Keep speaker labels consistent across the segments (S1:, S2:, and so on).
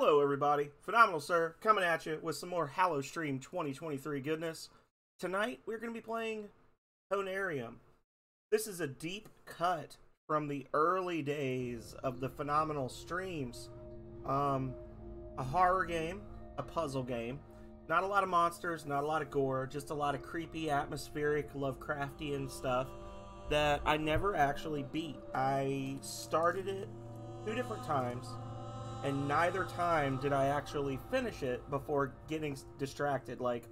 S1: Hello everybody, Phenomenal Sir coming at you with some more Halo Stream 2023 goodness. Tonight we're going to be playing Tonarium. This is a deep cut from the early days of the Phenomenal streams. A horror game, a puzzle game. Not a lot of monsters, not a lot of gore, just a lot of creepy, atmospheric, Lovecraftian stuff that I never actually beat. I started it 2 different times, and neither time did I actually finish it before getting distracted. Like,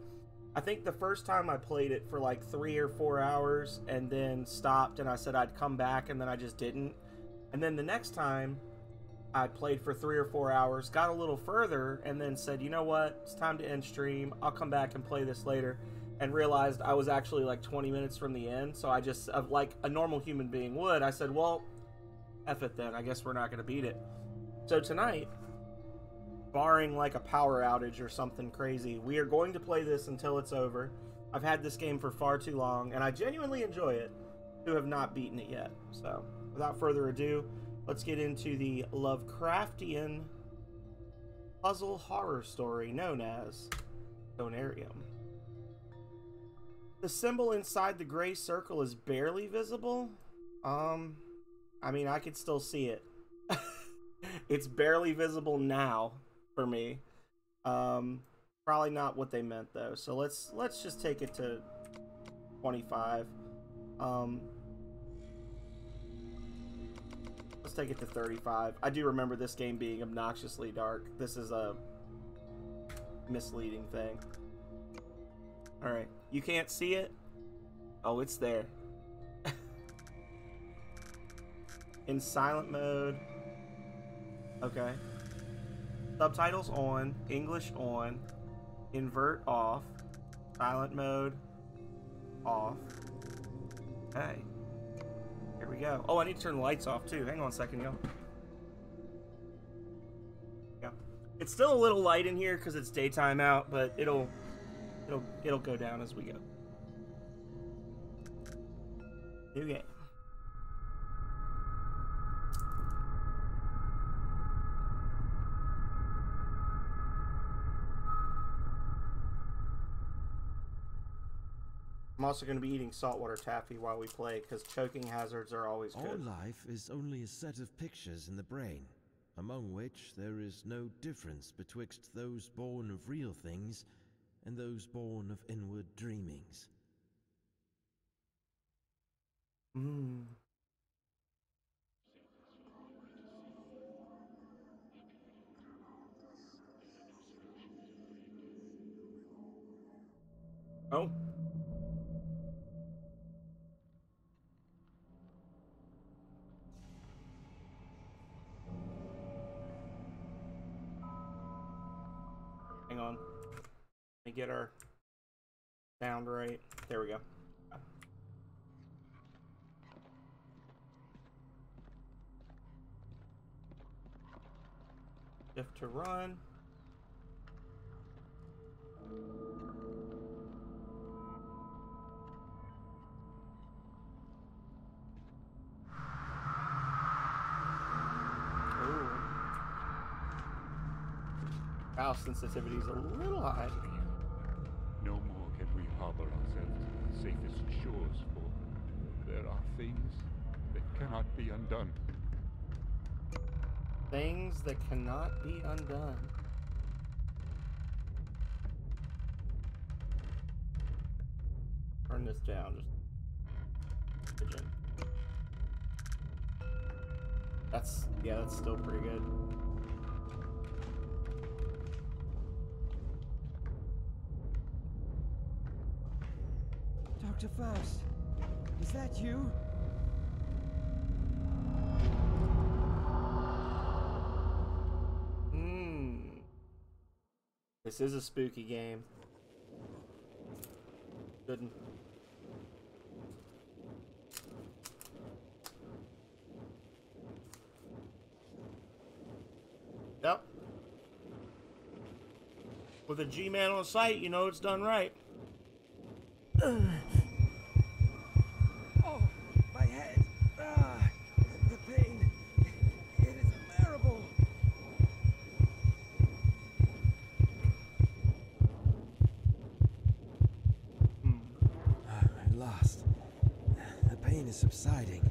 S1: I think the first time I played it for like 3 or 4 hours and then stopped, and I said I'd come back, and then I just didn't. And then the next time I played for 3 or 4 hours, got a little further, and then said, you know what, it's time to end stream, I'll come back and play this later, and realized I was actually like 20 minutes from the end. So I just, like a normal human being would, I said, well, F it then, I guess we're not going to beat it. So tonight, barring like a power outage or something crazy, we are going to play this until it's over. I've had this game for far too long, and I genuinely enjoy it, who have not beaten it yet. So without further ado, let's get into the Lovecraftian puzzle horror story known as Tonarium. The symbol inside the gray circle is barely visible. I mean, I could still see it. It's barely visible now for me. Probably not what they meant though. So let's just take it to 25. Let's take it to 35. I do remember this game being obnoxiously dark. This is a misleading thing. Alright, you can't see it? Oh, it's there. In silent mode. Okay. Subtitles on, English on, invert off, silent mode off. Okay. Here we go. Oh, I need to turn the lights off too. Hang on a second, yo. Yeah. It's still a little light in here because it's daytime out, but it'll go down as we go. New game. I'm also going to be eating saltwater taffy while we play, because choking hazards are always good.
S2: All life is only a set of pictures in the brain, among which there is no difference betwixt those born of real things and those born of inward dreamings.
S1: Oh. Hang on. Let me get our sound right. There we go. Shift to run. Mouse sensitivity is a little high.
S3: No more can we harbor ourselves in the safest shores, for there are things that cannot be undone.
S1: Things that cannot be undone. Turn this down. Just pigeon. That's still pretty good.
S4: Dr. Faust, is that you?
S1: This is a spooky game. Good. Yep. With a G-Man on site, you know it's done right.
S4: Oh, my head. The pain. It is unbearable.
S2: exciting.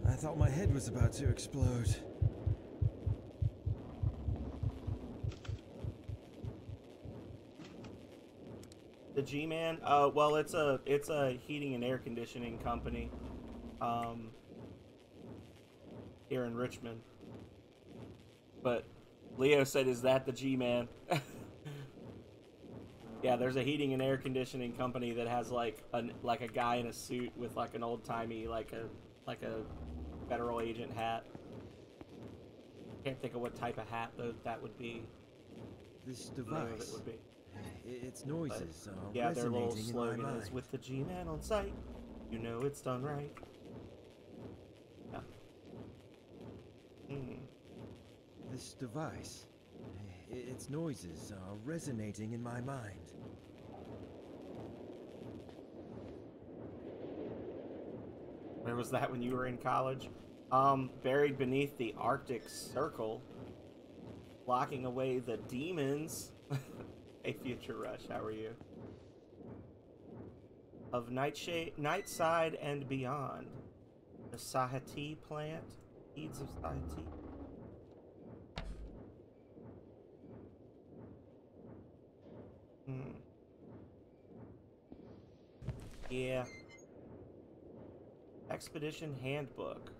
S2: I thought my head was about to explode.
S1: The G-Man? Well, it's a heating and air conditioning company, here in Richmond. But Leo said, "Is that the G-Man?" Yeah, there's a heating and air conditioning company that has like a guy in a suit with like an old-timey like a federal agent hat. Can't think of what type of hat that would be.
S2: This
S1: The name of it
S2: device,
S1: would be.
S2: its noises are
S1: Yeah, their little
S2: resonating in my
S1: slogan
S2: mind.
S1: is "With the G-Man on site, you know it's done right." Yeah.
S2: This device, its noises are resonating in my mind.
S1: Where was that when you were in college? Buried beneath the Arctic Circle, locking away the demons. A Future Rush, how are you? Of Nightside and Beyond. The Sahati plant. Seeds of Sahati. Yeah. Expedition Handbook.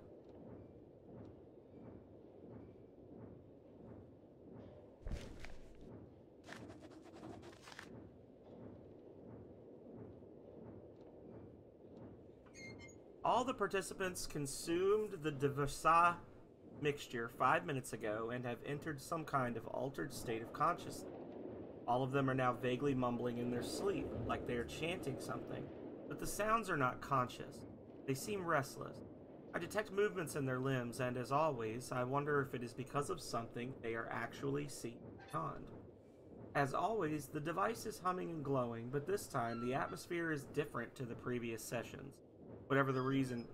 S1: All the participants consumed the Devasa mixture 5 minutes ago and have entered some kind of altered state of consciousness. All of them are now vaguely mumbling in their sleep, like they are chanting something, but the sounds are not conscious. They seem restless. I detect movements in their limbs, and as always, I wonder if it is because of something they are actually seeing beyond. As always, the device is humming and glowing, but this time the atmosphere is different to the previous sessions. Whatever the reason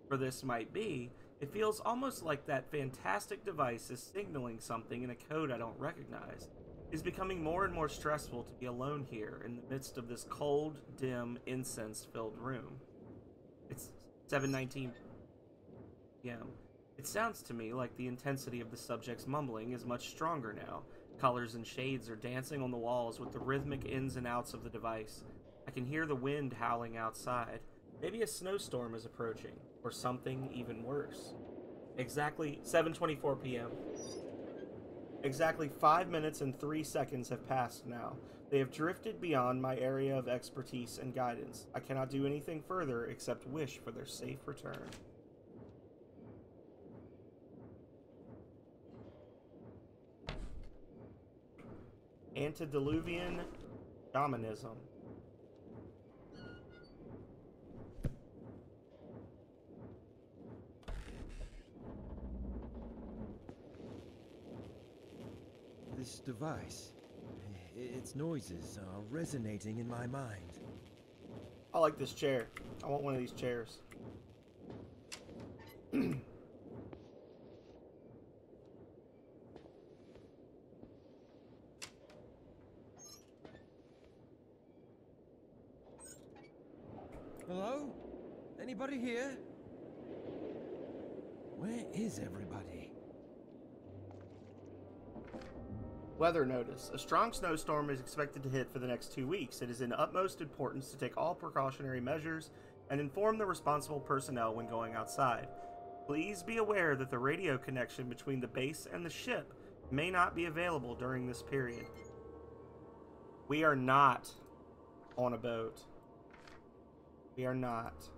S1: for this might be, it feels almost like that fantastic device is signaling something in a code I don't recognize. It is becoming more and more stressful to be alone here in the midst of this cold, dim, incense-filled room. It's 7:19 p.m. It sounds to me like the intensity of the subject's mumbling is much stronger now. Colors and shades are dancing on the walls with the rhythmic ins and outs of the device. I can hear the wind howling outside. Maybe a snowstorm is approaching, or something even worse. Exactly 7:24 p.m. Exactly 5 minutes and 3 seconds have passed now. They have drifted beyond my area of expertise and guidance. I cannot do anything further except wish for their safe return. Antediluvian shamanism.
S2: This device, its noises are resonating in my mind.
S1: I like this chair. I want one of these chairs.
S2: Hello? Anybody here? Where is everybody?
S1: Weather notice. A strong snowstorm is expected to hit for the next 2 weeks. It is in utmost importance to take all precautionary measures and inform the responsible personnel when going outside. Please be aware that the radio connection between the base and the ship may not be available during this period. We are not on a boat. We are not.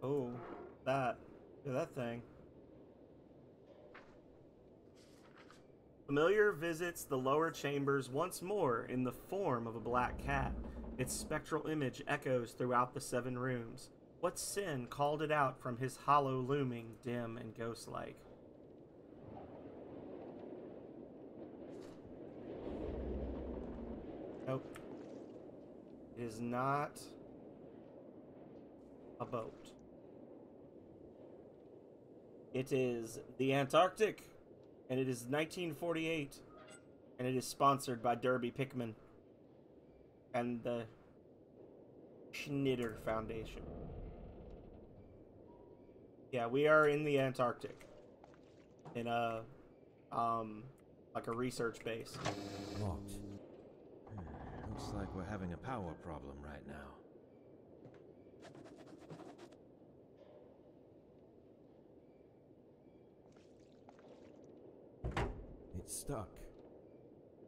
S1: Oh, that. Look at that thing. Familiar visits the lower chambers once more in the form of a black cat. Its spectral image echoes throughout the 7 rooms. What sin called it out from his hollow looming, dim and ghost-like? Nope. It is not a boat. It is the Antarctic, and it is 1948. And it is sponsored by Derby Pickman and the Schnitter Foundation. Yeah, we are in the Antarctic. In a, like a research base.
S2: Locked. Looks like we're having a power problem right now.
S4: It's stuck.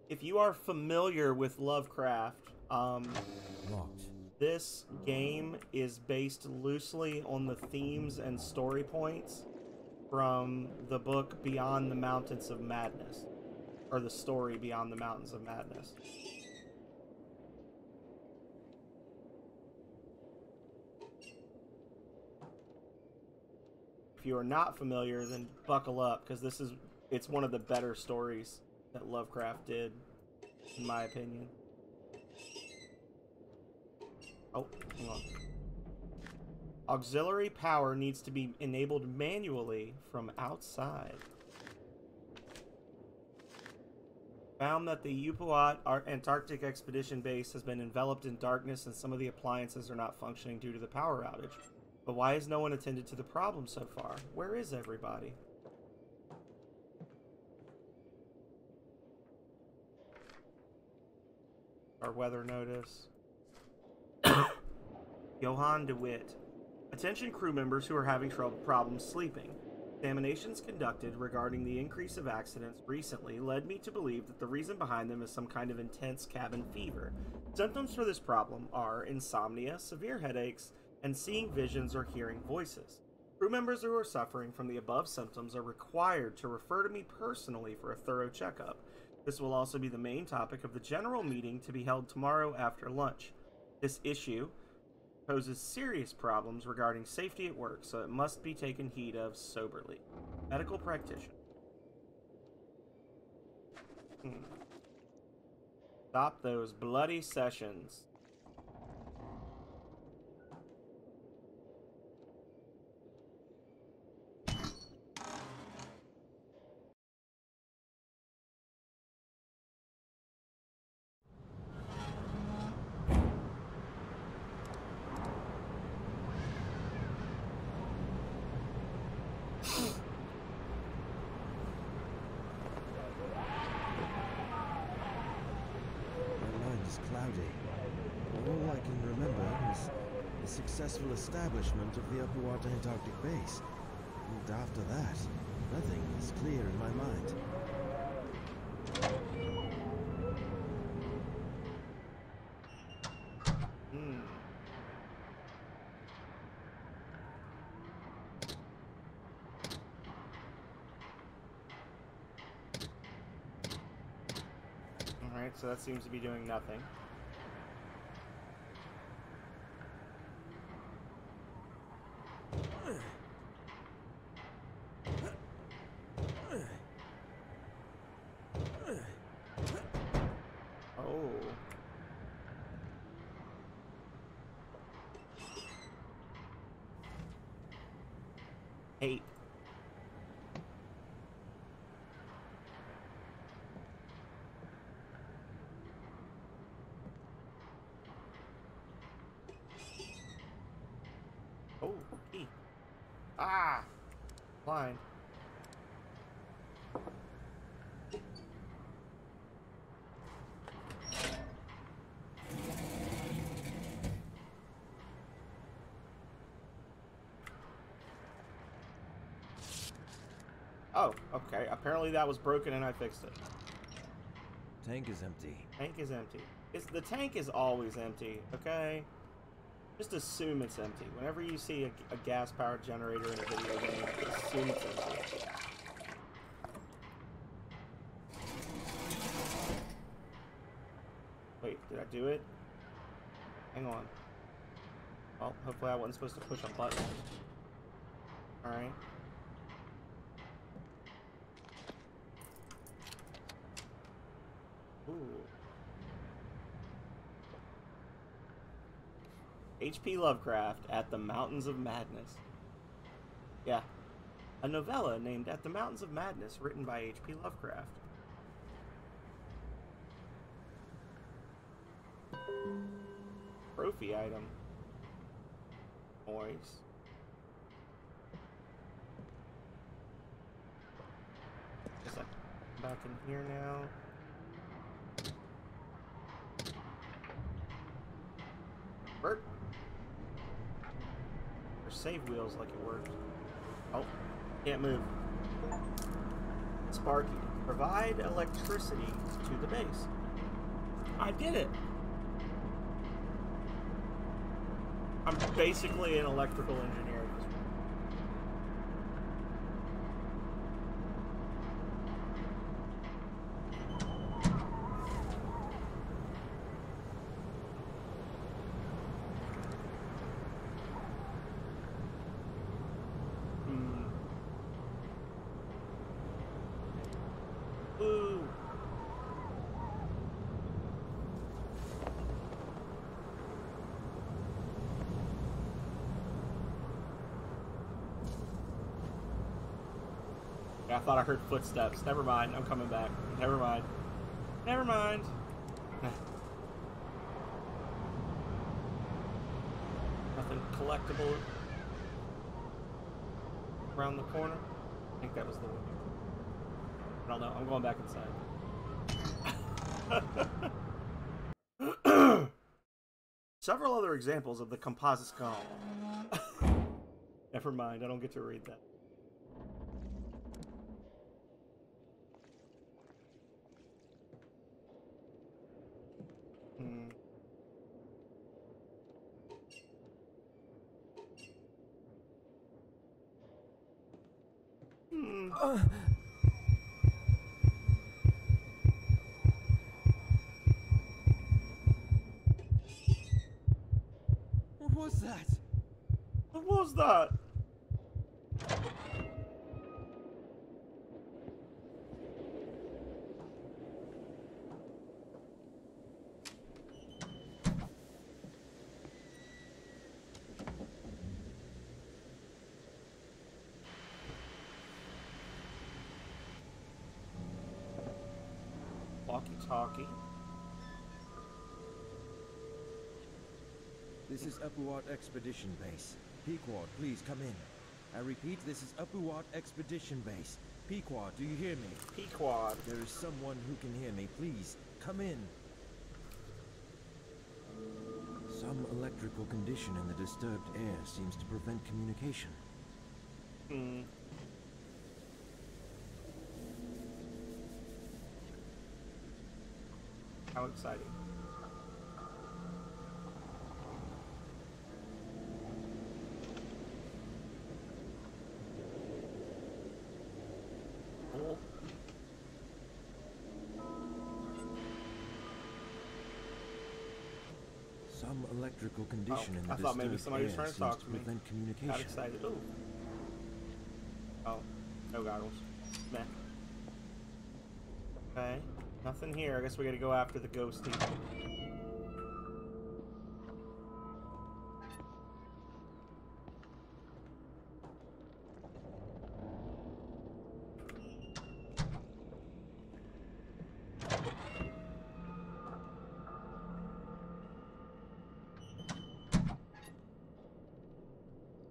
S1: If you are familiar with Lovecraft,
S4: Locked.
S1: this game is based loosely on the themes and story points from the book Beyond the Mountains of Madness, or the story Beyond the Mountains of Madness. If you are not familiar, then buckle up, because it's one of the better stories that Lovecraft did, in my opinion. Oh, hang on. Auxiliary power needs to be enabled manually from outside. Found that the Upuat Antarctic Expedition Base has been enveloped in darkness and some of the appliances are not functioning due to the power outage. But why has no one attended to the problem so far? Where is everybody? Our weather notice. Johann DeWitt. Attention crew members who are having problems sleeping. Examinations conducted regarding the increase of accidents recently led me to believe that the reason behind them is some kind of intense cabin fever. Symptoms for this problem are insomnia, severe headaches, and seeing visions or hearing voices. Crew members who are suffering from the above symptoms are required to refer to me personally for a thorough checkup. This will also be the main topic of the general meeting to be held tomorrow after lunch. This issue poses serious problems regarding safety at work, so it must be taken heed of soberly. Medical practitioner. Stop those bloody sessions.
S2: All I can remember is the successful establishment of the Upuat Antarctic Base. And after that, nothing is clear in my mind.
S1: Alright, so that seems to be doing nothing. Eight. Oh, key. Ah! Fine. Oh, okay. Apparently that was broken and I fixed it.
S2: Tank is empty.
S1: Tank is empty. The tank is always empty, okay? Just assume it's empty. Whenever you see a gas-powered generator in a video game, assume it's empty. Wait, did I do it? Hang on. Well, hopefully I wasn't supposed to push a button. Alright. Ooh. H.P. Lovecraft at the Mountains of Madness. Yeah. A novella named At the Mountains of Madness, written by H.P. Lovecraft. trophy item. Noise. Guess I'm back in here now. Work. Or save wheels like it works. Oh, can't move. Sparky. Provide electricity to the base. I did it. I'm basically an electrical engineer at this point. Ooh. I thought I heard footsteps. Never mind. I'm coming back. Never mind. Never mind. Nothing collectible around the corner. I think that was the window. I don't know. I'm going back inside. Several other examples of the composite skull. Never mind. I don't get to read that.
S2: What was that?
S1: What was that? Walkie-talkie.
S2: This is Upuat Expedition Base. Pequod, please come in. I repeat, this is Upuat Expedition Base. Pequod, do you hear me?
S1: Pequod.
S2: There is someone who can hear me. Please, come in. Some electrical condition in the disturbed air seems to prevent communication.
S1: How exciting. Cool.
S2: Some electrical condition in the
S1: I thought maybe
S2: disturbed
S1: somebody was
S2: air
S1: trying to
S2: seems
S1: talk
S2: to
S1: to me.
S2: prevent
S1: Got
S2: communication.
S1: excited. Ooh. Oh, no goggles. Meh. Okay, nothing here. I guess we gotta go after the ghosty.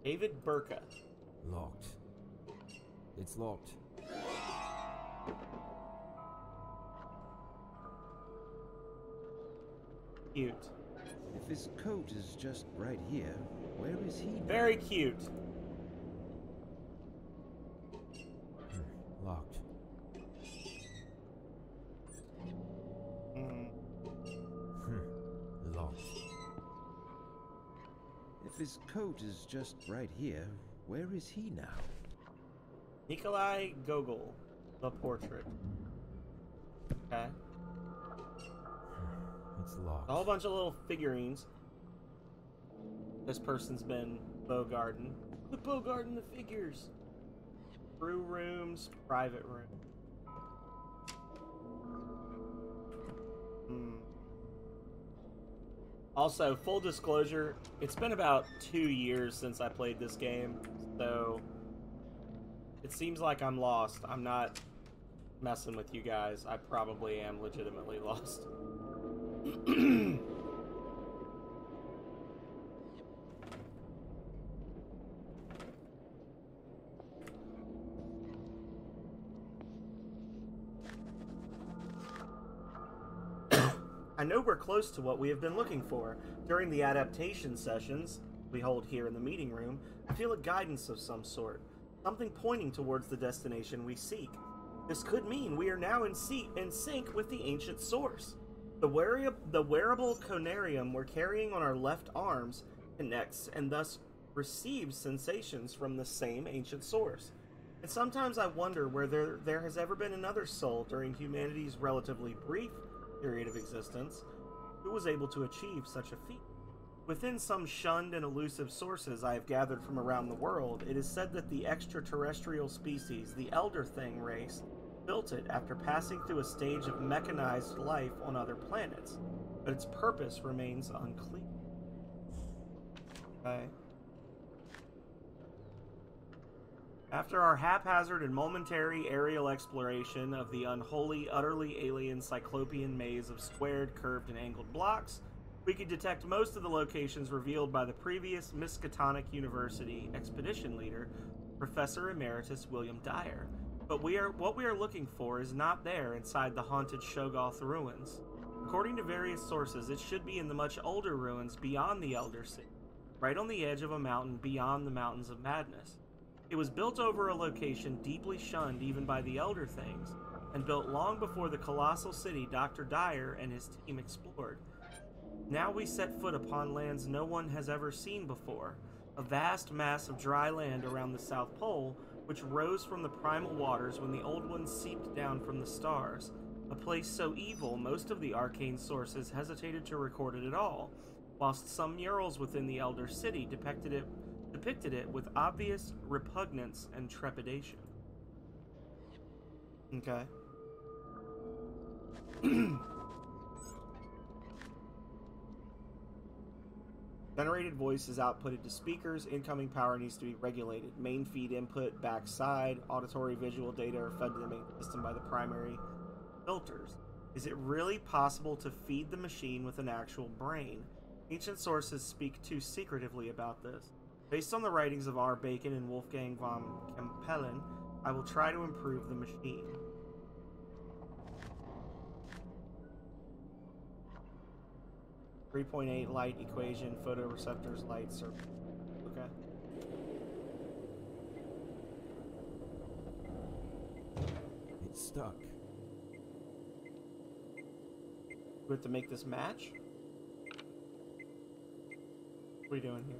S1: David Burka.
S4: Locked. It's locked.
S1: Cute.
S2: If his coat is just right here, where is he now?
S1: Very cute.
S4: Locked. Locked.
S2: If his coat is just right here, where is he now?
S1: Nikolai Gogol, the portrait. Okay.
S4: It's locked.
S1: A whole bunch of little figurines. This person's been Bogarden. The Bogarden, the figures. Brew rooms, private room. Also, full disclosure, it's been about 2 years since I played this game, so it seems like I'm lost. I'm not messing with you guys. I probably am legitimately lost. I know we're close to what we have been looking for. During the adaptation sessions we hold here in the meeting room, I feel a guidance of some sort, something pointing towards the destination we seek. This could mean we are now in sync with the ancient source. The wearable conarium we're carrying on our left arms connects and thus receives sensations from the same ancient source. And sometimes I wonder whether there has ever been another soul during humanity's relatively brief period of existence who was able to achieve such a feat. Within some shunned and elusive sources I have gathered from around the world, it is said that the extraterrestrial species, the Elder Thing race, built it after passing through a stage of mechanized life on other planets, but its purpose remains unclear. Okay. After our haphazard and momentary aerial exploration of the unholy, utterly alien cyclopean maze of squared, curved, and angled blocks, we could detect most of the locations revealed by the previous Miskatonic University expedition leader, Professor Emeritus William Dyer. But what we are looking for is not there inside the haunted Shoggoth ruins. According to various sources, it should be in the much older ruins beyond the Elder City, right on the edge of a mountain beyond the Mountains of Madness. It was built over a location deeply shunned even by the Elder Things, and built long before the colossal city Dr. Dyer and his team explored. Now we set foot upon lands no one has ever seen before, a vast mass of dry land around the South Pole, which rose from the primal waters when the Old Ones seeped down from the stars, a place so evil most of the arcane sources hesitated to record it at all, whilst some murals within the Elder City depicted it with obvious repugnance and trepidation. Okay. Generated voice is outputted to speakers. Incoming power needs to be regulated. Main feed input, backside, auditory visual data are fed to the main system by the primary filters. Is it really possible to feed the machine with an actual brain? Ancient sources speak too secretively about this. Based on the writings of R. Bacon and Wolfgang von Kempelen, I will try to improve the machine. .8 light equation, photoreceptors, light circle. Okay.
S4: It's stuck.
S1: We have to make this match? What are we doing here?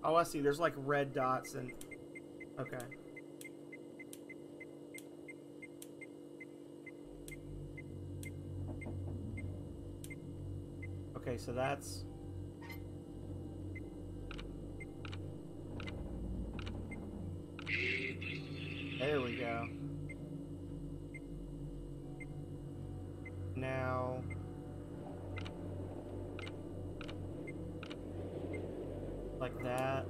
S1: Oh, I see. There's like red dots and... Okay. Okay, so that's... There we go. Now... Like that.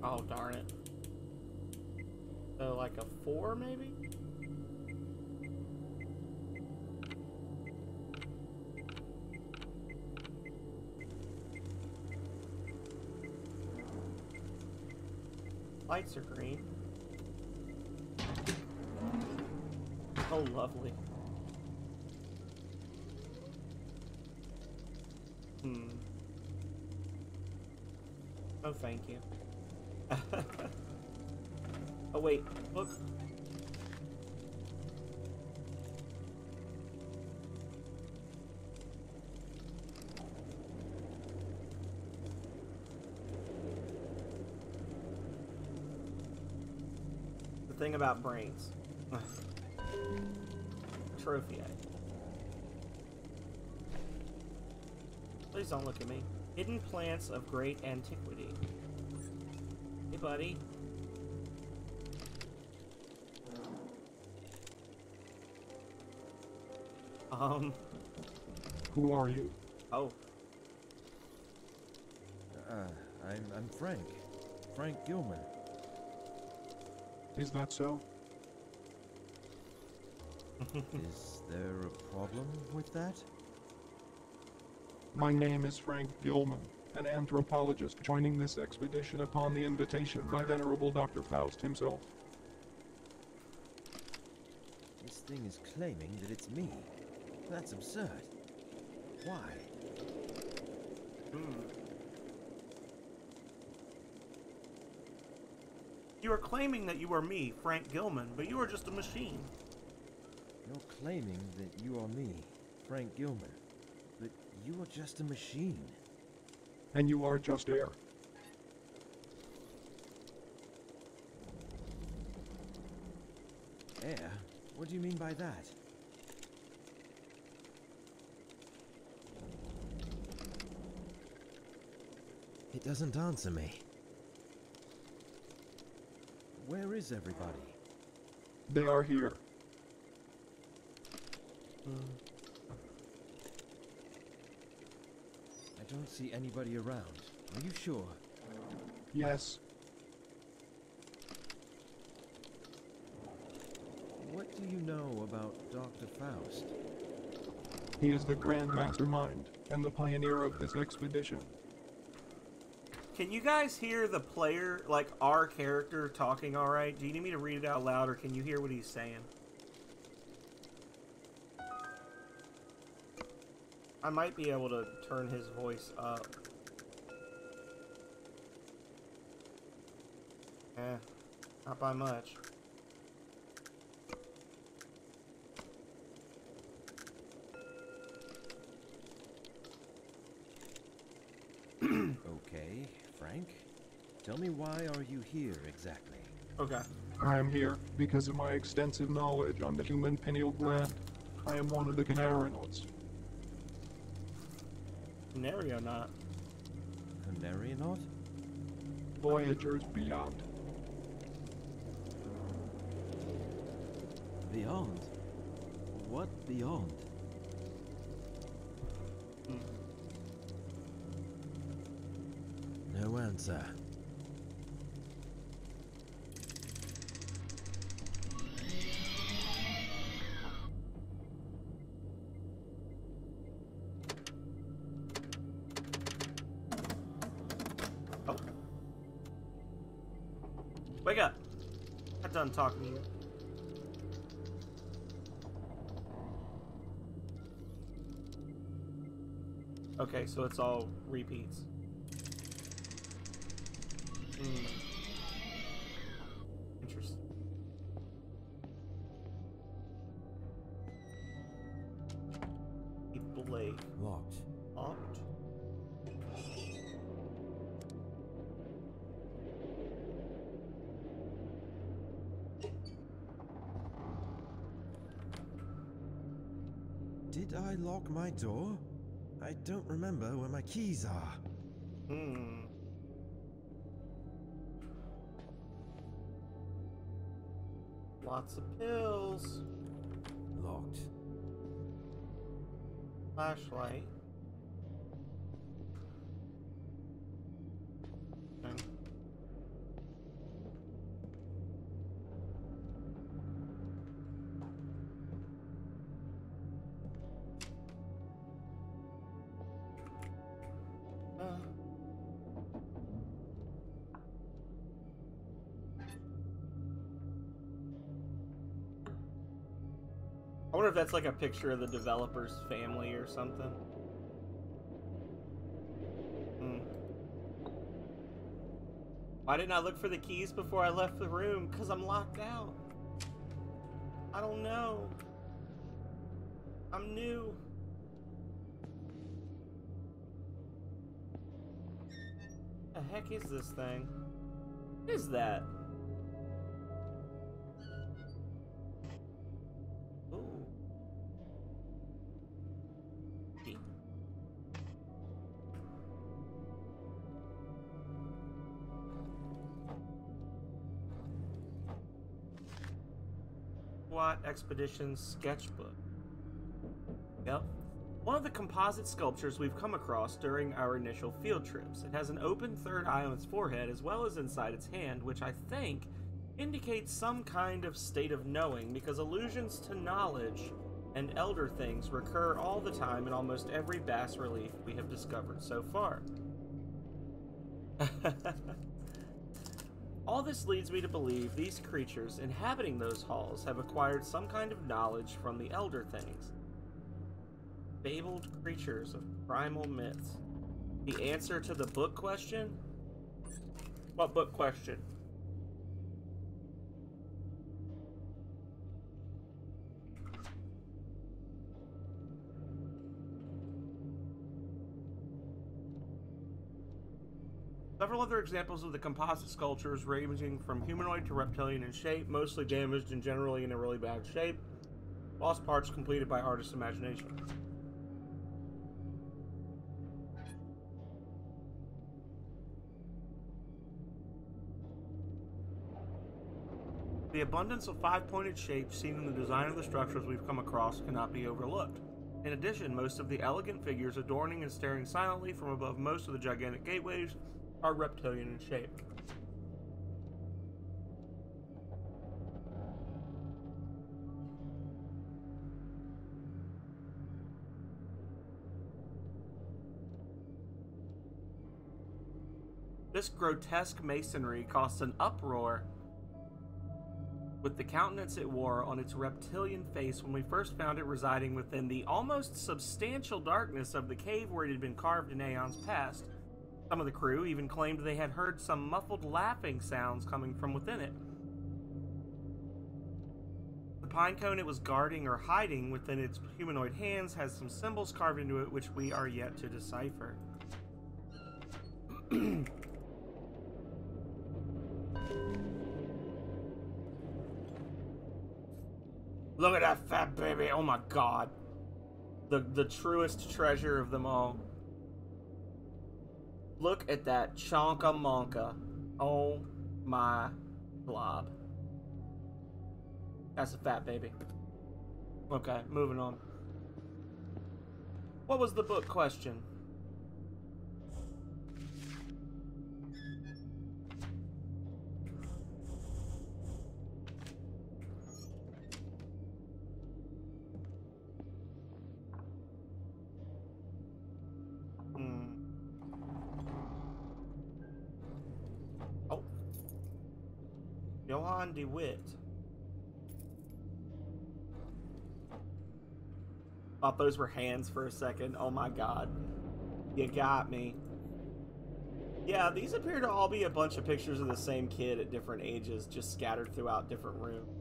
S1: Oh, darn it. So, like a 4, maybe? Lights are green. Oh, lovely. Oh, thank you. Oh, wait. Look. The thing about brains. Trophy. Please don't look at me. Hidden plants of great antiquity. Hey, buddy.
S3: Who are you?
S1: Oh.
S2: I'm Frank. Frank Gilman.
S5: Is that so?
S2: Is there a problem with that?
S5: My name is Frank Gilman, an anthropologist joining this expedition upon the invitation by Venerable Dr. Faust himself.
S2: This thing is claiming that it's me. That's absurd. Why?
S1: You are claiming that you are me, Frank Gilman, but you are just a machine.
S2: You're claiming that you are me, Frank Gilman, but you are just a machine.
S5: And you are just air.
S2: Air? What do you mean by that? It doesn't answer me. Where is everybody?
S5: They are here.
S2: I don't see anybody around. Are you sure?
S5: Yes.
S2: What do you know about Dr. Faust?
S5: He is the grand mastermind and the pioneer of this expedition.
S1: Can you guys hear the player, like our character, talking all right? Do you need me to read it out loud, or can you hear what he's saying? I might be able to turn his voice up. Not by much.
S2: Okay, Frank. Tell me, why are you here exactly?
S1: Okay.
S5: I am here because of my extensive knowledge on the human pineal gland. I am one of the Canarinauts.
S1: Canarionaut.
S2: Canarionaut?
S5: Voyagers beyond.
S2: Beyond? What beyond? No answer.
S1: Oh. Wake up. I'm done talking to you. Okay, so it's all repeats. Interesting. Blade.
S2: Locked.
S1: Locked.
S2: Did I lock my door? I don't remember where my keys are.
S1: Lots of pills.
S2: Locked.
S1: Flashlight. Okay. I wonder if that's like a picture of the developer's family or something. Why didn't I look for the keys before I left the room? Because I'm locked out. I don't know. I'm new. The heck is this thing? What is that? Ooh. Key. SWAT Expedition Sketchbook. Yep. One of the composite sculptures we've come across during our initial field trips. It has an open third eye on its forehead as well as inside its hand, which I think indicates some kind of state of knowing, because allusions to knowledge and elder things recur all the time in almost every bas relief we have discovered so far. All this leads me to believe these creatures inhabiting those halls have acquired some kind of knowledge from the elder things. Fabled creatures of primal myths. The answer to the book question? What book question? Several other examples of the composite sculptures ranging from humanoid to reptilian in shape, mostly damaged and generally in a really bad shape. Lost parts completed by artist's imagination. The abundance of five-pointed shapes seen in the design of the structures we've come across cannot be overlooked. In addition, most of the elegant figures adorning and staring silently from above most of the gigantic gateways are reptilian in shape. This grotesque masonry caused an uproar with the countenance it wore on its reptilian face when we first found it residing within the almost substantial darkness of the cave where it had been carved in aeons past. Some of the crew even claimed they had heard some muffled laughing sounds coming from within it. The pine cone it was guarding or hiding within its humanoid hands has some symbols carved into it which we are yet to decipher. Look at that fat baby, oh my god. The truest treasure of them all. Look at that chonka monka. Oh my blob. That's a fat baby. Okay, moving on. What was the book question? Johann de Witt. Thought those were hands for a second. Oh my god. You got me. Yeah, these appear to all be a bunch of pictures of the same kid at different ages, just scattered throughout different rooms.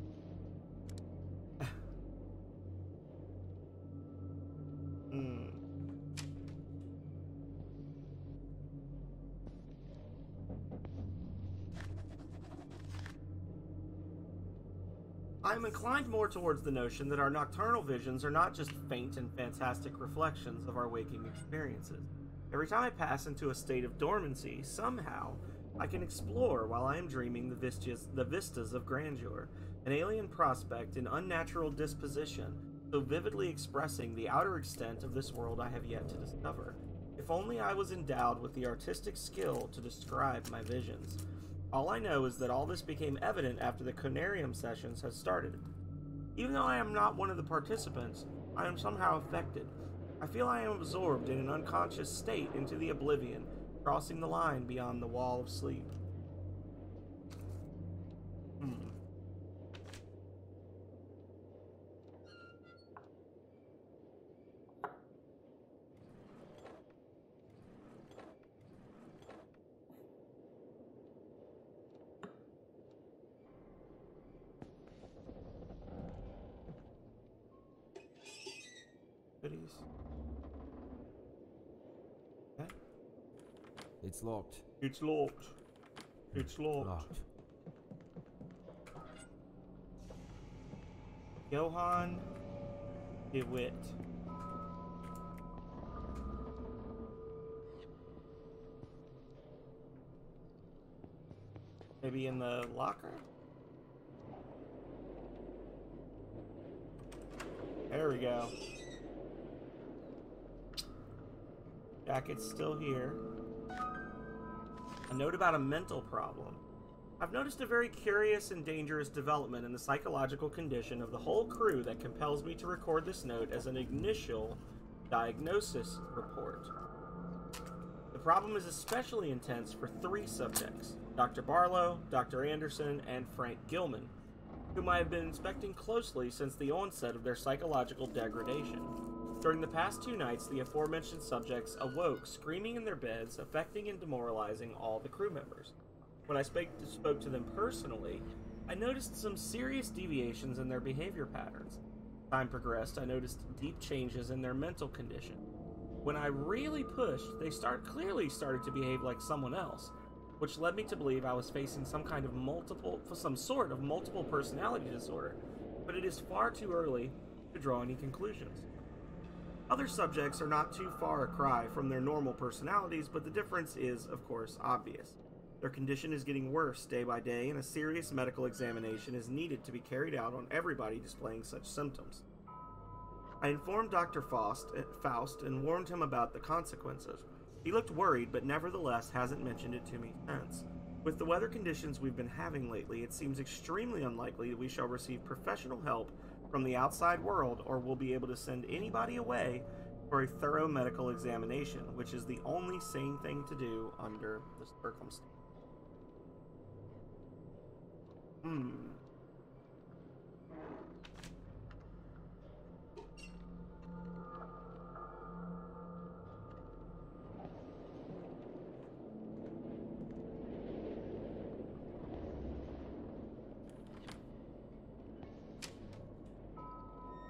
S1: I'm inclined more towards the notion that our nocturnal visions are not just faint and fantastic reflections of our waking experiences. Every time I pass into a state of dormancy, somehow I can explore while I am dreaming the vistas of grandeur, an alien prospect in unnatural disposition, so vividly expressing the outer extent of this world I have yet to discover. If only I was endowed with the artistic skill to describe my visions. All I know is that all this became evident after the Conarium sessions had started. Even though I am not one of the participants, I am somehow affected. I feel I am absorbed in an unconscious state into the oblivion, crossing the line beyond the wall of sleep. Okay.
S4: It's locked.
S1: It's locked. It's locked. Johann de Witt. Maybe in the locker? There we go. Jacket's still here. A note about a mental problem. I've noticed a very curious and dangerous development in the psychological condition of the whole crew that compels me to record this note as an initial diagnosis report. The problem is especially intense for 3 subjects: Dr. Barlow, Dr. Anderson, and Frank Gilman, whom I have been inspecting closely since the onset of their psychological degradation. During the past 2 nights, the aforementioned subjects awoke, screaming in their beds, affecting and demoralizing all the crew members. When I spoke to them personally, I noticed some serious deviations in their behavior patterns. As time progressed, I noticed deep changes in their mental condition. When I really pushed, they clearly started to behave like someone else, which led me to believe I was facing some sort of multiple personality disorder, but it is far too early to draw any conclusions. Other subjects are not too far a cry from their normal personalities, but the difference is, of course, obvious. Their condition is getting worse day by day, and a serious medical examination is needed to be carried out on everybody displaying such symptoms. I informed Dr. Faust and warned him about the consequences. He looked worried, but nevertheless hasn't mentioned it to me since. With the weather conditions we've been having lately, it seems extremely unlikely that we shall receive professional help from the outside world, or we'll be able to send anybody away for a thorough medical examination, which is the only sane thing to do under the circumstances.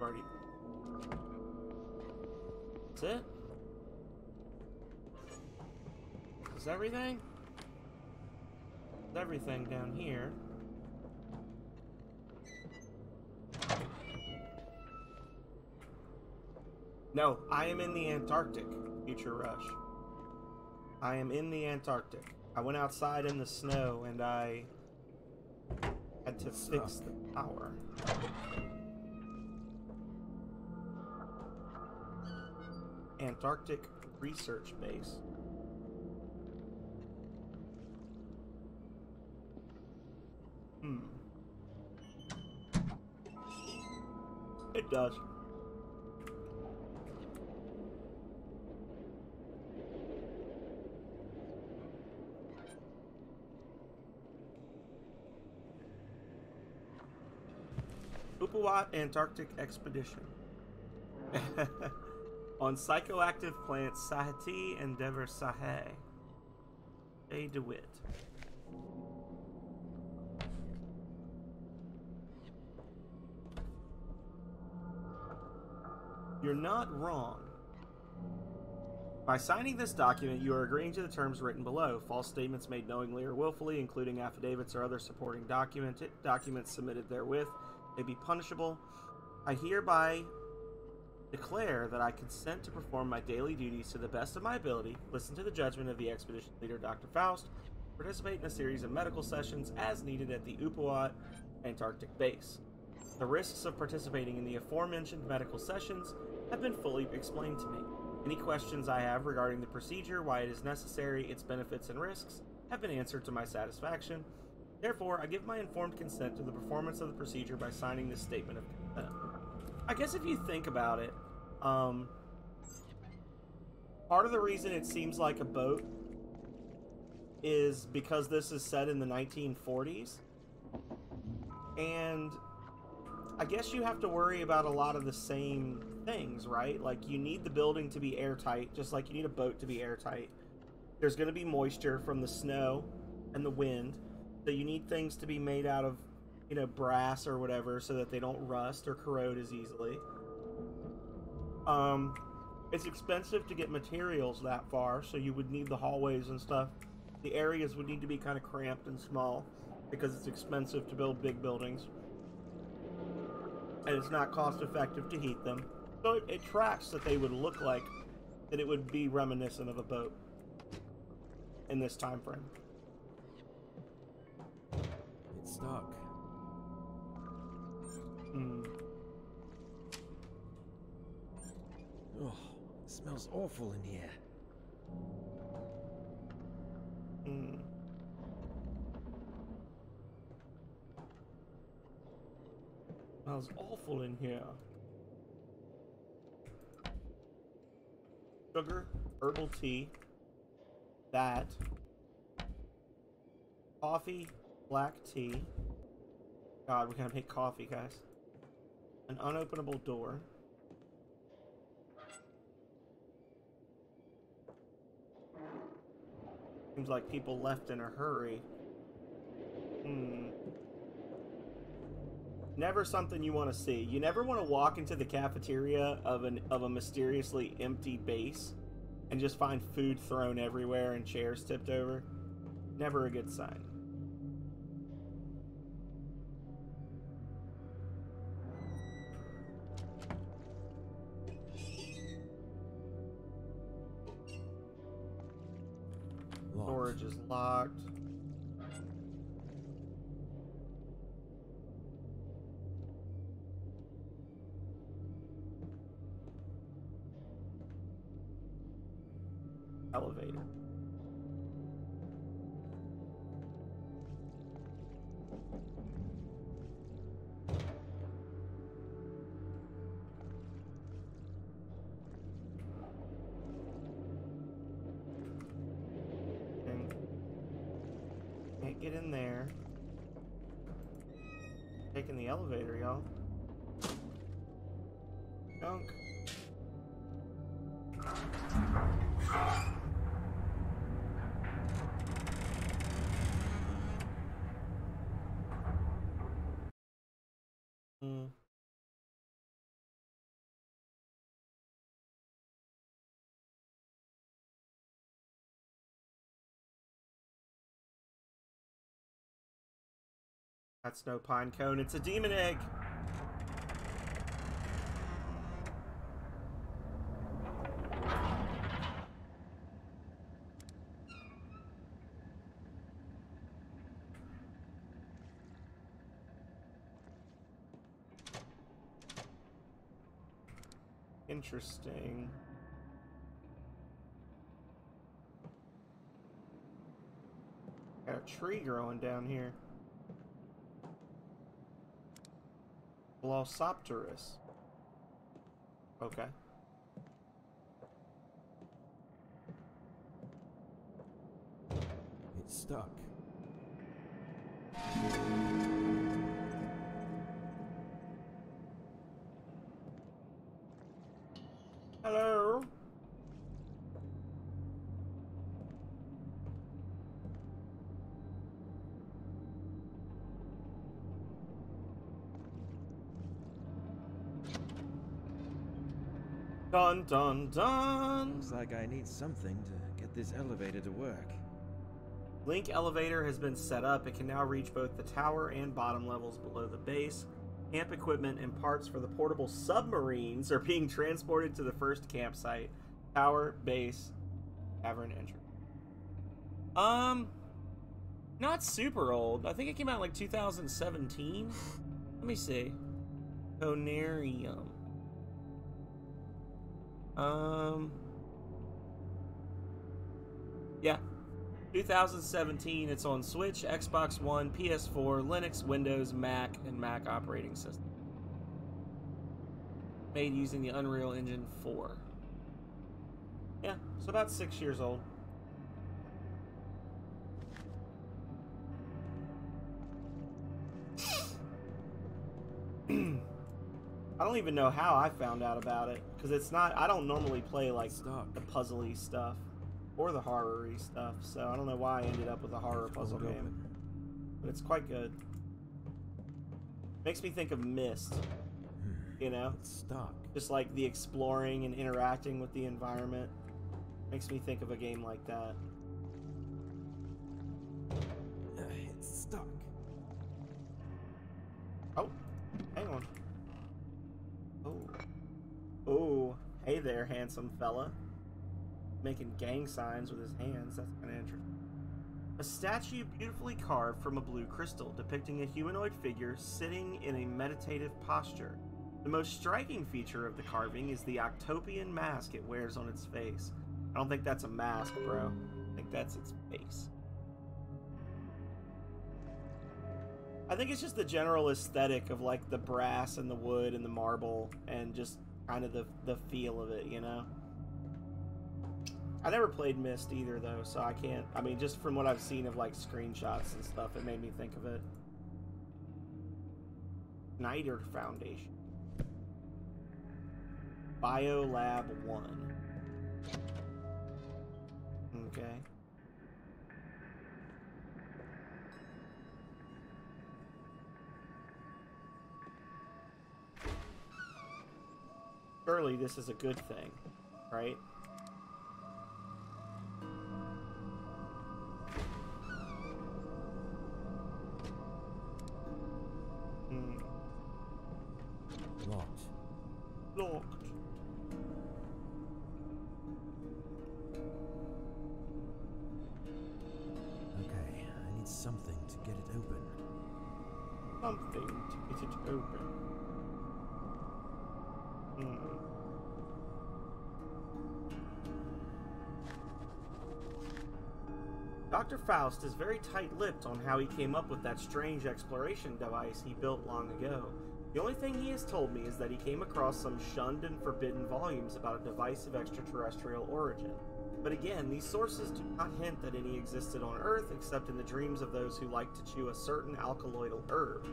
S1: Already. That's it? Is everything? Is everything down here? No, I am in the Antarctic, Future Rush. I am in the Antarctic. I went outside in the snow and I had to fix the power. Antarctic Research Base. It does. Upuaut Antarctic Expedition. On psychoactive plants Sahati and Dever Sahay. A. DeWitt. You're not wrong. By signing this document, you are agreeing to the terms written below. False statements made knowingly or willfully, including affidavits or other supporting documents submitted therewith, may be punishable. I hereby declare that I consent to perform my daily duties to the best of my ability, listen to the judgment of the expedition leader, Dr. Faust, participate in a series of medical sessions as needed at the Upuaut Antarctic Base. The risks of participating in the aforementioned medical sessions have been fully explained to me. Any questions I have regarding the procedure, why it is necessary, its benefits and risks, have been answered to my satisfaction. Therefore, I give my informed consent to the performance of the procedure by signing this statement of consent. I guess if you think about it, part of the reason it seems like a boat is because this is set in the 1940s, and I guess you have to worry about a lot of the same things, right? Like, you need the building to be airtight, just like you need a boat to be airtight. There's going to be moisture from the snow and the wind, so you need things to be made out of, you know, brass or whatever so that they don't rust or corrode as easily. It's expensive to get materials that far, so you would need the hallways and stuff. The areas would need to be kind of cramped and small because it's expensive to build big buildings. And it's not cost effective to heat them. So it tracks that they would look like that it would be reminiscent of a boat in this time frame.
S4: It's stuck.
S2: Oh, it smells awful in here.
S1: Smells awful in here. Sugar, herbal tea, that, coffee, black tea. God, we're gonna make coffee, guys. An unopenable door. Seems like people left in a hurry. Never something you want to see. You never want to walk into the cafeteria of a mysteriously empty base and just find food thrown everywhere and chairs tipped over. Never a good sign. Storage is locked. Elevator. Can't get in there. Taking the elevator, y'all. Junk. That's no pine cone, it's a demon egg. Interesting. Got a tree growing down here. Glossopteris. Okay.
S4: It's stuck.
S1: Hello? Dun dun dun!
S2: Looks like I need something to get this elevator to work.
S1: Link elevator has been set up. It can now reach both the tower and bottom levels below the base. Camp equipment and parts for the portable submarines are being transported to the first campsite. Tower, base, cavern entry. Not super old. I think it came out in like 2017. Let me see. Conarium. Yeah. 2017. It's on Switch, Xbox One, PS4, Linux, Windows, Mac, and Mac operating system. Made using the Unreal Engine 4. Yeah, so about 6 years old. I don't even know how I found out about it, because it's not, I don't normally play like the puzzly stuff or the horror-y stuff, so I don't know why I ended up with a horror puzzle game. But it's quite good. Makes me think of Myst, you know?
S4: It's stuck.
S1: Just like the exploring and interacting with the environment. Makes me think of a game like that.
S4: It's stuck.
S1: Oh, hang on. Oh, hey there, handsome fella. Making gang signs with his hands. That's kind of interesting. A statue beautifully carved from a blue crystal, depicting a humanoid figure sitting in a meditative posture. The most striking feature of the carving is the Octopian mask it wears on its face. I don't think that's a mask, bro. I think that's its face. I think it's just the general aesthetic of like the brass and the wood and the marble and just kind of the feel of it, you know? I never played Myst either though, so I can't, I mean, just from what I've seen of like screenshots and stuff, it made me think of it. Snyder Foundation. Biolab 1. Okay. Surely this is a good thing, right?
S2: Locked.
S1: Locked.
S2: Okay, I need something to get it open.
S1: Something to get it open. Dr. Faust is very tight-lipped on how he came up with that strange exploration device he built long ago. The only thing he has told me is that he came across some shunned and forbidden volumes about a device of extraterrestrial origin. But again, these sources do not hint that any existed on Earth except in the dreams of those who like to chew a certain alkaloidal herb.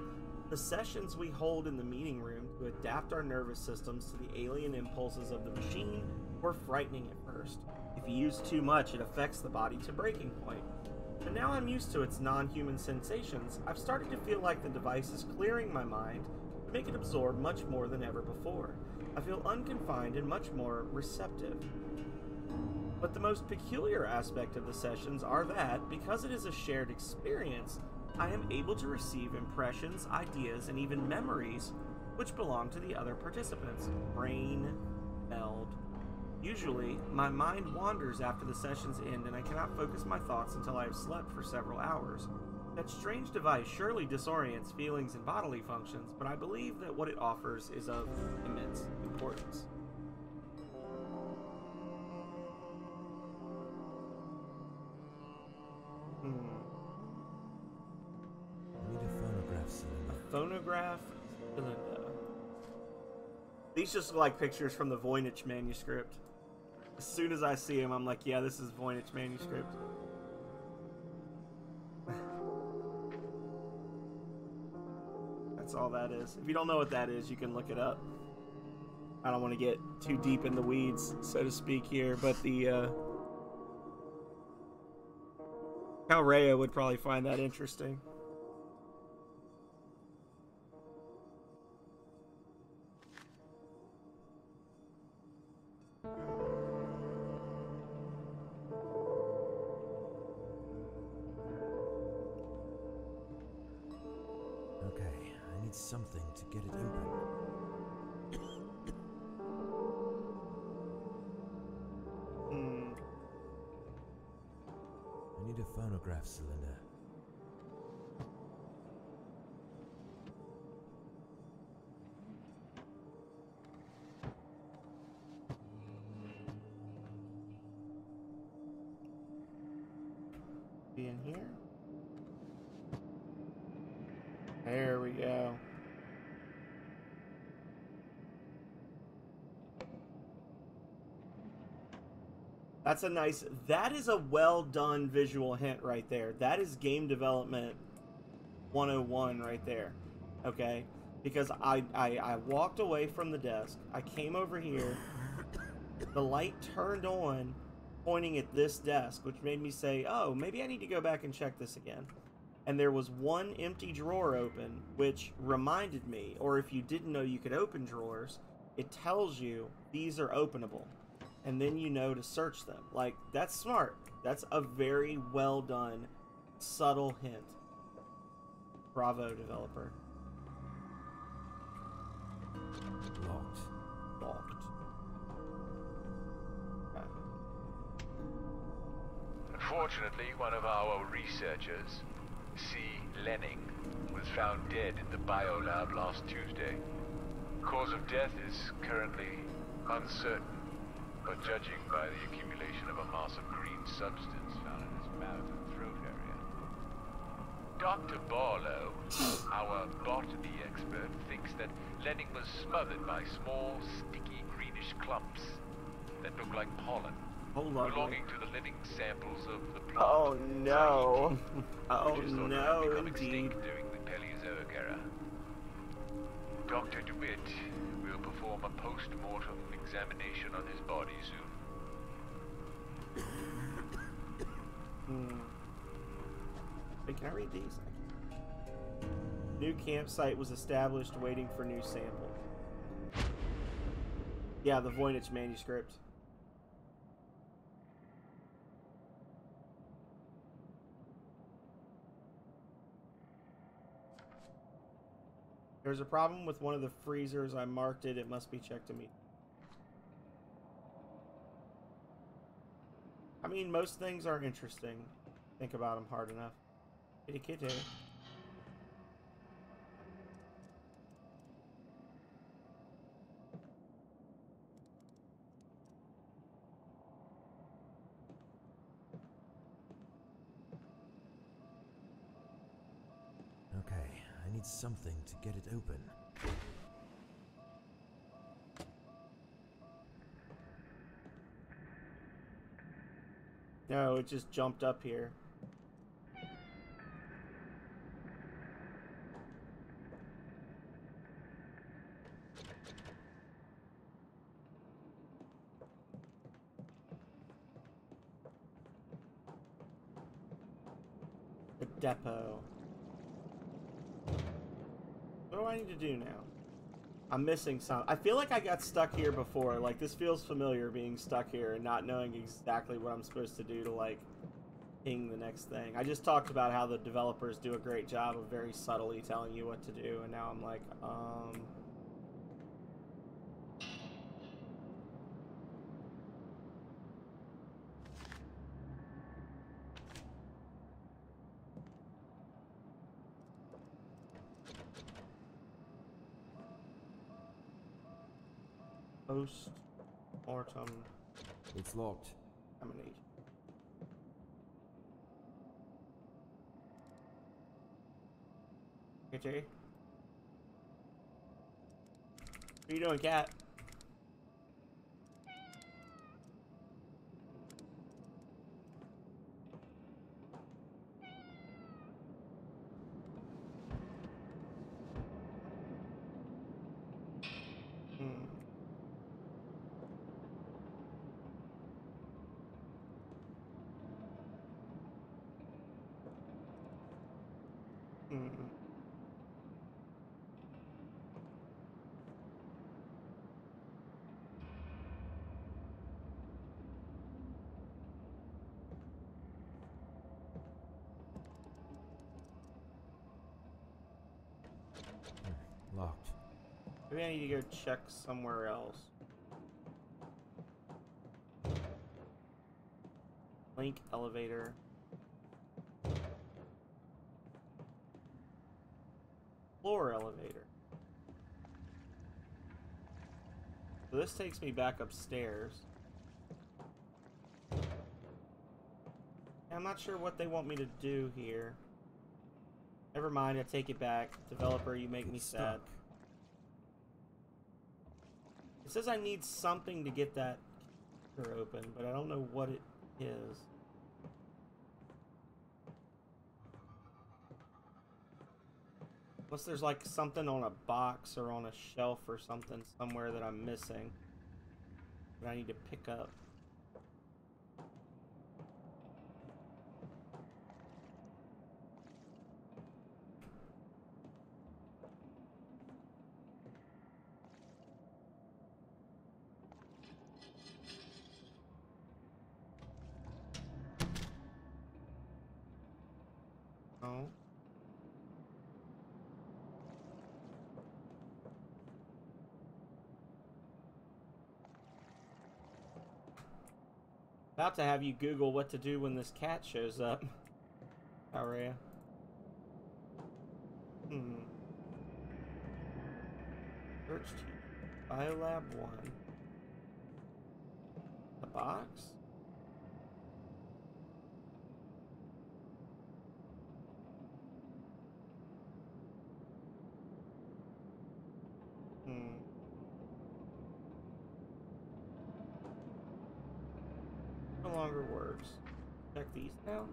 S1: The sessions we hold in the meeting room to adapt our nervous systems to the alien impulses of the machine were frightening at first. If you use too much, it affects the body to breaking point. But now I'm used to its non-human sensations, I've started to feel like the device is clearing my mind to make it absorb much more than ever before. I feel unconfined and much more receptive. But the most peculiar aspect of the sessions are that, because it is a shared experience, I am able to receive impressions, ideas, and even memories which belong to the other participants. Brain meld. Usually, my mind wanders after the sessions end and I cannot focus my thoughts until I have slept for several hours. That strange device surely disorients feelings and bodily functions, but I believe that what it offers is of immense importance.
S2: I need a phonograph cylinder.
S1: A phonograph cylinder. These just look like pictures from the Voynich manuscript. As soon as I see him, I'm like, yeah, this is Voynich manuscript. That's all that is. If you don't know what that is, you can look it up. I don't want to get too deep in the weeds, so to speak, here, but the, Cal Rhea would probably find that interesting.
S2: Something to get it open. I need a phonograph cylinder.
S1: Be in here? There we go. That's a nice, that is a well done visual hint right there. That is game development 101 right there. Okay? Because I walked away from the desk. I came over here. The light turned on pointing at this desk, which made me say, oh, maybe I need to go back and check this again. And there was one empty drawer open, which reminded me, or if you didn't know you could open drawers, it tells you these are openable. And then you know to search them. Like, that's smart. That's a very well done, subtle hint. Bravo, developer.
S2: Locked.
S1: Locked. Okay.
S6: Unfortunately, one of our researchers, C. Lenning, was found dead in the biolab last Tuesday. Cause of death is currently uncertain, but judging by the accumulation of a mass of green substance found in his mouth and throat area. Dr. Barlow, thinks that Lenning was smothered by small, sticky, greenish clumps that look like pollen, belonging to the living samples of the plant.
S1: Oh no. Oh
S6: which is thought to
S1: no,
S6: have become
S1: indeed.
S6: extinct during the Paleozoic era. Dr. DeWitt will perform a post-mortem examination on his body soon.
S1: Wait, can I read these? New campsite was established, waiting for new sample. Yeah, the Voynich manuscript. There's a problem with one of the freezers. I marked it. It must be checked to me. I mean, most things are interesting. Think about them hard enough. Kitty kitty.
S2: Okay, I need something to get it open.
S1: No, it just jumped up here. The depot. What do I need to do now? I'm missing some. I feel like I got stuck here before. Like, this feels familiar, being stuck here and not knowing exactly what I'm supposed to do to, like, ping the next thing. I just talked about how the developers do a great job of very subtly telling you what to do, and now I'm like, post-mortem
S2: It's locked.
S1: examination. Hey, Jay. What are you doing, cat?
S2: Locked.
S1: Maybe I need to go check somewhere else. Link elevator. Floor elevator. So this takes me back upstairs. I'm not sure what they want me to do here. Never mind, I take it back. Developer, you make me sad. It says I need something to get that door open, but I don't know what it is. Unless there's like something on a box or on a shelf or something somewhere that I'm missing that I need to pick up. Oh. About to have you Google what to do when this cat shows up. How are you? Search team. Biolab 1. The box? longer works. Check these now.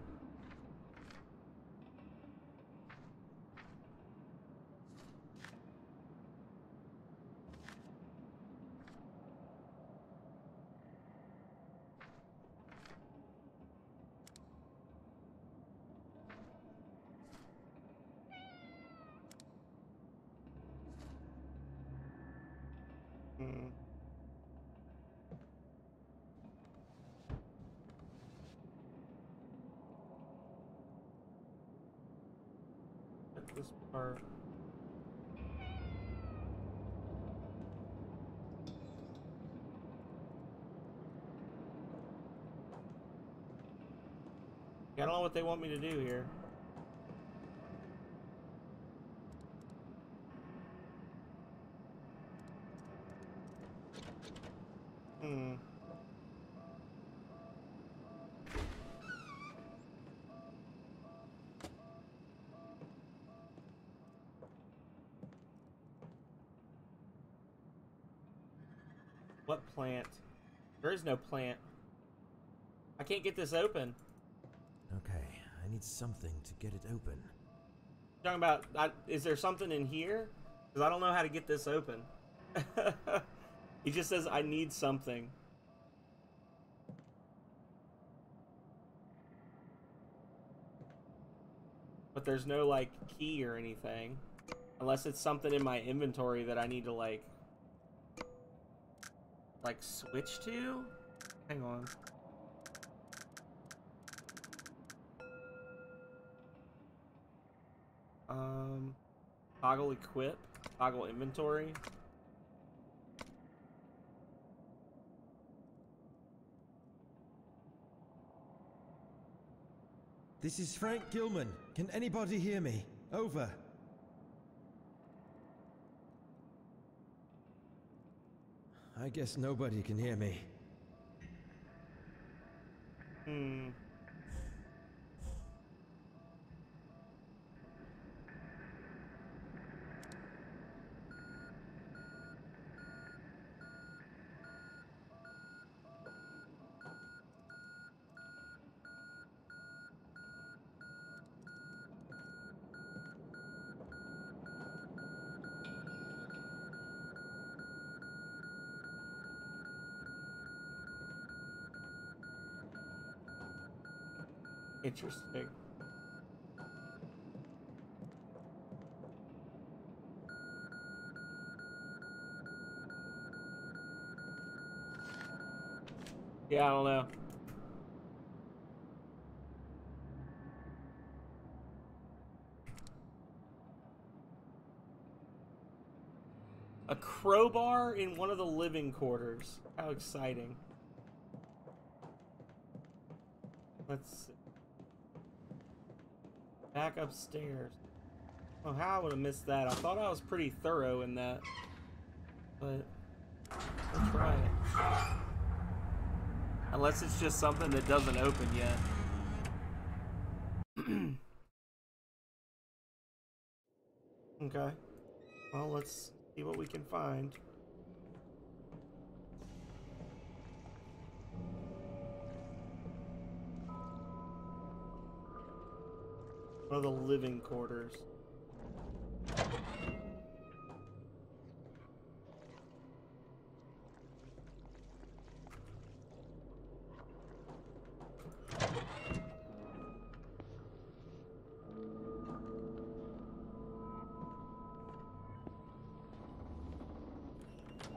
S1: This part. I don't know what they want me to do here. What plant? There is no plant. I can't get this open.
S2: Okay, I need something to get it open.
S1: Talking about, is there something in here? Because I don't know how to get this open. He just says, I need something. But there's no, like, key or anything. Unless it's something in my inventory that I need to, like switch to? Hang on. Toggle equip, toggle inventory.
S2: This is Frank Gilman. Can anybody hear me? Over. I guess nobody can hear me.
S1: Interesting. Yeah, I don't know. A crowbar in one of the living quarters. How exciting. Let's see. Back upstairs. Oh, how I would have missed that. I thought I was pretty thorough in that. But I'll try it. Unless it's just something that doesn't open yet. Okay. Well, let's see what we can find. One of the living quarters.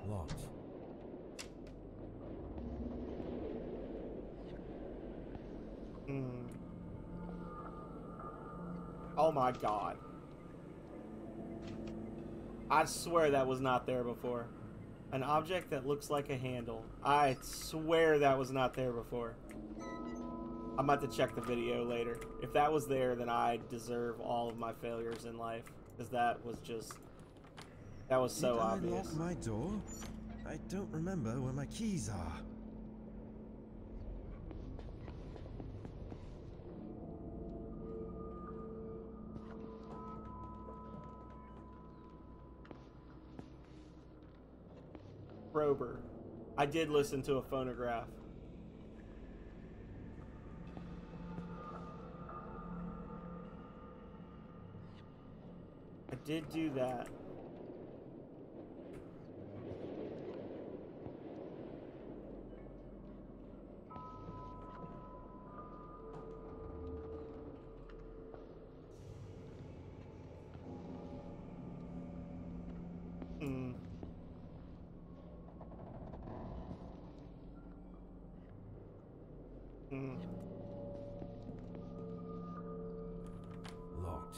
S2: Locked.
S1: Oh my god. I swear that was not there before. An object that looks like a handle. I swear that was not there before. I'm about to check the video later. If that was there, then I deserve all of my failures in life. Because that was just... that was so obvious.
S2: Did I lock my door? I don't remember where my keys are.
S1: Prober. I did listen to a phonograph. did do that. Hmm. Hmm.
S4: Locked.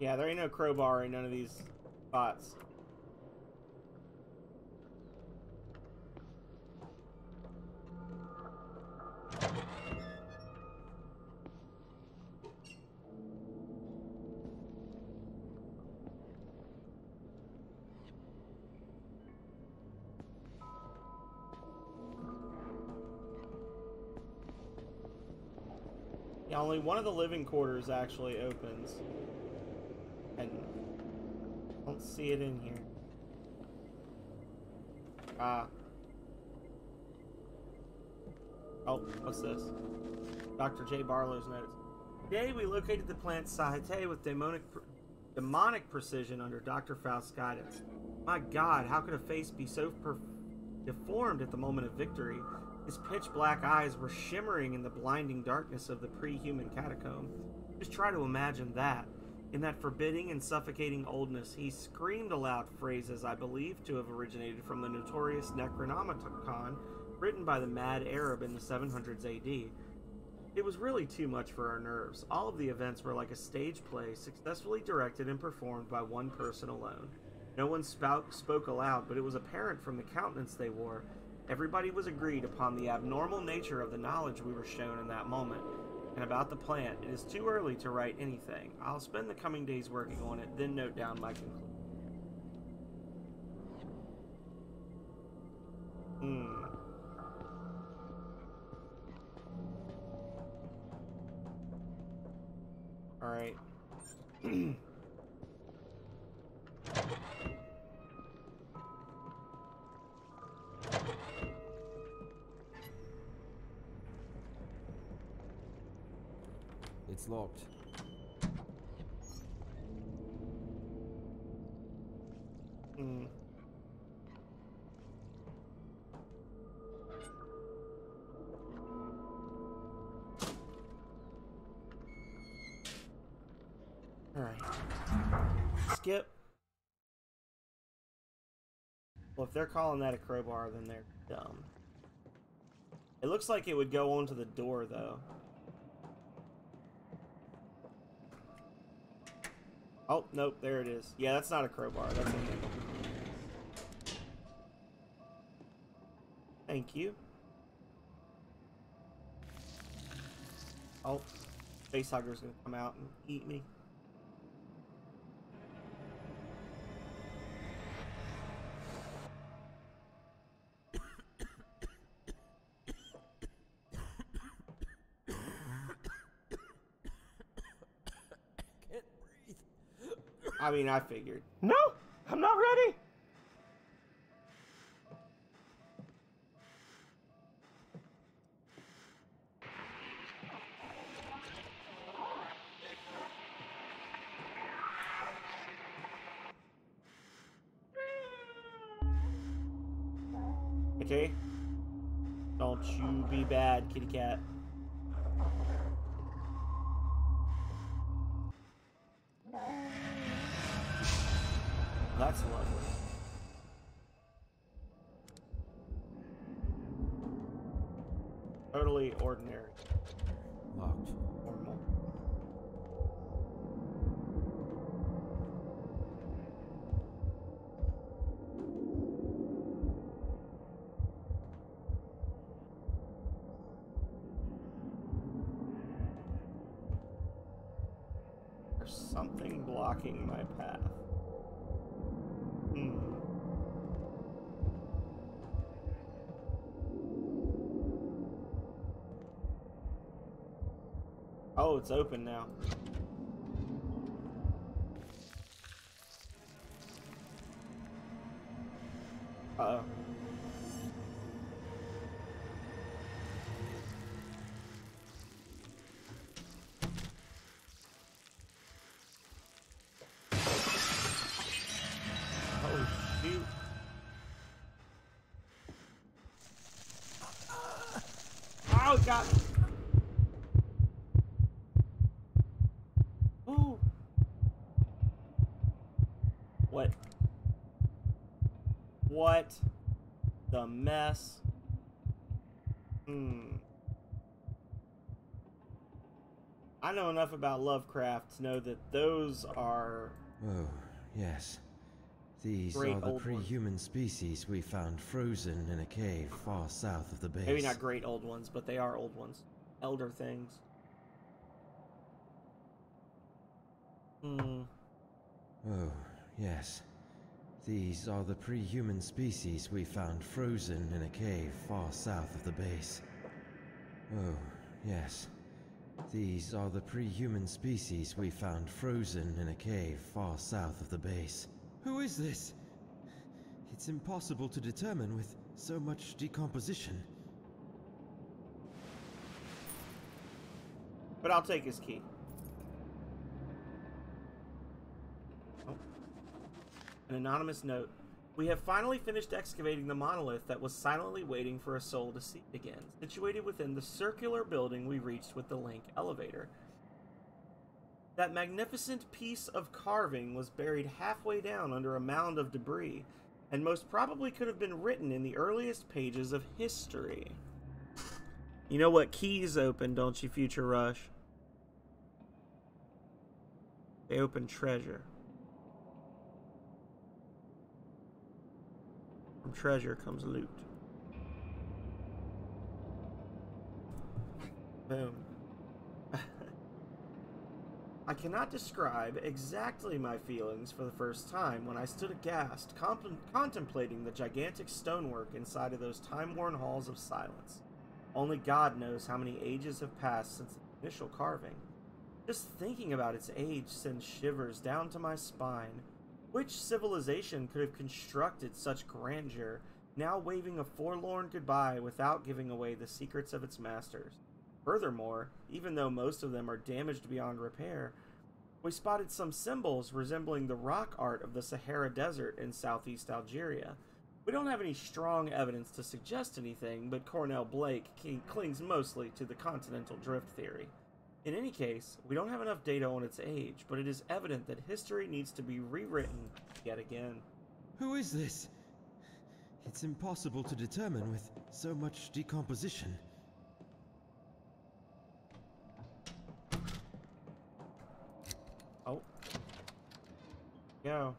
S1: Yeah, there ain't no crowbar in none of these spots. Yeah, only one of the living quarters actually opens. And I don't see it in here. Ah. Oh, what's this? Dr. J. Barlow's notes. Today we located the plant Sahite with demonic precision under Dr. Faust's guidance. My God, how could a face be so deformed at the moment of victory? His pitch-black eyes were shimmering in the blinding darkness of the pre-human catacomb. Just try to imagine that. In that forbidding and suffocating oldness, he screamed aloud phrases I believe to have originated from the notorious Necronomicon written by the mad Arab in the 700s AD. It was really too much for our nerves. All of the events were like a stage play, successfully directed and performed by one person alone. No one spoke aloud, but it was apparent from the countenance they wore. Everybody was agreed upon the abnormal nature of the knowledge we were shown in that moment. And about the plant, it is too early to write anything. I'll spend the coming days working on it, then note down my conclusion. Alright.
S4: It's locked.
S1: Alright. Skip. Well, if they're calling that a crowbar, then they're dumb. It looks like it would go onto the door, though. Oh, nope, there it is. Yeah, that's not a crowbar. That's a handle. Thank you. Oh, Facehugger's gonna come out and eat me. I mean, I figured. No, I'm not ready. Okay. Don't you be bad, kitty cat. That's lovely. Totally ordinary.
S4: Locked.
S1: Normal. There's something blocking my path. Oh, it's open now. Uh-oh. got me. Ooh. What? What the mess? I know enough about Lovecraft to know that those are...
S2: Oh, yes. These
S1: Great
S2: are the
S1: old
S2: pre-human species we found frozen in a cave far south of the base.
S1: Maybe not great old ones, but they are old ones. Elder things.
S2: Oh, yes. These are the pre-human species we found frozen in a cave far south of the base. Oh, yes. These are the pre-human species we found frozen in a cave far south of the base. Who is this? It's impossible to determine with so much decomposition.
S1: But I'll take his key. Oh. An anonymous note. We have finally finished excavating the monolith that was silently waiting for a soul to see it again, situated within the circular building we reached with the link elevator. That magnificent piece of carving was buried halfway down under a mound of debris, and most probably could have been written in the earliest pages of history. You know what keys open, don't you, Future Rush? They open treasure. From treasure comes loot. Boom. I cannot describe exactly my feelings for the first time when I stood aghast, contemplating the gigantic stonework inside of those time-worn halls of silence. Only God knows how many ages have passed since the initial carving. Just thinking about its age sends shivers down to my spine. Which civilization could have constructed such grandeur, now waving a forlorn goodbye without giving away the secrets of its masters? Furthermore, even though most of them are damaged beyond repair, we spotted some symbols resembling the rock art of the Sahara Desert in southeast Algeria. We don't have any strong evidence to suggest anything, but Cornell Blake clings mostly to the continental drift theory. In any case, we don't have enough data on its age, but it is evident that history needs to be rewritten yet again.
S2: Who is this? It's impossible to determine with so much decomposition.
S1: Oh. Go.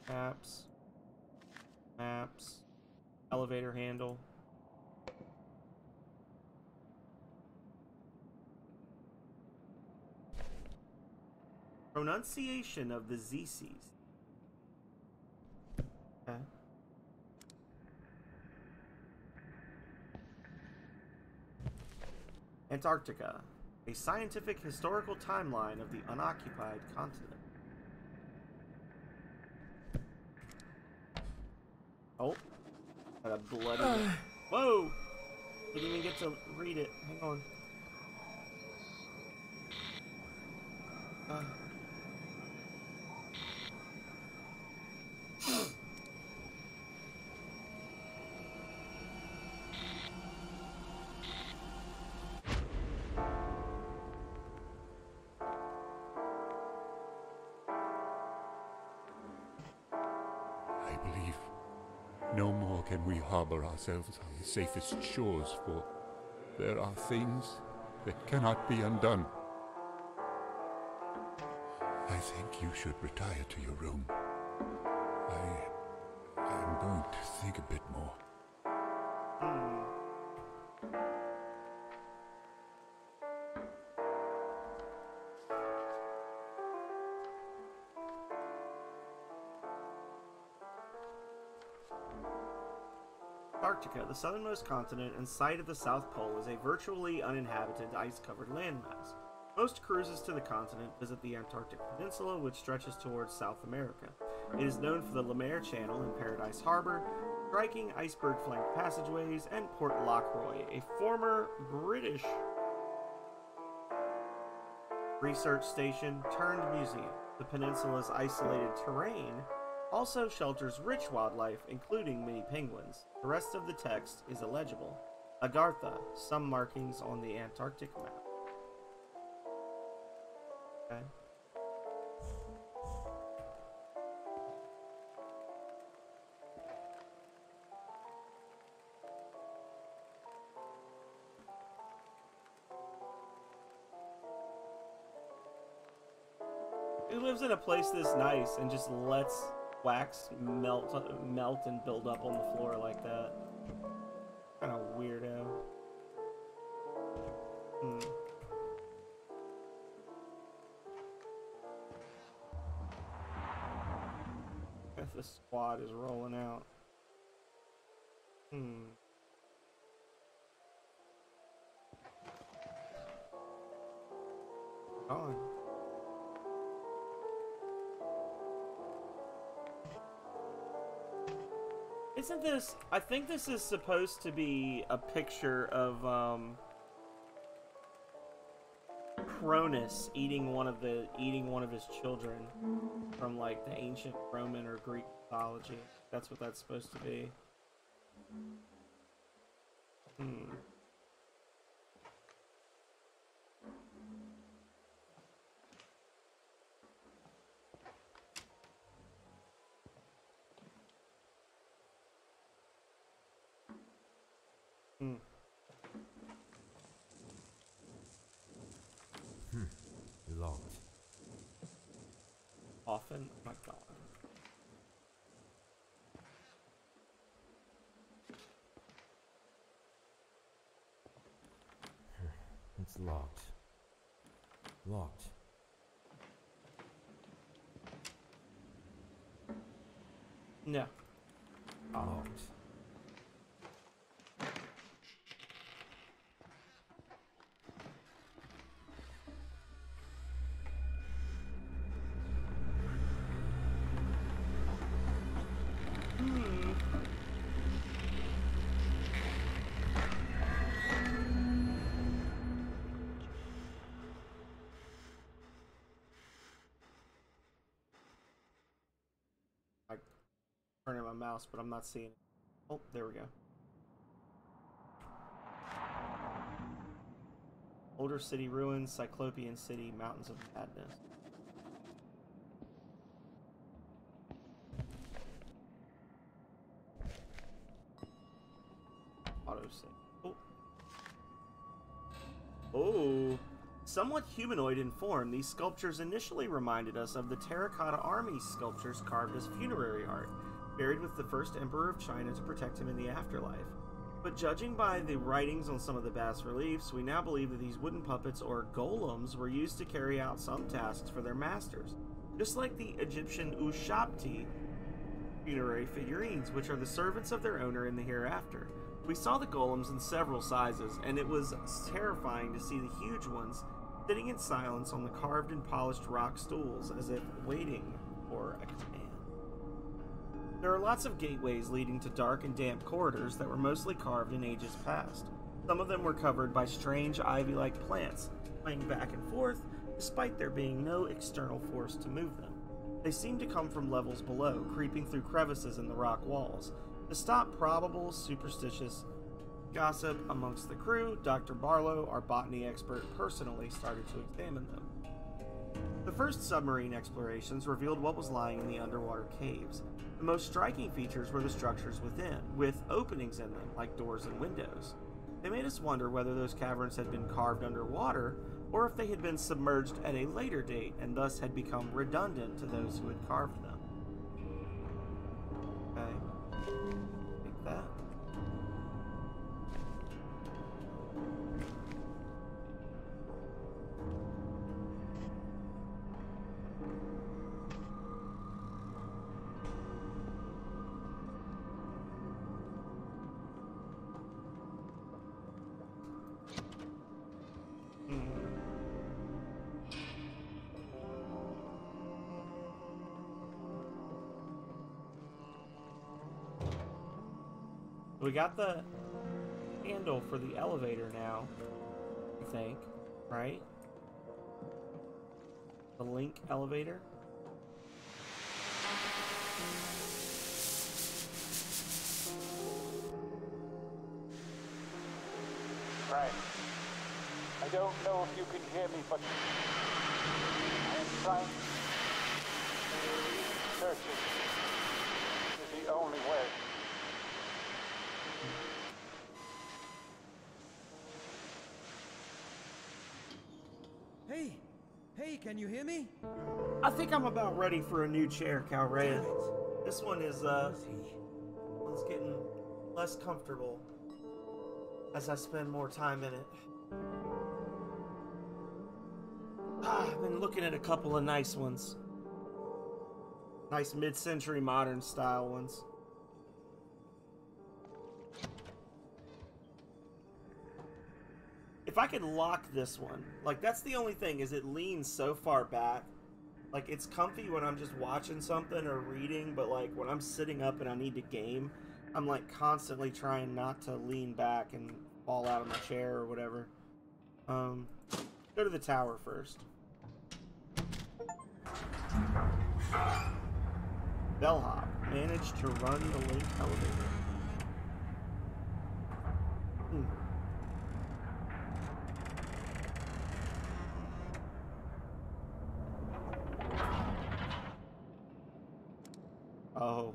S1: Maps. Maps. Elevator handle. Pronunciation of the Z's. Okay. Antarctica, a scientific historical timeline of the unoccupied continent. Oh, got a bloody... Whoa! Didn't even get to read it. Hang on.
S3: I believe no more can we harbor ourselves on the safest shores, for there are things that cannot be undone. I think you should retire to your room. I'm going to think a bit more.
S1: Antarctica, the southernmost continent and site of the South Pole, is a virtually uninhabited, ice-covered landmass. Most cruises to the continent visit the Antarctic Peninsula, which stretches towards South America. It is known for the Lemaire Channel and Paradise Harbor, striking iceberg-flanked passageways, and Port Lockroy, a former British research station turned museum. The peninsula's isolated terrain also shelters rich wildlife, including many penguins. The rest of the text is illegible. Agartha, some markings on the Antarctic map. Okay. Who lives in a place this nice and just lets wax melt and build up on the floor like that? Kind of weirdo. The squad is rolling out. On. Isn't this? I think this is supposed to be a picture of Cronus eating one of his children from like the ancient Roman or Greek mythology. That's what that's supposed to be.
S4: Locked.
S1: Often, oh my God.
S4: It's locked. Locked.
S1: No.
S4: Locked.
S1: Turning my mouse, but I'm not seeing it. Oh, there we go. Older city ruins, Cyclopean city, mountains of madness. Autosave. Oh, somewhat humanoid in form, these sculptures initially reminded us of the terracotta army sculptures carved as funerary art, buried with the first emperor of China to protect him in the afterlife. But judging by the writings on some of the bas-reliefs, we now believe that these wooden puppets, or golems, were used to carry out some tasks for their masters, just like the Egyptian Ushabti funerary figurines, which are the servants of their owner in the hereafter. We saw the golems in several sizes, and it was terrifying to see the huge ones sitting in silence on the carved and polished rock stools, as if waiting for a command. There are lots of gateways leading to dark and damp corridors that were mostly carved in ages past. Some of them were covered by strange ivy-like plants, playing back and forth, despite there being no external force to move them. They seemed to come from levels below, creeping through crevices in the rock walls. To stop probable, superstitious gossip amongst the crew, Dr. Barlow, our botany expert, personally started to examine them. The first submarine explorations revealed what was lying in the underwater caves. The most striking features were the structures within, with openings in them, like doors and windows. They made us wonder whether those caverns had been carved underwater, or if they had been submerged at a later date and thus had become redundant to those who had carved them. Okay. Take that. We got the handle for the elevator now, I think, right? The link elevator.
S6: Right. I don't know if you can hear me, but I am trying. Searching is the only way.
S2: Hey! Hey, can you hear me?
S1: I think I'm about ready for a new chair, Calrea. This one is, one's getting less comfortable as I spend more time in it. I've been looking at a couple of nice ones. Nice mid-century modern style ones. If I could lock this one, like that's the only thing, is it leans so far back. Like it's comfy when I'm just watching something or reading, but like when I'm sitting up and I need to game, I'm like constantly trying not to lean back and fall out of my chair or whatever. Go to the tower first. Bellhop managed to run the link elevator. Oh.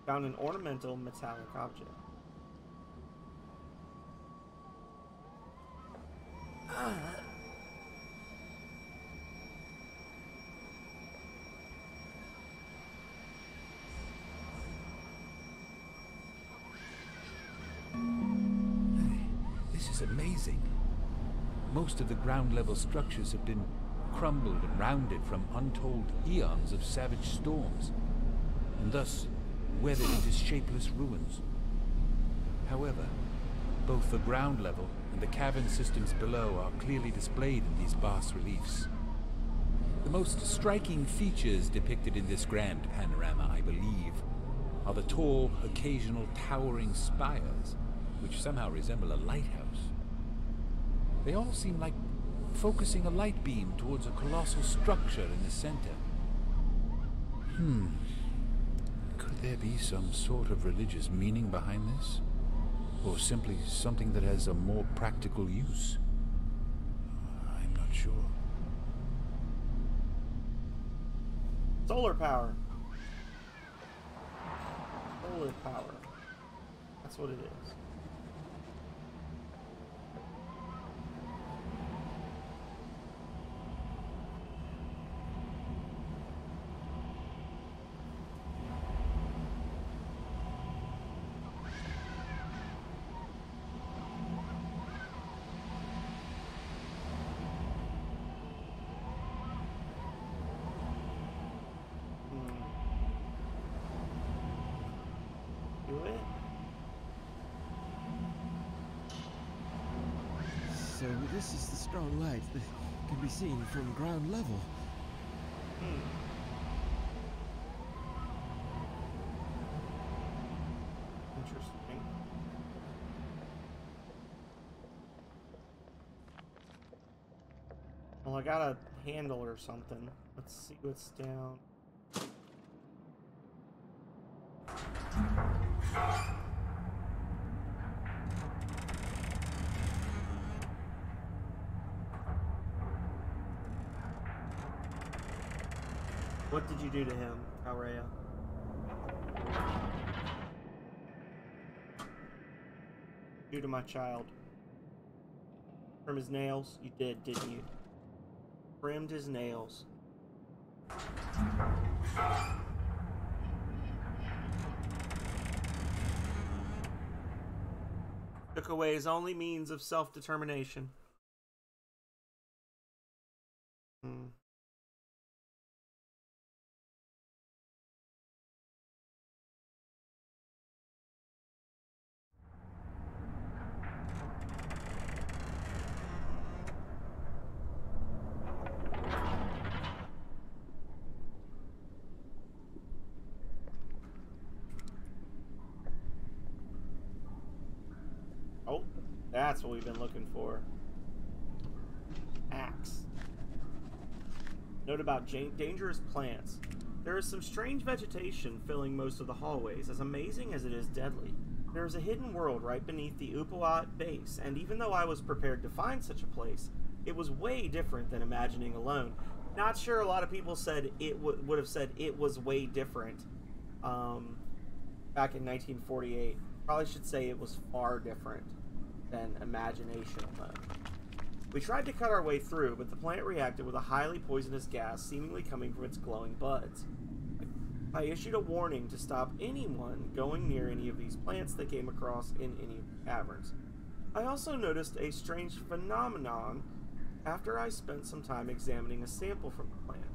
S1: Found an ornamental metallic object.
S7: This is amazing. Most of the ground level structures have been crumbled and rounded from untold eons of savage storms, and thus weathered into shapeless ruins. However, both the ground level and the cavern systems below are clearly displayed in these bas-reliefs. The most striking features depicted in this grand panorama, I believe, are the tall, occasional towering spires, which somehow resemble a lighthouse. They all seem like focusing a light beam towards a colossal structure in the center. Could there be some sort of religious meaning behind this? Or simply something that has a more practical use? I'm not sure.
S1: Solar power. Solar power. That's what it is.
S2: So this is the strong light that can be seen from ground level.
S1: Interesting. Well, I got a handle or something. Let's see what's down. What did you do to him, Calrea? Do to my child. Trim his nails? You did, didn't you? Trimmed his nails. Took away his only means of self-determination. That's what we've been looking for. Axe. Note about dangerous plants. There is some strange vegetation filling most of the hallways, as amazing as it is deadly. There is a hidden world right beneath the Upuat base, and even though I was prepared to find such a place, it was way different than imagining alone. Not sure a lot of people said it would have said it was way different back in 1948. Probably should say it was far different than imagination alone. We tried to cut our way through, but the plant reacted with a highly poisonous gas seemingly coming from its glowing buds. I issued a warning to stop anyone going near any of these plants they came across in any caverns. I also noticed a strange phenomenon after I spent some time examining a sample from the plant.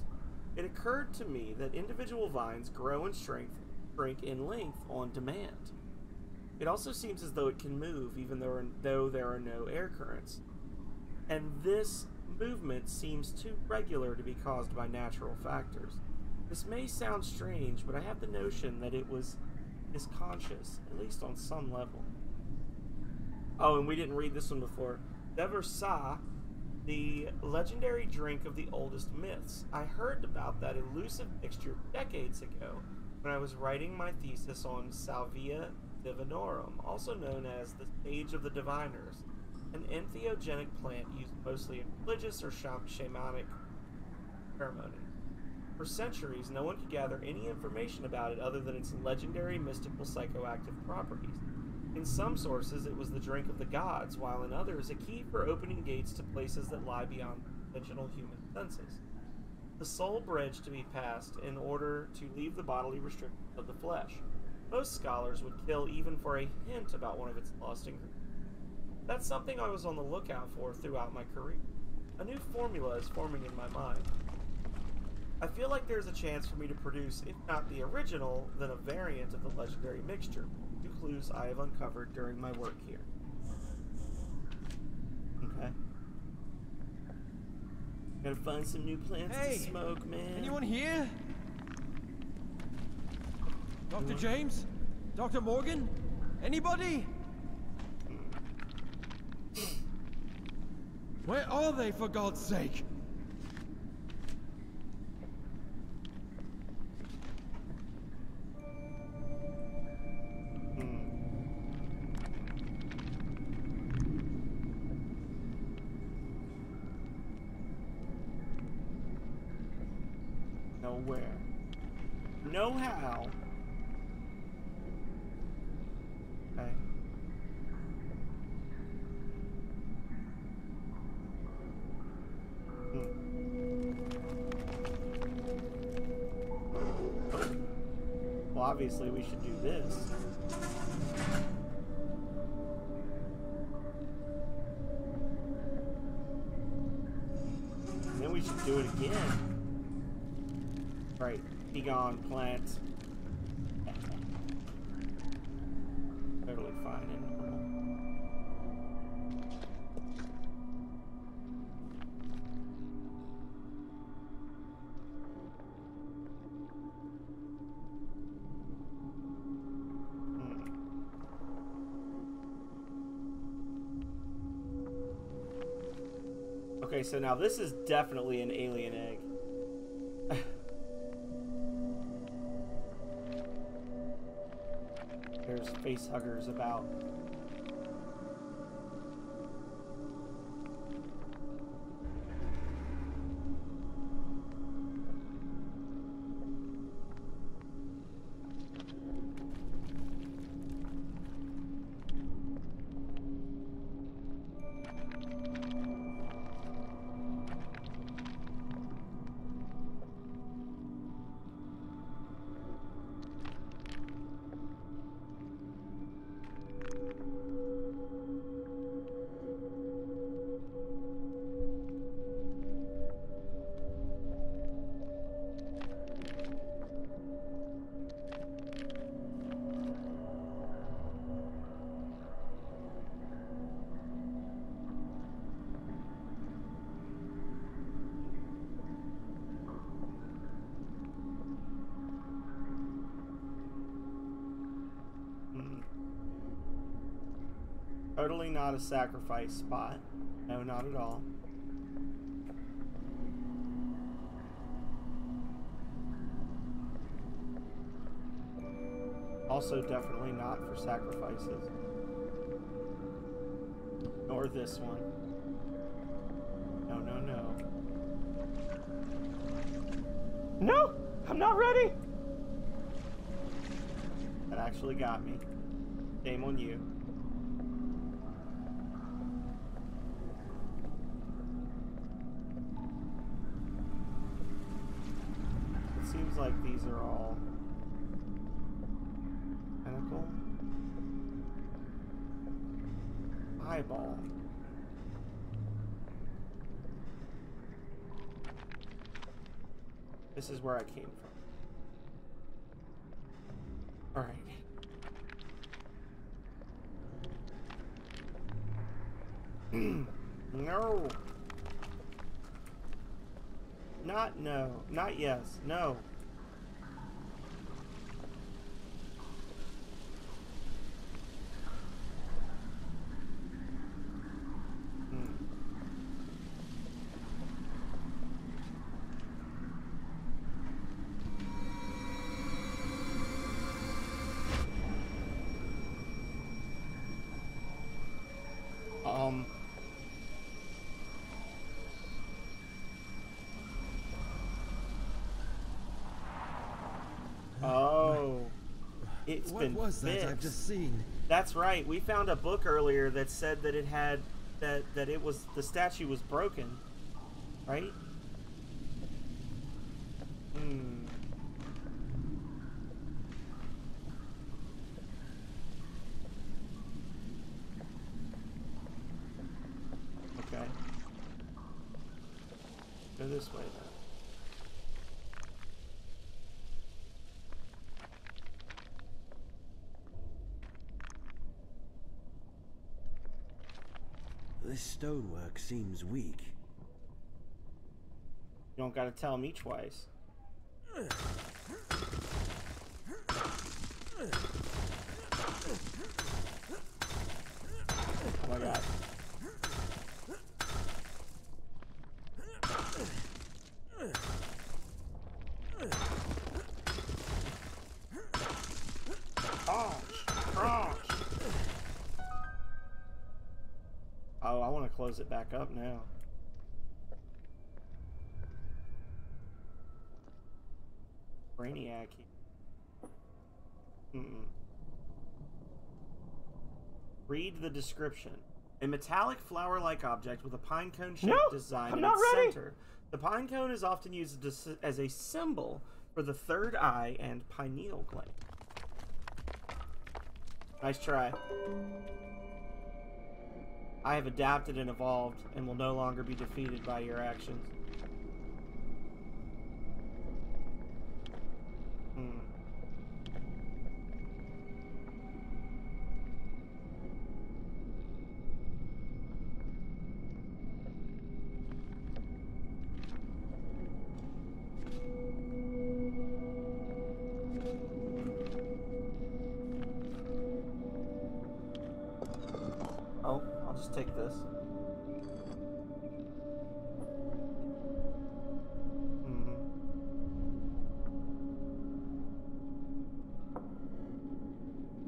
S1: It occurred to me that individual vines grow in strength, shrink in length on demand. It also seems as though it can move even though there are no air currents. And this movement seems too regular to be caused by natural factors. This may sound strange, but I have the notion that it is conscious, at least on some level. Oh, and we didn't read this one before. Deversa, the legendary drink of the oldest myths. I heard about that elusive mixture decades ago when I was writing my thesis on Salvia divinorum, also known as the Sage of the Diviners, an entheogenic plant used mostly in religious or shamanic ceremonies. For centuries, no one could gather any information about it other than its legendary mystical psychoactive properties. In some sources, it was the drink of the gods, while in others, a key for opening gates to places that lie beyond conventional human senses. The sole bridge to be passed in order to leave the bodily restrictions of the flesh. Most scholars would kill even for a hint about one of its lost ingredients. That's something I was on the lookout for throughout my career. A new formula is forming in my mind. I feel like there's a chance for me to produce, if not the original, then a variant of the legendary mixture. Two clues I have uncovered during my work here. Okay. Gotta find some new plants to smoke, man.
S2: Anyone here? Dr. James? Dr. Morgan? Anybody? Where are they, for God's sake?
S1: Nowhere. No how. Okay. Well, obviously we should do this. And then we should do it again. Right, be gone, plant. Totally fine and normal. Okay, so now this is definitely an alien egg. There's face huggers about. totally not a sacrifice spot. No, not at all. Also definitely not for sacrifices. Nor this one. No, no, no. No! I'm not ready! That actually got me. Shame on you. It seems like these are all pinnacle. Eyeball. This is where I came from. Alright. No. Not no. Not yes. No. Oh, it's
S2: What
S1: been
S2: was that I've
S1: fixed.
S2: just seen?
S1: That's right. We found a book earlier that said that it had that it was the statue was broken, right? Hmm. Okay. Go this way then.
S2: This stonework seems weak.
S1: You don't gotta tell me twice. Oh my god. Oh, I want to close it back up now. Brainiac. Read the description. A metallic flower-like object with a pine cone-shaped design in its center. The pine cone is often used as a symbol for the third eye and pineal gland. Nice try. I have adapted and evolved and will no longer be defeated by your actions. Oh, I'll just take this.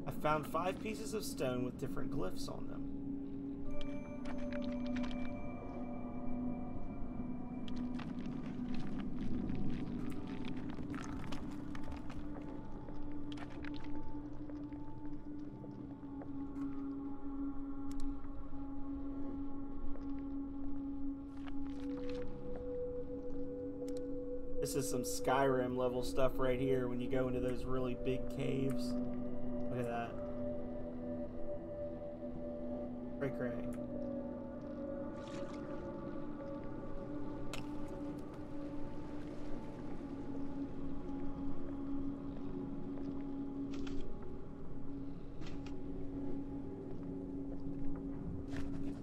S1: I found 5 pieces of stone with different glyphs on them. This is some Skyrim level stuff right here when you go into those really big caves. Look at that. Cray cray.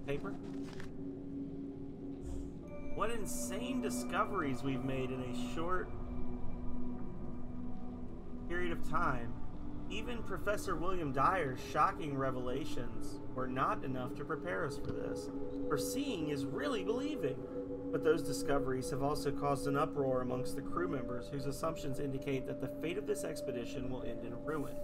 S1: Paper? What insane discoveries we've made in a short period of time. Even Professor William Dyer's shocking revelations were not enough to prepare us for this, for seeing is really believing. But those discoveries have also caused an uproar amongst the crew members whose assumptions indicate that the fate of this expedition will end in ruin.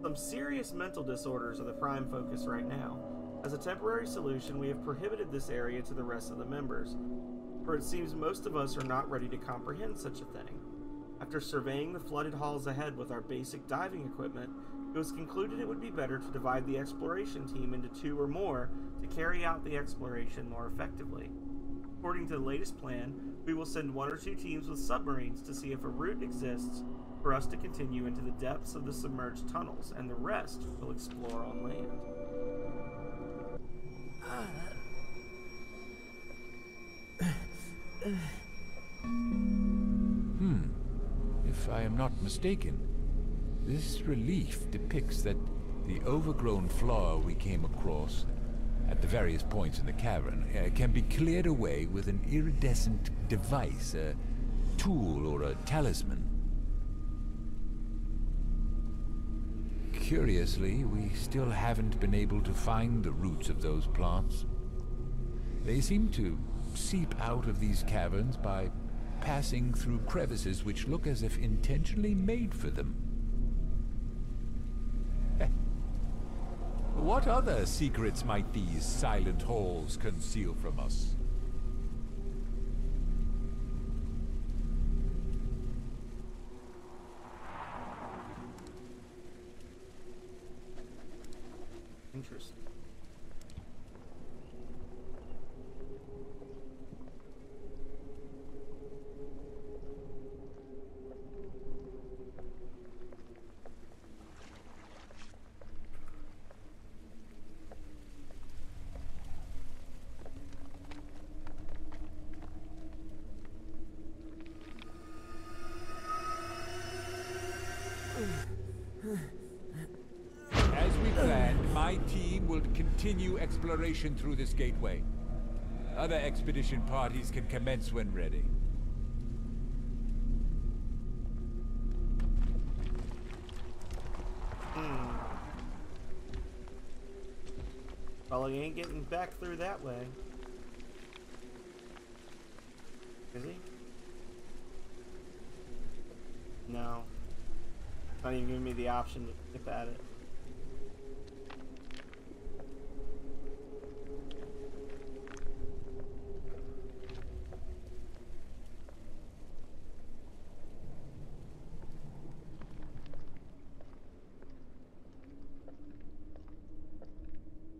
S1: Some serious mental disorders are the prime focus right now. As a temporary solution, we have prohibited this area to the rest of the members, for it seems most of us are not ready to comprehend such a thing. After surveying the flooded halls ahead with our basic diving equipment, it was concluded it would be better to divide the exploration team into 2 or more to carry out the exploration more effectively. According to the latest plan, we will send 1 or 2 teams with submarines to see if a route exists for us to continue into the depths of the submerged tunnels, and the rest will explore on land.
S7: If I am not mistaken, this relief depicts that the overgrown floor we came across at the various points in the cavern can be cleared away with an iridescent device, a tool or a talisman. Curiously, we still haven't been able to find the roots of those plants. They seem to seep out of these caverns by passing through crevices which look as if intentionally made for them. What other secrets might these silent halls conceal from us?
S1: Interesting.
S7: As we planned, my team will continue exploration through this gateway. Other expedition parties can commence when ready.
S1: Well, he ain't getting back through that way. Is he? No. Not even giving me the option to skip at it.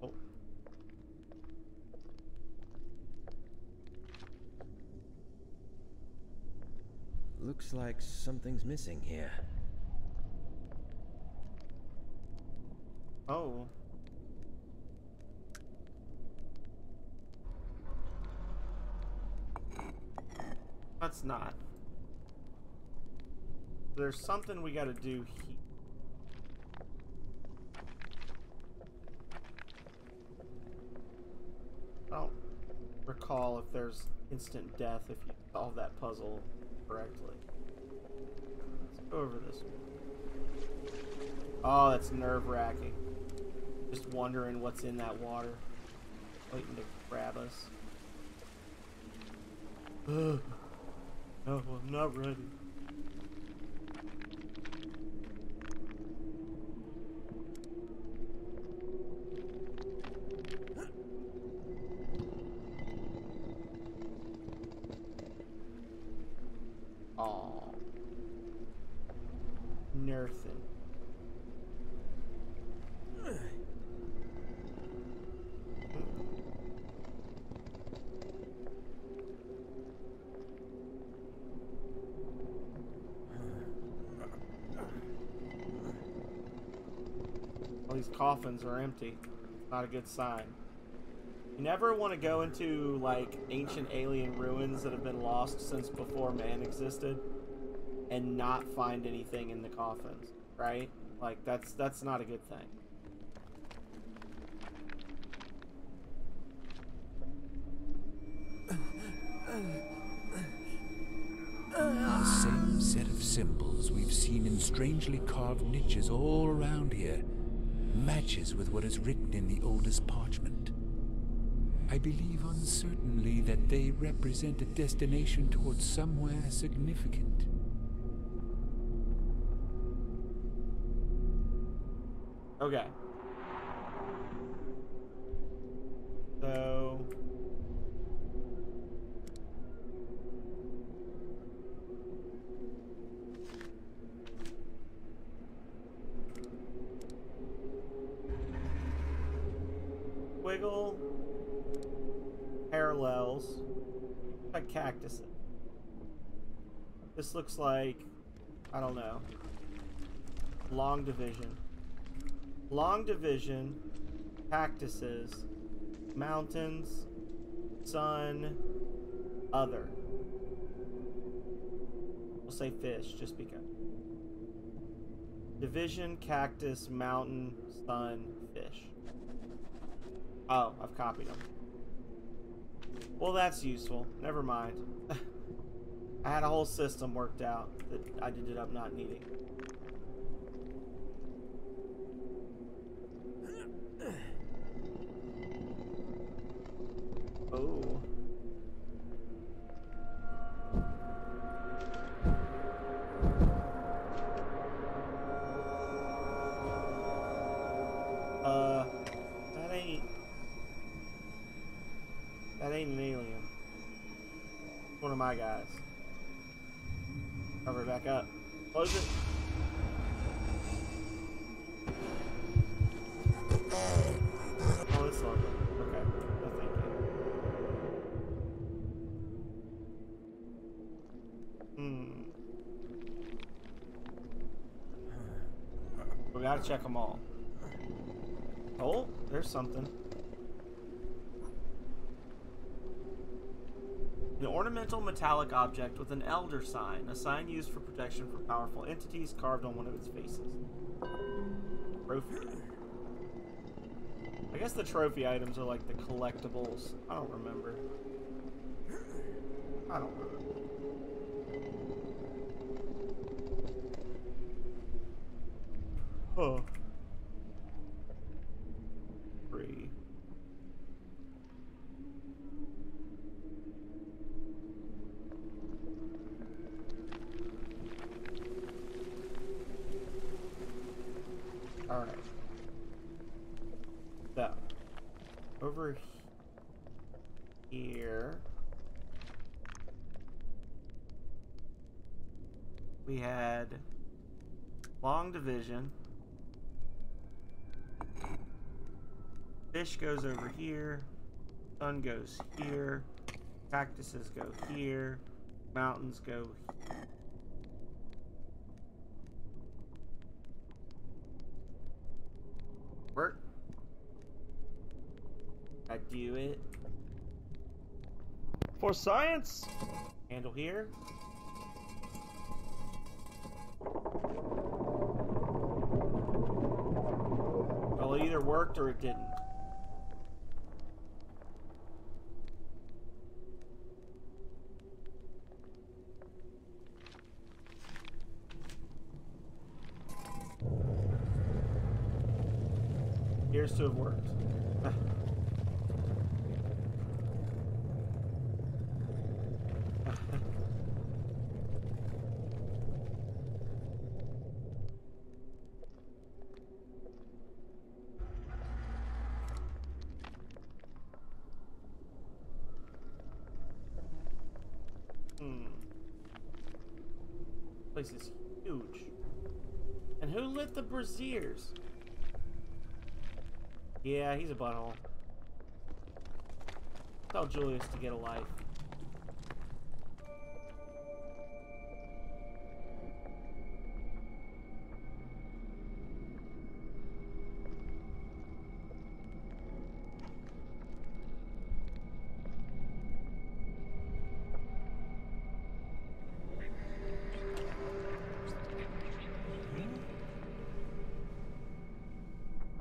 S1: Oh.
S2: Looks like something's missing here.
S1: Oh. That's not. There's something we gotta do here. I don't recall if there's instant death if you solve that puzzle correctly. Let's go over this one. Oh, that's nerve-wracking. Just wondering what's in that water, waiting to grab us. No, I'm not ready. Aw. Nothing. All these coffins are empty. Not a good sign. You never want to go into like ancient alien ruins that have been lost since before man existed and not find anything in the coffins, right? Like that's not a good thing.
S7: The same set of symbols we've seen in strangely carved niches all around here matches with what is written in the oldest parchment. I believe uncertainly that they represent a destination towards somewhere significant.
S1: Okay. So... Wiggle parallels like cactuses. This looks like, I don't know, long division. Long division, cactuses, mountains, sun, other. We'll say fish just because. Division, cactus, mountain, sun, fish. Oh, I've copied them. Well, that's useful. Never mind. I had a whole system worked out that I ended up not needing. Oh. That ain't an alien. It's one of my guys. Cover it back up. Close it. Oh, it's lovely. Okay. No, thank you. We gotta check them all. Oh, there's something. An ornamental metallic object with an elder sign, a sign used for protection from powerful entities carved on one of its faces. Trophy. I guess the trophy items are like the collectibles. I don't remember. I don't remember. Huh. Free. Alright. So, over here, we had long division. Fish goes over here. Sun goes here. Cactuses go here. Mountains go here. Work. I do it. For science! Handle here. Well, it either worked or it didn't. Appears to have worked. This place is huge. And who lit the braziers? Yeah, he's a butthole. Tell Julius to get a life.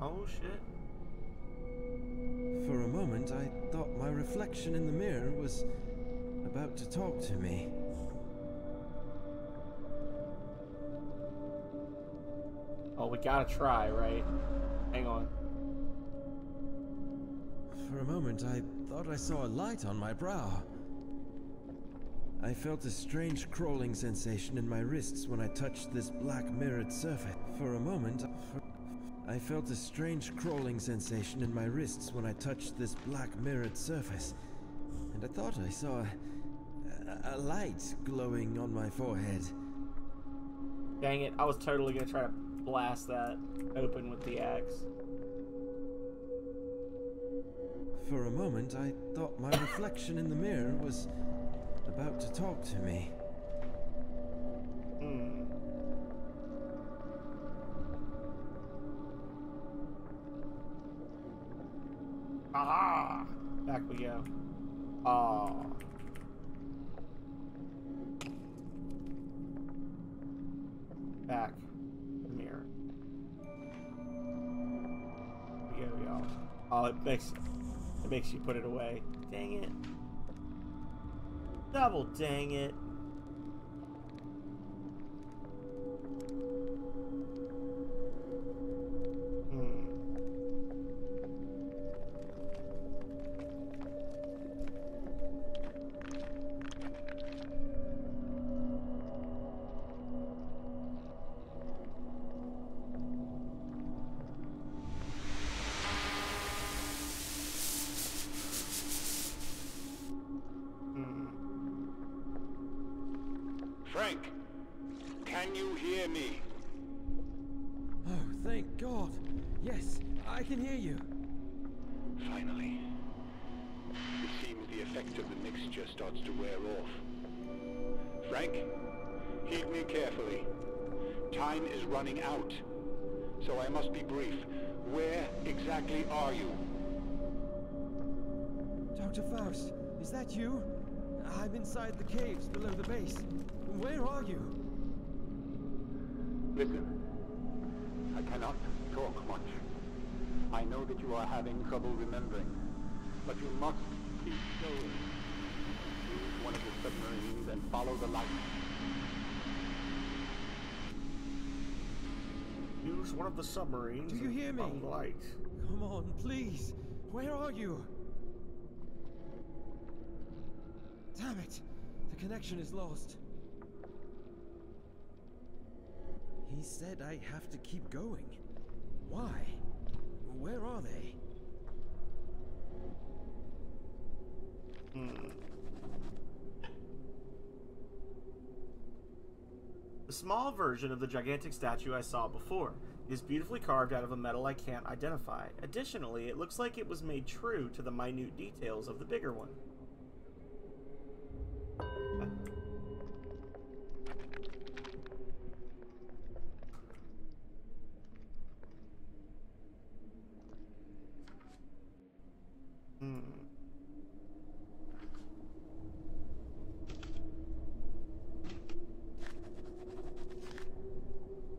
S1: Oh shit.
S2: For a moment, I thought my reflection in the mirror was about to talk to me.
S1: Oh, we gotta try, right? Hang on.
S2: For a moment, I thought I saw a light on my brow. I felt a strange crawling sensation in my wrists when I touched this black mirrored surface. For a moment, I felt a strange crawling sensation in my wrists when I touched this black mirrored surface. And I thought I saw a light glowing on my forehead.
S1: Dang it, I was totally gonna try to blast that open with the axe.
S2: For a moment, I thought my reflection in the mirror was about to talk to me.
S1: Ah! Back we go. Ah. Back. The mirror. Here we go, y'all. Oh, it makes you put it away. Dang it. Double dang it.
S3: Frank, can you hear me?
S2: Oh, thank God. Yes, I can hear you.
S3: Finally. It seems the effect of the mixture starts to wear off. Frank, heed me carefully. Time is running out, so I must be brief. Where exactly are you?
S2: Dr. Faust, is that you? I'm inside the caves below the base. Where are you?
S3: Listen, I cannot talk much. I know that you are having trouble remembering, but you must keep going. Use one of the submarines and follow the light.
S1: Use one of the submarines.
S2: Do you hear me?
S1: And follow the light.
S2: Come on, please. Where are you? Damn it! The connection is lost. He said I have to keep going. Why? Where are they?
S1: The small version of the gigantic statue I saw before is beautifully carved out of a metal I can't identify. Additionally, it looks like it was made true to the minute details of the bigger one.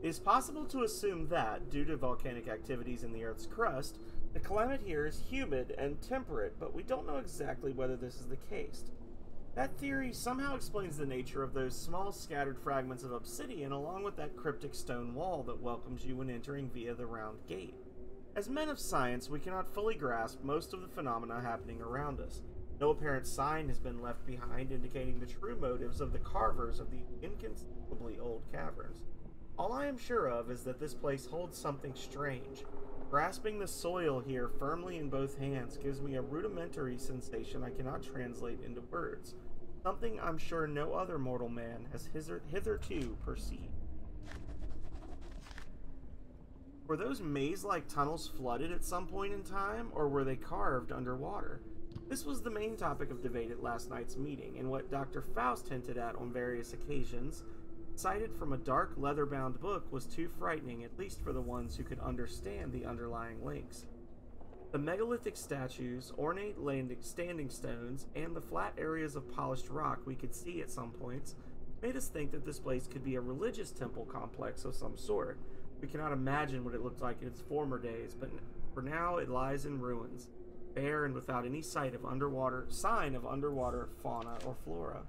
S1: It is possible to assume that, due to volcanic activities in the Earth's crust, the climate here is humid and temperate, but we don't know exactly whether this is the case. That theory somehow explains the nature of those small scattered fragments of obsidian along with that cryptic stone wall that welcomes you when entering via the round gate. As men of science, we cannot fully grasp most of the phenomena happening around us. No apparent sign has been left behind indicating the true motives of the carvers of the inconceivably old caverns. All I am sure of is that this place holds something strange. Grasping the soil here firmly in both hands gives me a rudimentary sensation I cannot translate into words. Something I'm sure no other mortal man has hitherto perceived. Were those maze-like tunnels flooded at some point in time, or were they carved underwater? This was the main topic of debate at last night's meeting, and what Dr. Faust hinted at on various occasions, cited from a dark leather-bound book, was too frightening, at least for the ones who could understand the underlying links. The megalithic statues, ornate standing stones, and the flat areas of polished rock we could see at some points made us think that this place could be a religious temple complex of some sort. We cannot imagine what it looked like in its former days, but for now it lies in ruins, bare and without any sign of underwater fauna or flora.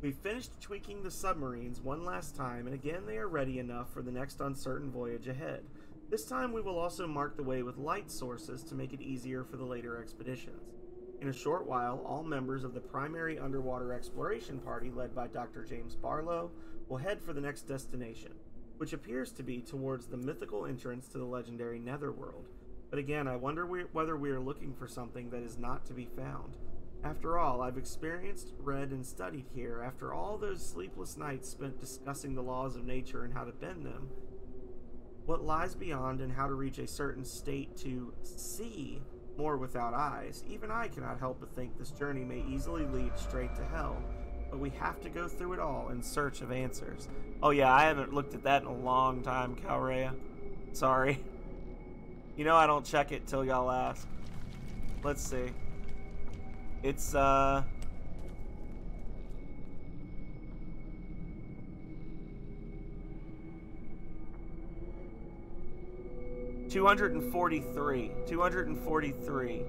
S1: We've finished tweaking the submarines one last time, and again they are ready enough for the next uncertain voyage ahead. This time we will also mark the way with light sources to make it easier for the later expeditions. In a short while, all members of the primary underwater exploration party led by Dr. James Barlow will head for the next destination, which appears to be towards the mythical entrance to the legendary Netherworld. But again, I wonder whether we are looking for something that is not to be found. After all, I've experienced, read, and studied here. After all those sleepless nights spent discussing the laws of nature and how to bend them, what lies beyond and how to reach a certain state to see more without eyes, even I cannot help but think this journey may easily lead straight to hell. But we have to go through it all in search of answers. Oh yeah, I haven't looked at that in a long time, Calrea. Sorry. You know I don't check it till y'all ask. Let's see. It's, 243. 243.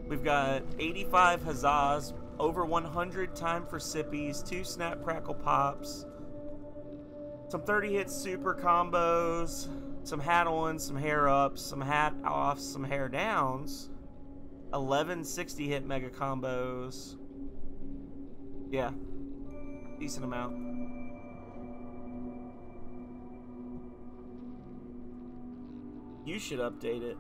S1: We've got 85 huzzas, over 100 time for sippies, 2 snap crackle pops, some 30-hit super combos, some hat ons, some hair ups, some hat offs, some hair downs, 11 60-hit mega combos. Yeah, decent amount. You should update it.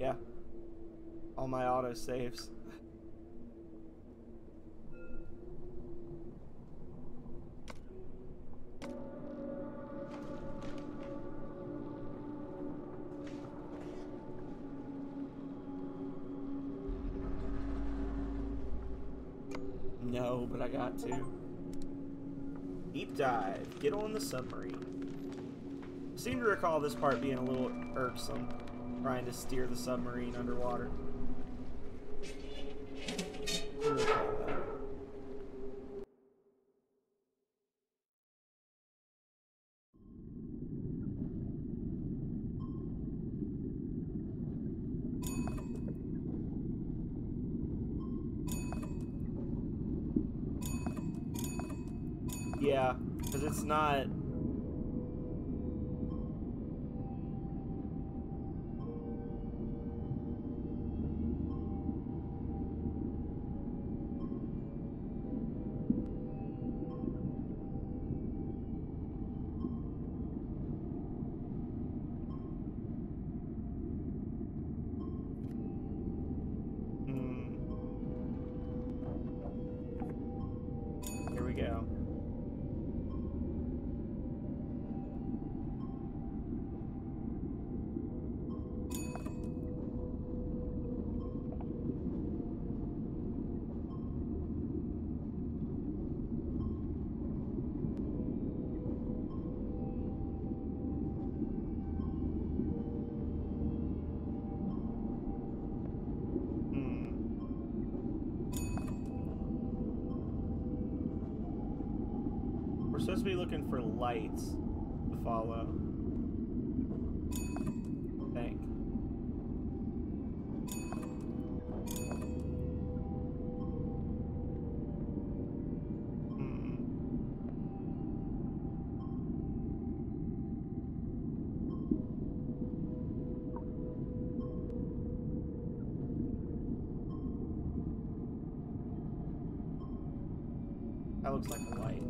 S1: Yeah. All my auto saves. No, but I got to. Deep dive. Get on the submarine. I seem to recall this part being a little irksome, trying to steer the submarine underwater. Yeah, because it's not... Here we go. We're supposed to be looking for lights to follow. I think. That looks like a light.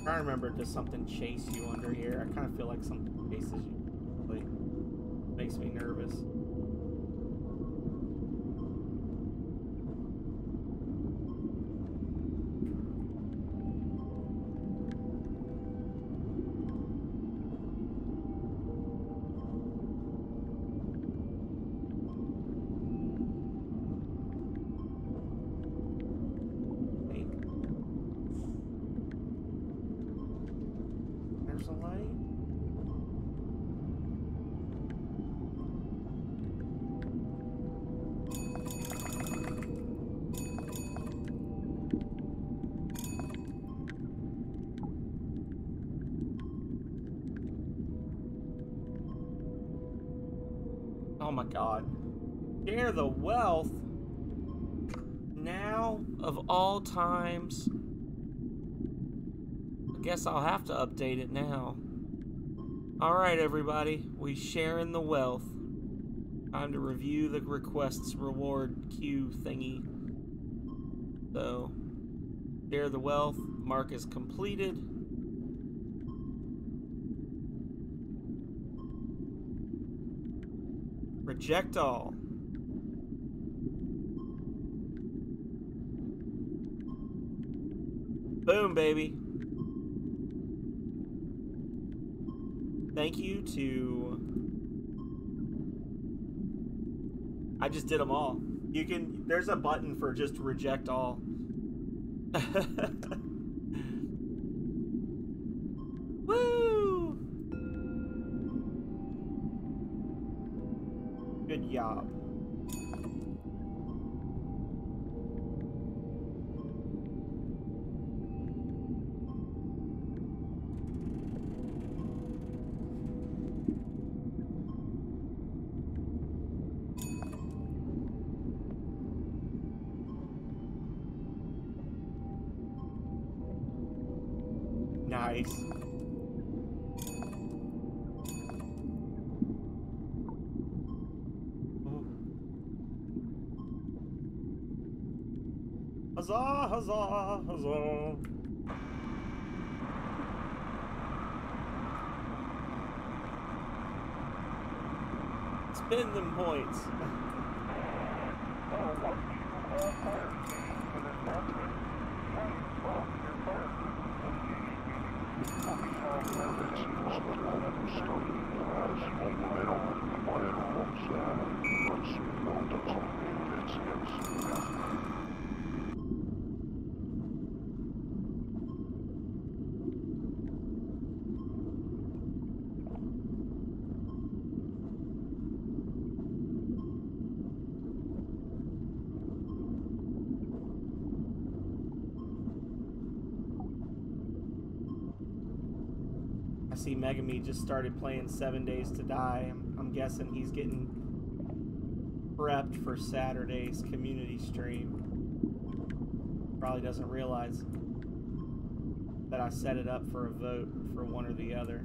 S1: I remember, does something chase you under here? I kind of feel like something chases you. makes me nervous. There's a light. Oh my god. Share the wealth. Now, of all times. I guess I'll have to update it now. Alright, everybody. We sharing the wealth. Time to review the requests reward queue thingy. So, share the wealth. Mark is completed. Reject all. Boom, baby. Thank you to... I just did them all. You can... There's a button for just reject all. Woo! Good job. Nice. Huzzah, huzzah, huzzah. Spin them points. I see Megami just started playing 7 Days to Die. I'm guessing he's getting prepped for Saturday's community stream. Probably doesn't realize that I set it up for a vote for one or the other.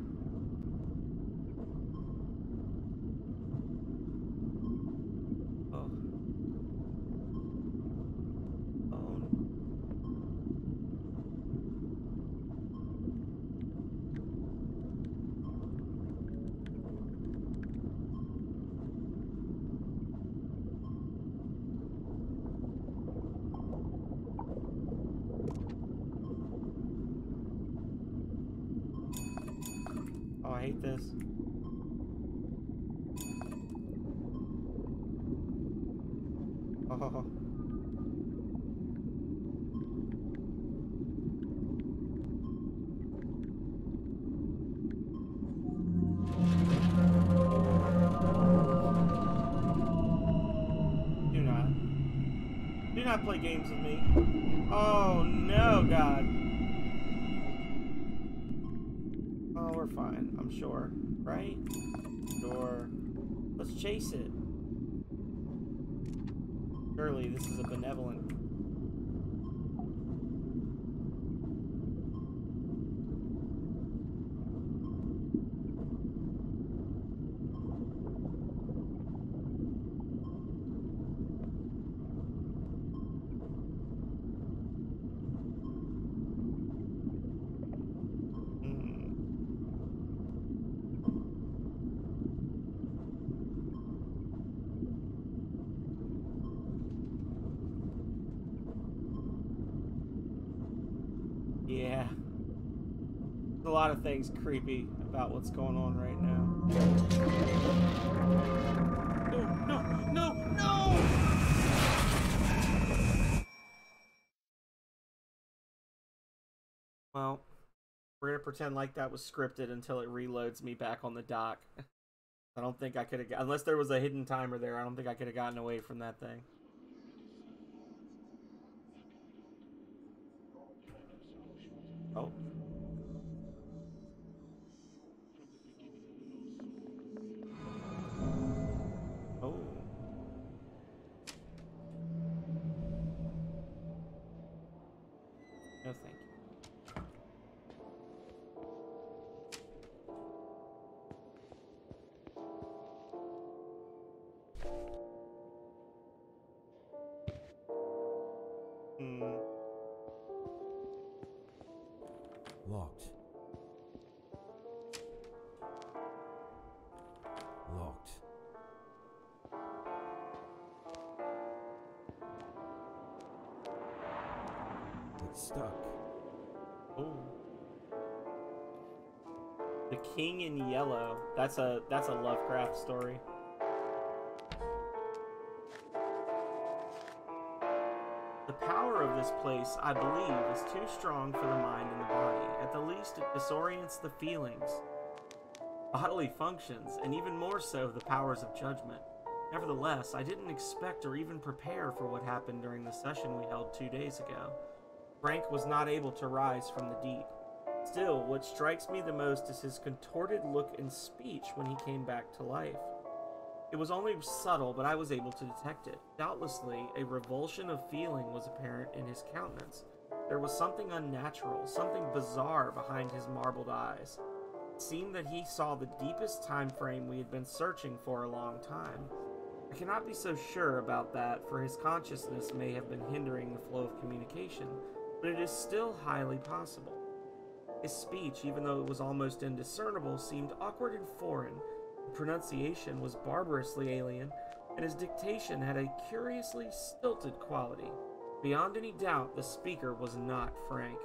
S1: I hate this. Oh. Do not play games with me. Oh no, God. Oh, we're fine, I'm sure. Right? Sure. Let's chase it. Surely this is a benevolent... lot of things creepy about what's going on right now. Oh, no, no, no! Well, we're gonna pretend like that was scripted until it reloads me back on the dock. I don't think I could have, unless there was a hidden timer there, I don't think I could have gotten away from that thing. Oh. Oh. No, thank you.
S4: Locked. Locked. It's stuck.
S1: Oh. The King in Yellow. That's a Lovecraft story. The power of this place, I believe, is too strong for the mind and the body. At the least, it disorients the feelings, bodily functions, and even more so, the powers of judgment. Nevertheless, I didn't expect or even prepare for what happened during the session we held 2 days ago. Frank was not able to rise from the deep. Still, what strikes me the most is his contorted look and speech when he came back to life. It was only subtle, but I was able to detect it. Doubtlessly, a revulsion of feeling was apparent in his countenance. There was something unnatural, something bizarre behind his marbled eyes. It seemed that he saw the deepest time frame we had been searching for a long time. I cannot be so sure about that, for his consciousness may have been hindering the flow of communication, but it is still highly possible. His speech, even though it was almost indiscernible, seemed awkward and foreign. The pronunciation was barbarously alien, and his dictation had a curiously stilted quality. Beyond any doubt, the speaker was not Frank.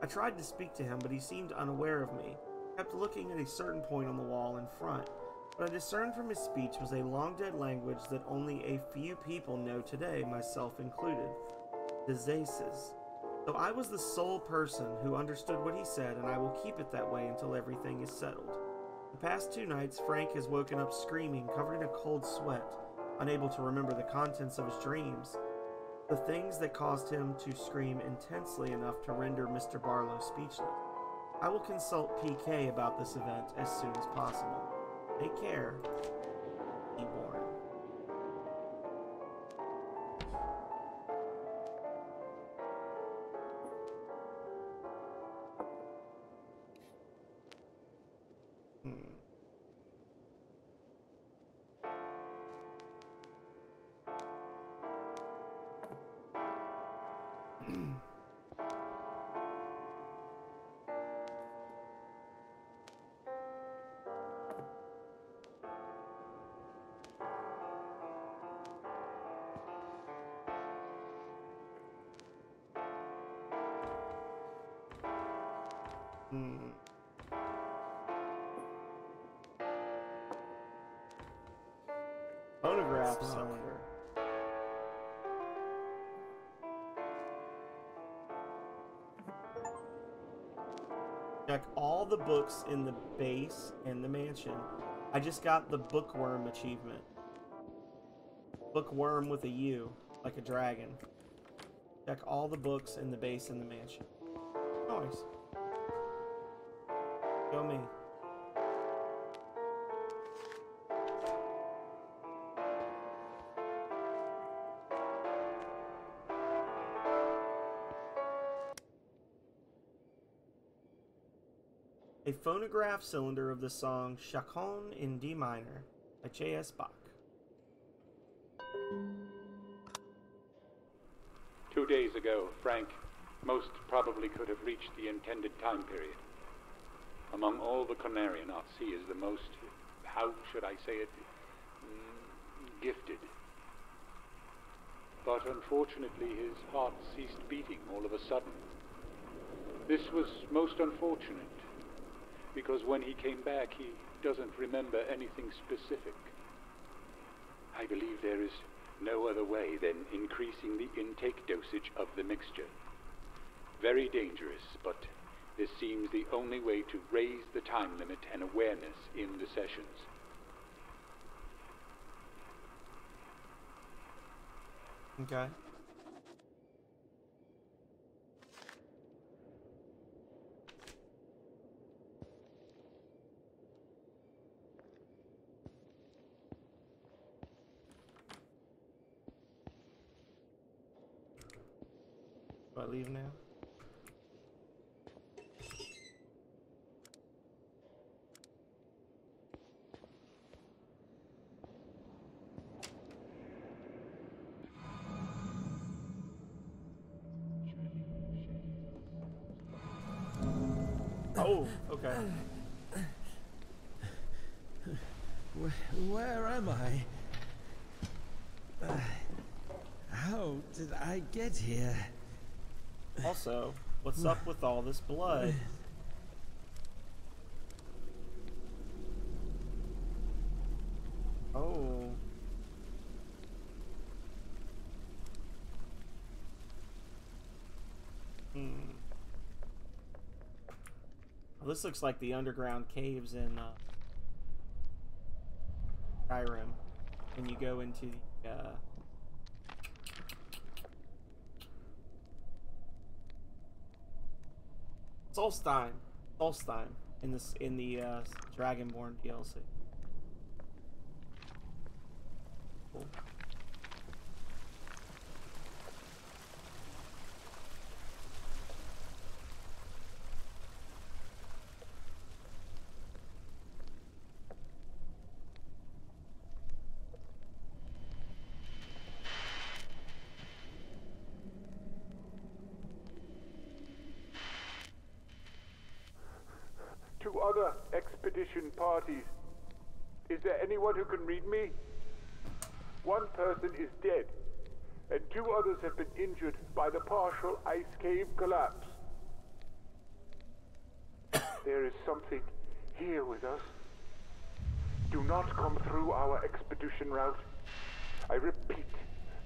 S1: I tried to speak to him, but he seemed unaware of me. He kept looking at a certain point on the wall in front. What I discerned from his speech was a long-dead language that only a few people know today, myself included. The Zaces. So I was the sole person who understood what he said, and I will keep it that way until everything is settled. The past 2 nights, Frank has woken up screaming, covered in a cold sweat, unable to remember the contents of his dreams, the things that caused him to scream intensely enough to render Mr. Barlow speechless. I will consult PK about this event as soon as possible. Take care, E. Warren. Phonograph cylinder. Check all the books in the base and the mansion. I just got the bookworm achievement. Bookworm with a U, like a dragon. Check all the books in the base and the mansion. Nice. Go me. A phonograph cylinder of the song Chaconne in D minor by J.S. Bach.
S3: 2 days ago, Frank most probably could have reached the intended time period. Among all the Conarianauts, he is the most, how should I say it, gifted. But unfortunately, his heart ceased beating all of a sudden. This was most unfortunate, because when he came back, he doesn't remember anything specific. I believe there is no other way than increasing the intake dosage of the mixture. Very dangerous, but this seems the only way to raise the time limit and awareness in the sessions.
S1: Okay. Do I leave now? Oh, okay.
S2: Where am I? How did I get here?
S1: Also, what's up with all this blood? Oh. Well, this looks like the underground caves in Skyrim. When you go into the Solstheim in the Dragonborn DLC. Cool.
S3: To other expedition parties, is there anyone who can read me? One person is dead, and 2 others have been injured by the partial ice cave collapse. There is something here with us. Do not come through our expedition route. I repeat,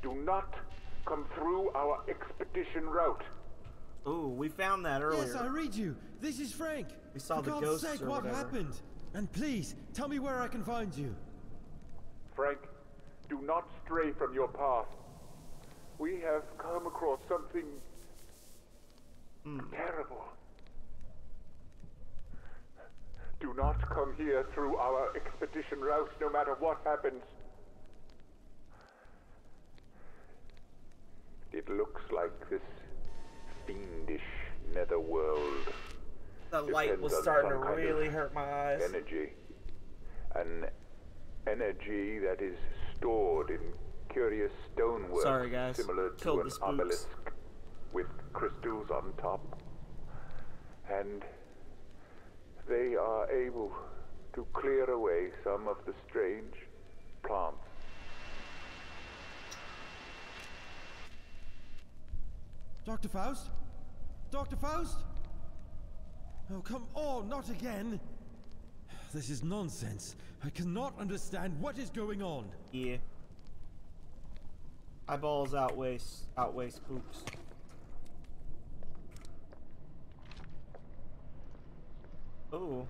S3: do not come through our expedition route.
S1: Ooh, we found that earlier.
S2: Yes, I read you. This is Frank.
S1: We saw
S2: For
S1: the
S2: God's
S1: ghosts
S2: sake,
S1: or
S2: what
S1: whatever.
S2: happened? And please, tell me where I can find you.
S3: Frank, do not stray from your path. We have come across something terrible. Do not come here through our expedition route, no matter what happens. It looks like this fiendish netherworld.
S1: The light was
S3: depends on
S1: starting to
S3: some kind
S1: really
S3: of
S1: hurt my eyes.
S3: Energy. An energy that is stored in curious stonework.
S1: Sorry, guys.
S3: Similar
S1: Killed
S3: to
S1: the
S3: an
S1: spooks.
S3: obelisk with crystals on top. And they are able to clear away some of the strange plants.
S2: Dr. Faust? Dr. Faust? Oh, come on, not again. This is nonsense. I cannot understand what is going on.
S1: Yeah. Eyeballs outweigh spooks. Oh.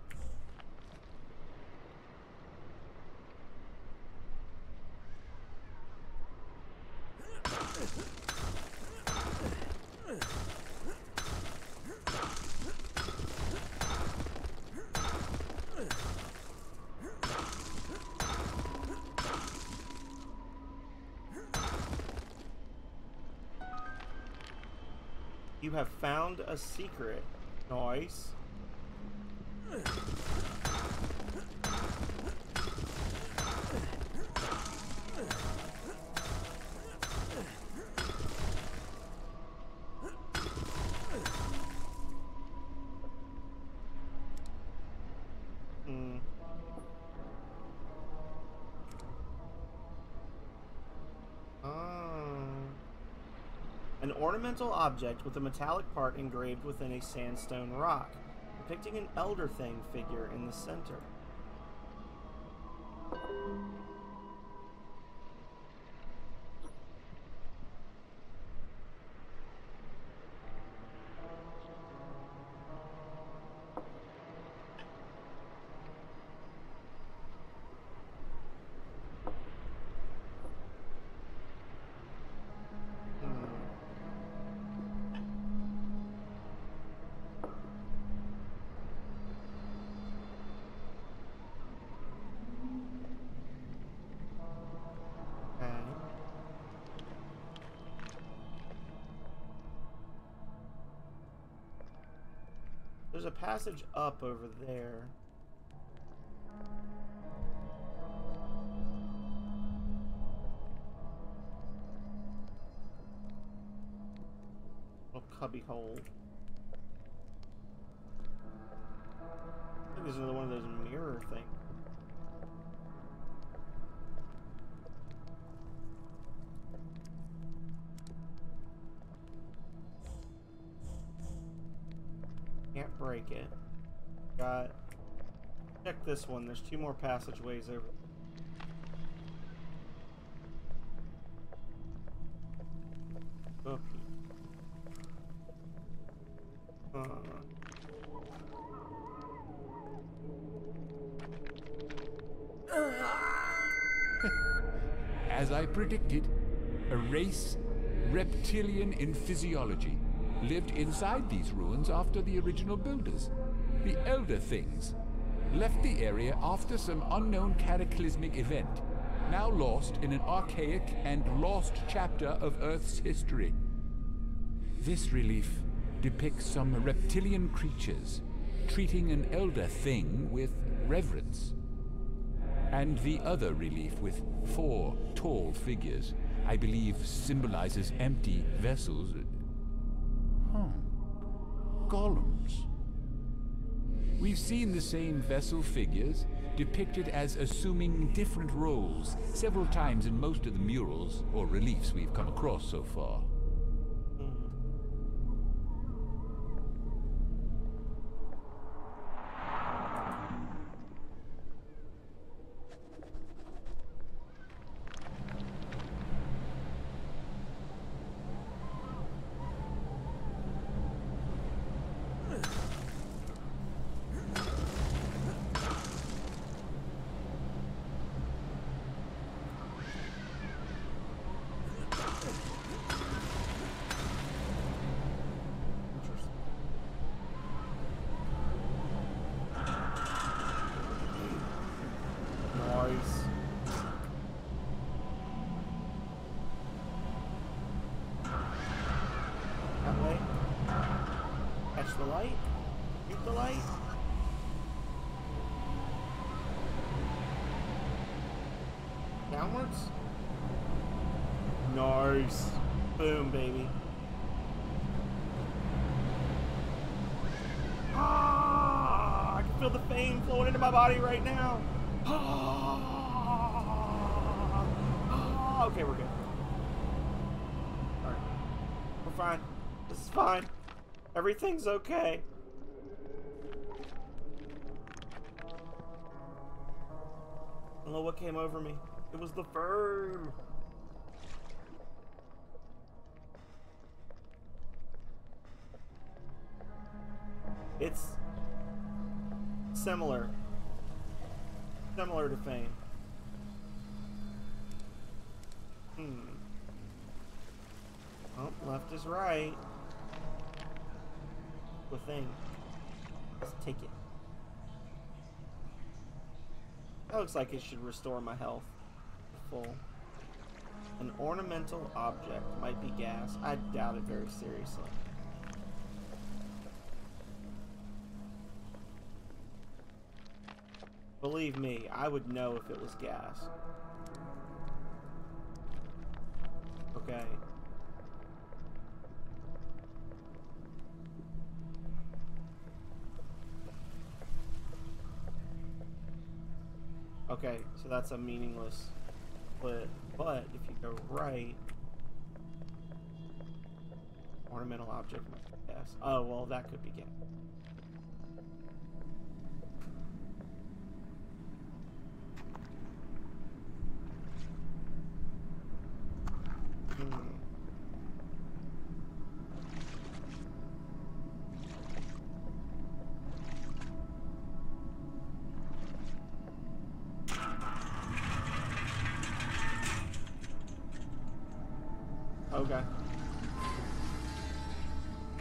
S1: You have found a secret. Nice. An ornamental object with a metallic part engraved within a sandstone rock, depicting an Elder Thing figure in the center. There's a passage up over there. Little cubby hole. I think there's another one of those mirror things. Can't break it. Got. Check this one. There's 2 more passageways over.
S7: As I predicted, a race, reptilian in physiology, lived inside these ruins after the original builders. The Elder Things left the area after some unknown cataclysmic event, now lost in an archaic and lost chapter of Earth's history. This relief depicts some reptilian creatures treating an Elder Thing with reverence. And the other relief with 4 tall figures, I believe symbolizes empty vessels. Golems. We've seen the same vessel figures depicted as assuming different roles several times in most of the murals or reliefs we've come across so far.
S1: The light? Shoot the light? Downwards? Nice. Boom, baby. Ah! I can feel the fame flowing into my body right now. Ah! Okay, we're good. Alright. We're fine. This is fine. Everything's okay. I don't know what came over me. It was the fame. It's similar. Similar to fame. Oh, left is right. The thing. Let's take it. That looks like it should restore my health. Full. An ornamental object. Might be gas. I doubt it very seriously. Believe me, I would know if it was gas. Okay. Okay, so that's a meaningless split, but if you go right... Ornamental object. Yes. Oh, well, that could be good. Okay.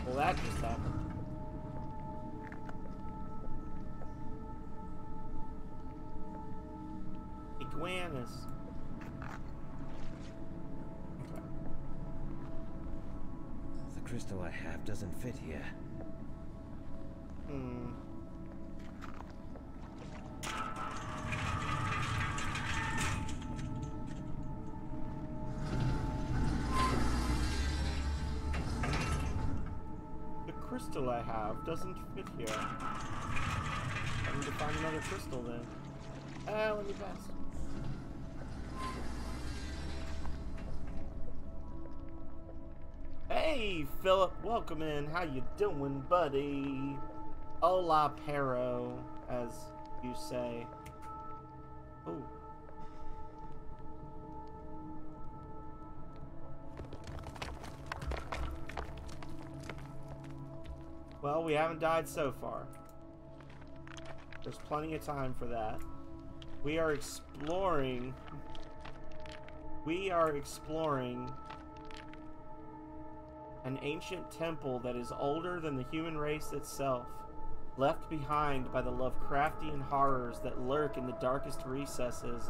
S1: Well, that just happened. Iguanas. Okay.
S2: The crystal I have doesn't fit here.
S1: Crystal I have doesn't fit here. I need to find another crystal then. Let me pass. Hey, Philip, welcome in. How you doing, buddy? Hola, Pero, as you say. Oh. Well, we haven't died so far. There's plenty of time for that. We are exploring an ancient temple that is older than the human race itself, left behind by the Lovecraftian horrors that lurk in the darkest recesses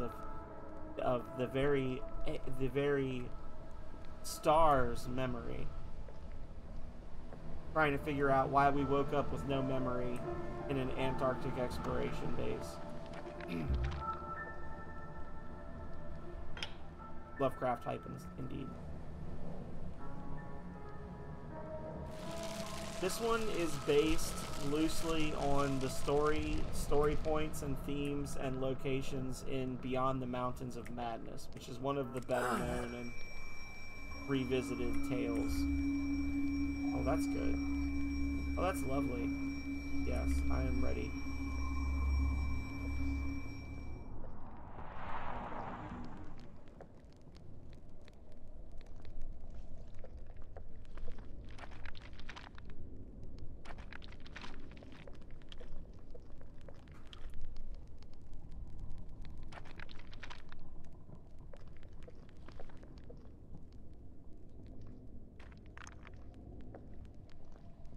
S1: of the very star's memory. Trying to figure out why we woke up with no memory in an Antarctic exploration base. Lovecraft hype, indeed. This one is based loosely on the story points and themes and locations in Beyond the Mountains of Madness, which is one of the better known and revisited tales. Oh, that's good. Oh, that's lovely. Yes, I am ready.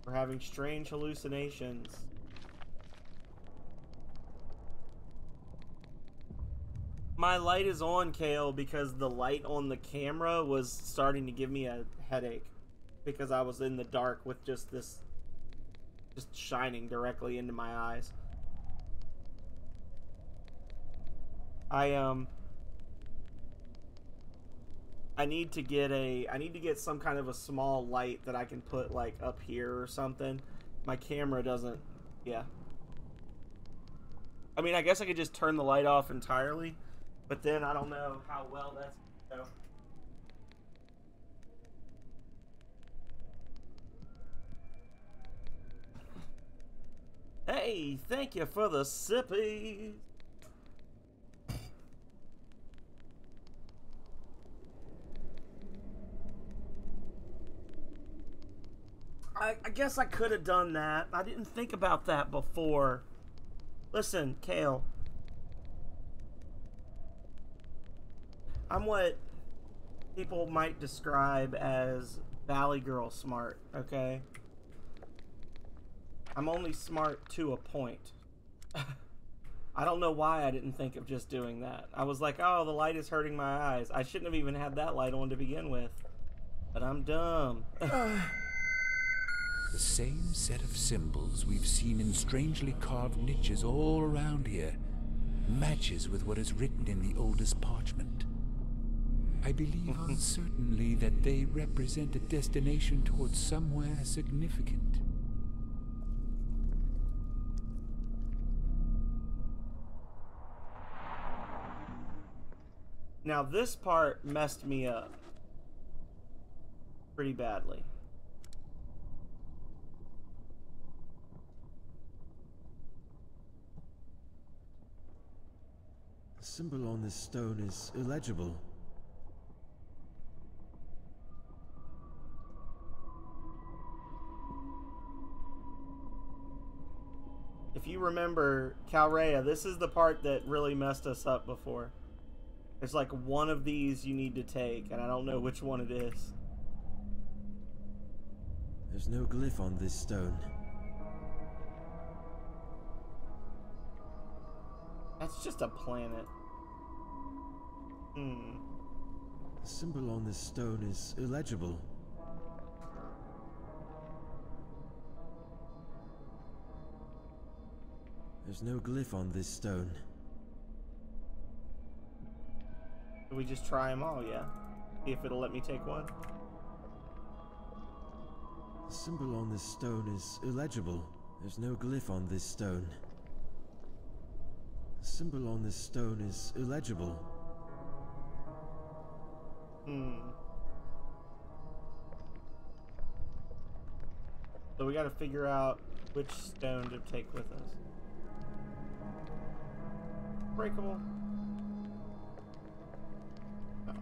S1: We're having strange hallucinations. My light is on, Kale, because the light on the camera was starting to give me a headache. Because I was in the dark with just shining directly into my eyes. I need to get some kind of a small light that I can put like up here or something. My camera doesn't, yeah. I mean, I guess I could just turn the light off entirely, but then I don't know how well that's going to go. Hey, thank you for the sippy. I guess I could have done that. I didn't think about that before. Listen, Kale. I'm what people might describe as Valley Girl smart, okay? I'm only smart to a point. I don't know why I didn't think of just doing that. I was like, oh, the light is hurting my eyes. I shouldn't have even had that light on to begin with. But I'm dumb.
S7: The same set of symbols we've seen in strangely carved niches all around here matches with what is written in the oldest parchment. I believe uncertainly that they represent a destination towards somewhere significant.
S1: Now this part messed me up pretty badly.
S2: The symbol on this stone is illegible.
S1: If you remember, Calrea, this is the part that really messed us up before. There's like one of these you need to take, and I don't know which one it is.
S2: There's no glyph on this stone.
S1: That's just a planet.
S2: The symbol on this stone is illegible. There's no glyph on this stone.
S1: Can we just try them all, yeah? See if it'll let me take one.
S2: The symbol on this stone is illegible. There's no glyph on this stone. The symbol on this stone is illegible.
S1: So we gotta figure out which stone to take with us. Breakable. Oh.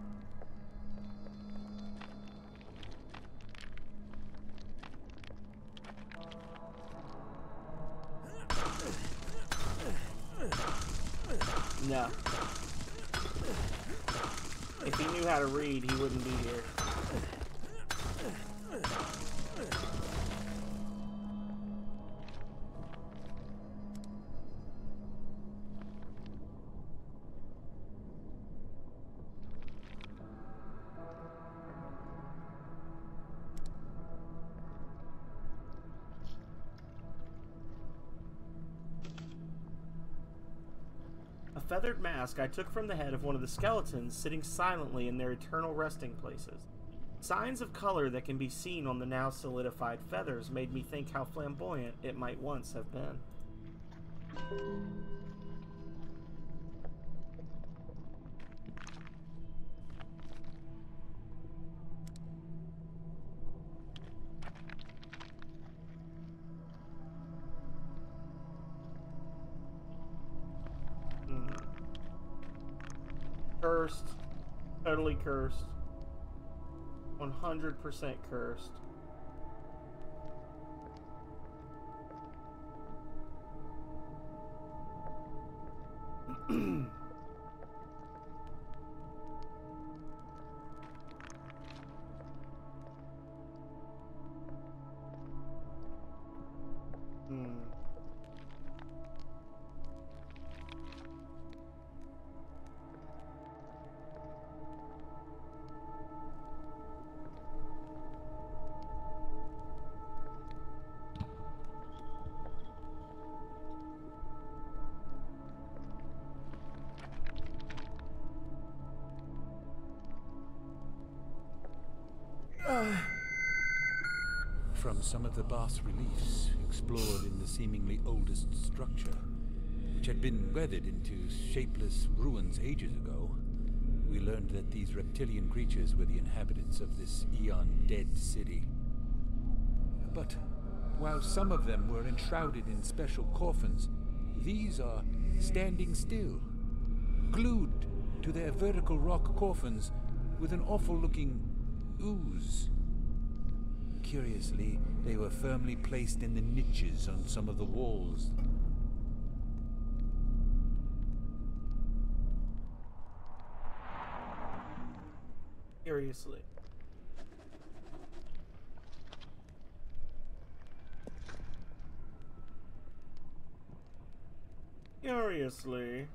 S1: No. If he knew how to read, he wouldn't be here. A feathered mask I took from the head of one of the skeletons sitting silently in their eternal resting places. Signs of color that can be seen on the now solidified feathers made me think how flamboyant it might once have been. Cursed. Totally cursed. 100% cursed.
S7: From some of the bas-reliefs explored in the seemingly oldest structure, which had been weathered into shapeless ruins ages ago, we learned that these reptilian creatures were the inhabitants of this eon-dead city. But while some of them were enshrouded in special coffins, these are standing still, glued to their vertical rock coffins with an awful-looking ooze. Curiously, they were firmly placed in the niches on some of the walls.
S1: Curiously. Curiously.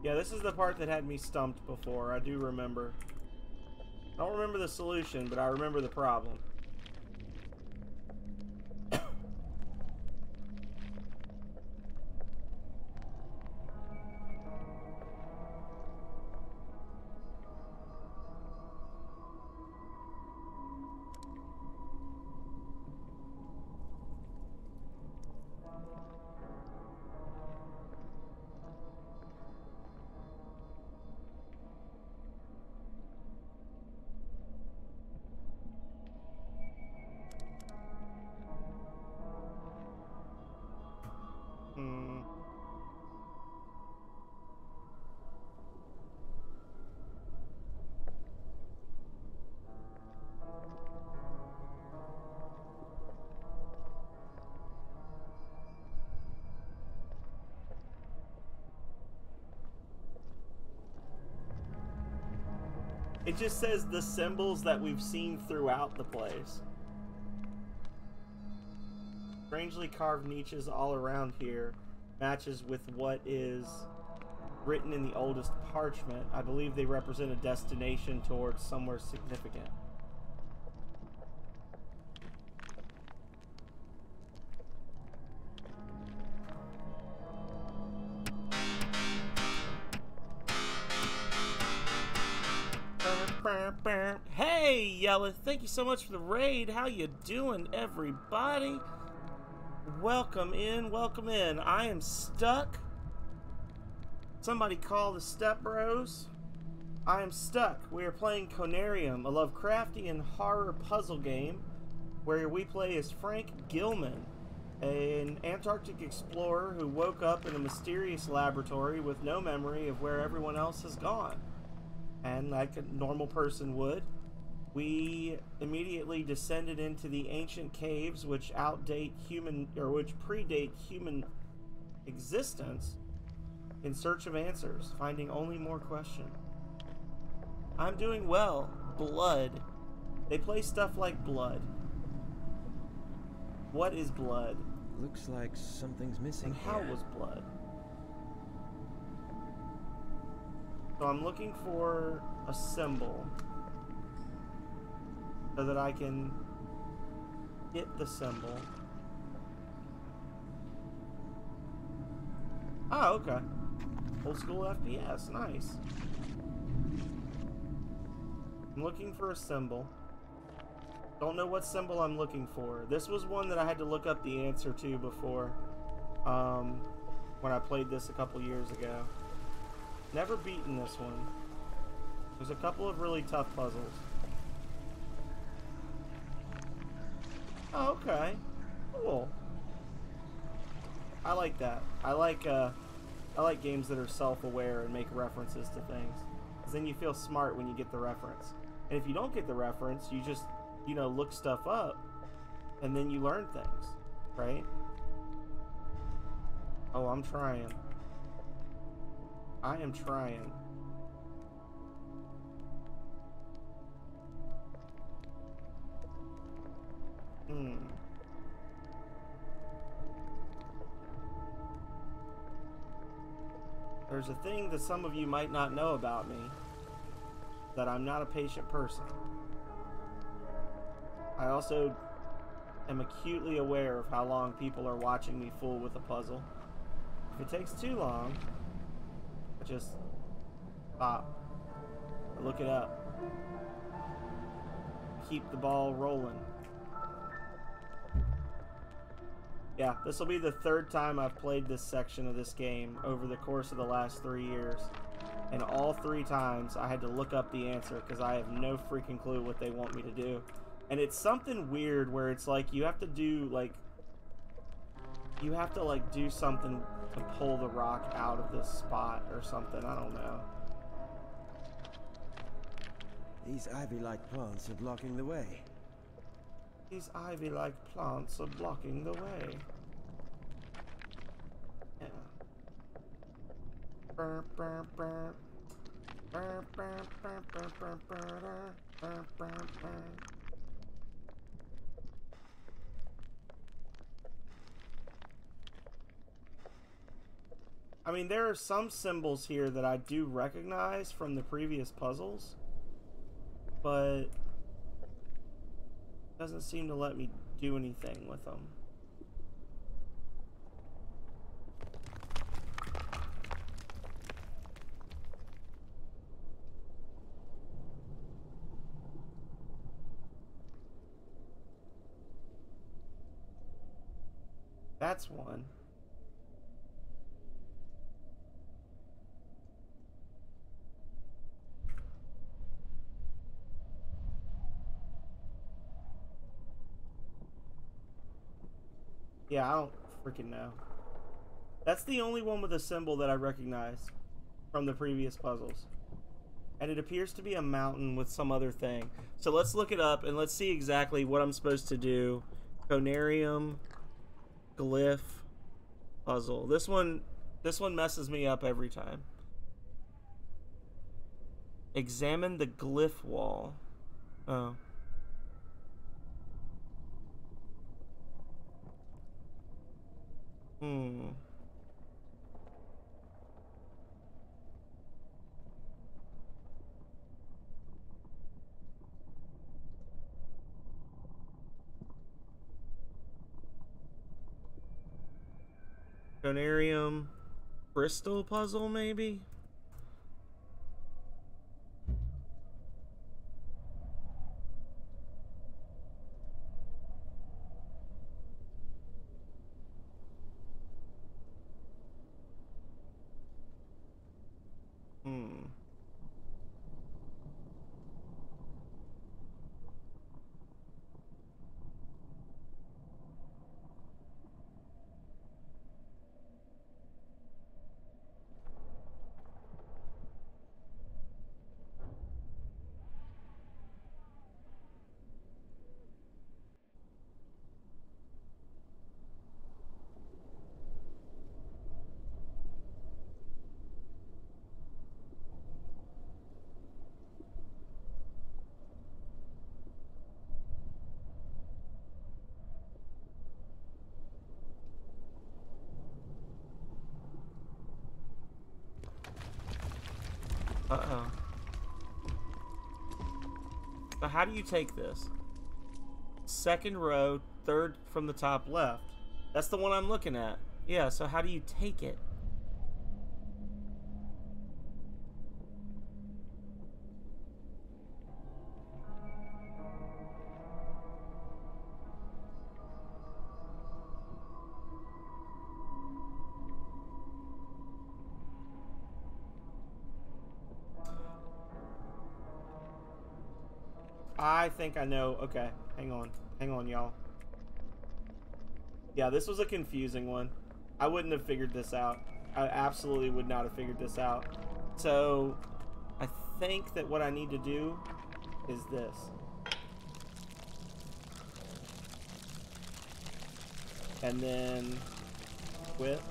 S1: Yeah, this is the part that had me stumped before. I do remember. I don't remember the solution, but I remember the problem. It just says the symbols that we've seen throughout the place. Strangely carved niches all around here matches with what is written in the oldest parchment. I believe they represent a destination towards somewhere significant. Hey, Yella, thank you so much for the raid. How you doing, everybody? Welcome in, welcome in. I am stuck. Somebody call the Step Bros. I am stuck. We are playing Conarium, a Lovecraftian horror puzzle game where we play as Frank Gilman, an Antarctic explorer who woke up in a mysterious laboratory with no memory of where everyone else has gone. And like a normal person would, we immediately descended into the ancient caves which predate human existence in search of answers, finding only more questions. I'm doing well. Blood. They play stuff like blood. What is blood?
S2: Looks like something's missing.
S1: And how
S2: here.
S1: was blood? So I'm looking for a symbol so that I can get the symbol. Oh, okay. Old school FPS, nice. I'm looking for a symbol. Don't know what symbol I'm looking for. This was one that I had to look up the answer to before, when I played this a couple years ago. Never beaten this one. There's a couple of really tough puzzles. Oh, okay. Cool. I like that. I like games that are self-aware and make references to things. Because then you feel smart when you get the reference. And if you don't get the reference, you just, you know, look stuff up. And then you learn things. Right? Oh, I'm trying. I am trying. There's a thing that some of you might not know about me, that I'm not a patient person. I also am acutely aware of how long people are watching me fool with a puzzle. If it takes too long, I just stop. I look it up. Keep the ball rolling. Yeah, this will be the third time I've played this section of this game over the course of the last 3 years. And all 3 times I had to look up the answer because I have no freaking clue what they want me to do. And it's something weird where it's like you have to do do something to pull the rock out of this spot or something. I don't know.
S2: These ivy-like plants are blocking the way.
S1: These ivy-like plants are blocking the way. Yeah. Burr, burr, burr. Burr, burr, burr, burr, burr, burr, burr, burr, burr. I mean, there are some symbols here that I do recognize from the previous puzzles, but doesn't seem to let me do anything with them. That's one. Yeah, I don't freaking know. That's the only one with a symbol that I recognize from the previous puzzles. And it appears to be a mountain with some other thing. So let's look it up and let's see exactly what I'm supposed to do. Conarium glyph puzzle. This one messes me up every time. Examine the glyph wall. Oh. Hmm. Conarium crystal puzzle, maybe? Hmm. Uh-oh. So how do you take this? Second row, third from the top left. That's the one I'm looking at. Yeah, so how do you take it? I think I know. Okay, hang on. Hang on, y'all. Yeah, this was a confusing one. I wouldn't have figured this out. I absolutely would not have figured this out. So, I think that what I need to do is this. And then whip.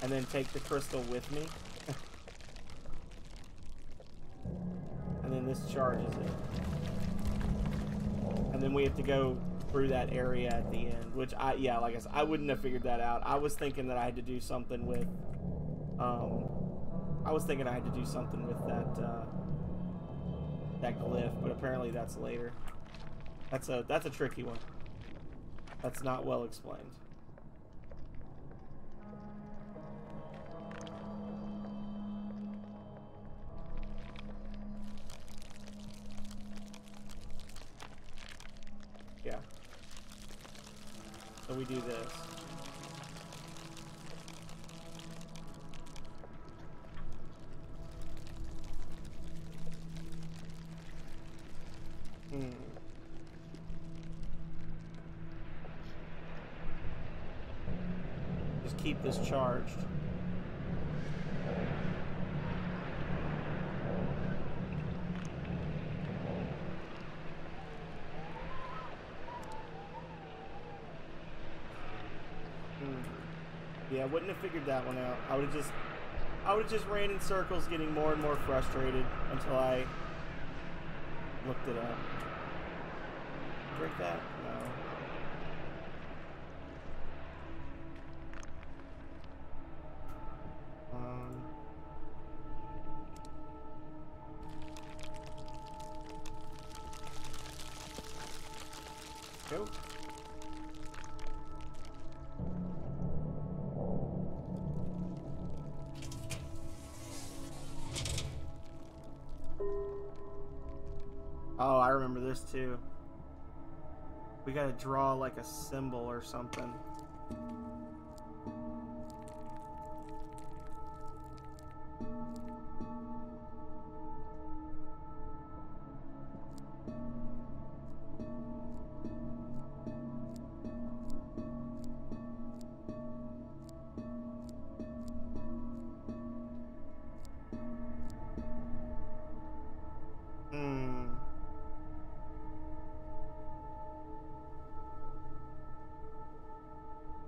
S1: And then take the crystal with me. And then this charges it. And then we have to go through that area at the end, which yeah, like I said, I wouldn't have figured that out. I was thinking that I had to do something with, that glyph, but apparently that's later. That's a tricky one. That's not well explained. Yeah. So we do this. Just keep this charged. Yeah, I wouldn't have figured that one out. I would have just ran in circles, getting more and more frustrated until I looked it up. Drink that? No. Go. Oh, I remember this too. We gotta draw like a symbol or something.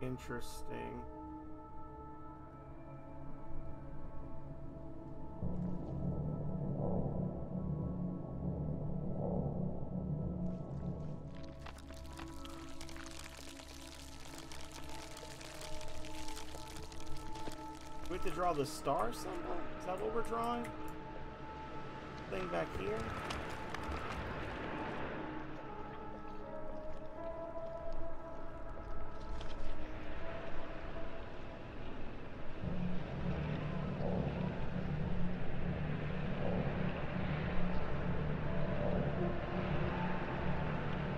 S1: Interesting. like to draw the star symbol? Is that what we're drawing? Thing back here?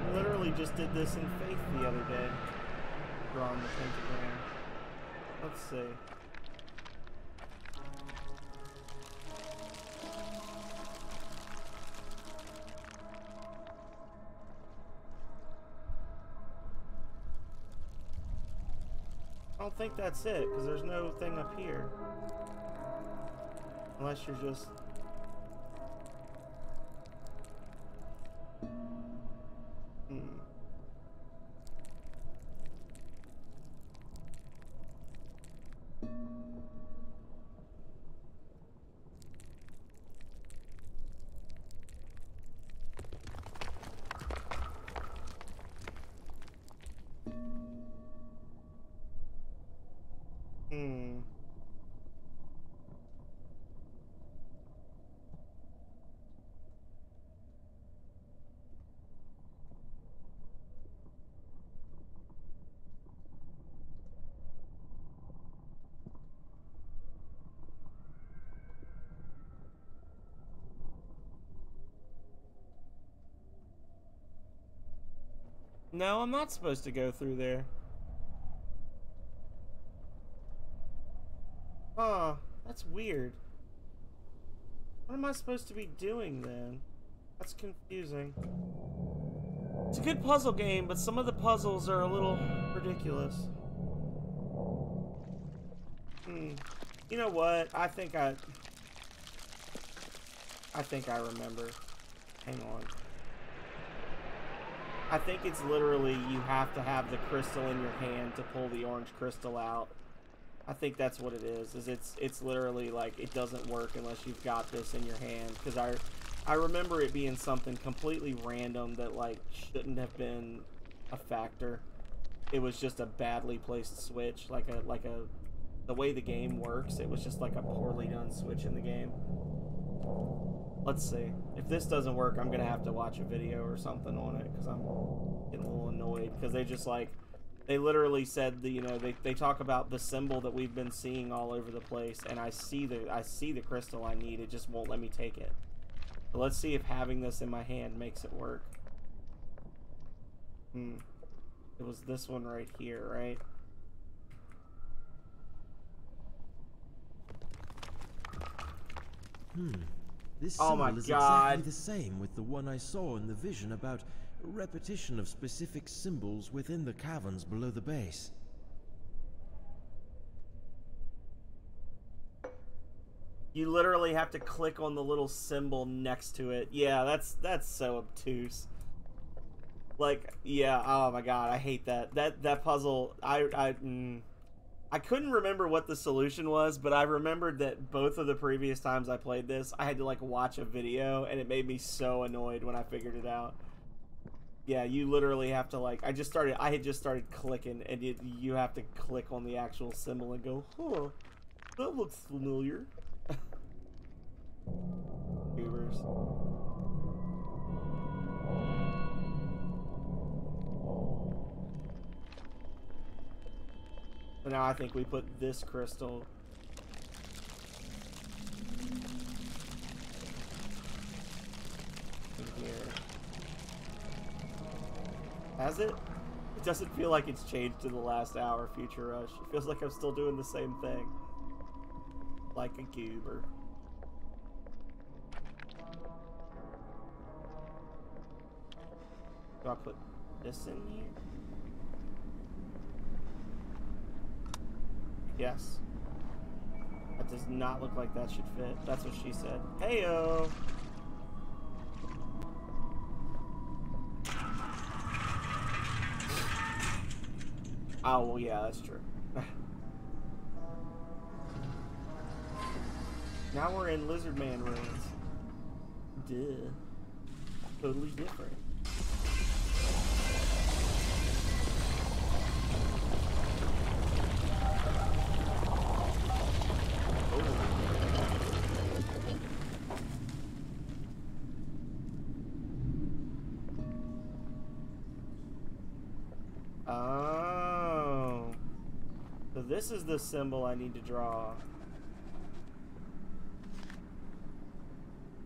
S1: I literally just did this in Faith the other day. Drawing the pentagram. Let's see. I don't think that's it, because there's no thing up here. Unless you're just... No, I'm not supposed to go through there. Huh, that's weird. What am I supposed to be doing then? That's confusing. It's a good puzzle game, but some of the puzzles are a little ridiculous. You know what? I think I remember. Hang on. I think it's literally you have to have the crystal in your hand to pull the orange crystal out. I think that's what it is. It's literally like it doesn't work unless you've got this in your hand. Because I remember it being something completely random that like shouldn't have been a factor. It was just a badly placed switch, the way the game works. It was just like a poorly done switch in the game. Let's see. If this doesn't work, I'm gonna have to watch a video or something on it because I'm getting a little annoyed because they just like they literally said the they talk about the symbol that we've been seeing all over the place, and I see the crystal I need. It just won't let me take it. So let's see if having this in my hand makes it work. It was this one right here, right?
S2: This
S1: Oh my
S2: symbol is
S1: God.
S2: exactly the same with the one I saw in the vision about a repetition of specific symbols within the caverns below the base.
S1: You literally have to click on the little symbol next to it. Yeah, that's so obtuse. Like, yeah, oh my God, I hate that. That puzzle, I couldn't remember what the solution was, but I remembered that both of the previous times I played this, I had to like watch a video, and it made me so annoyed when I figured it out. Yeah, you literally have to like, I had just started clicking, and you have to click on the actual symbol and go, huh, that looks familiar. Goobers. So now I think we put this crystal in here. Has it? It doesn't feel like it's changed in the last hour, Future Rush. It feels like I'm still doing the same thing. Like a goober. Do I put this in here? Yes. That does not look like that should fit. That's what she said. Heyo! Oh, well, yeah, that's true. Now we're in Lizard Man ruins. Duh. Totally different. this is the symbol I need to draw.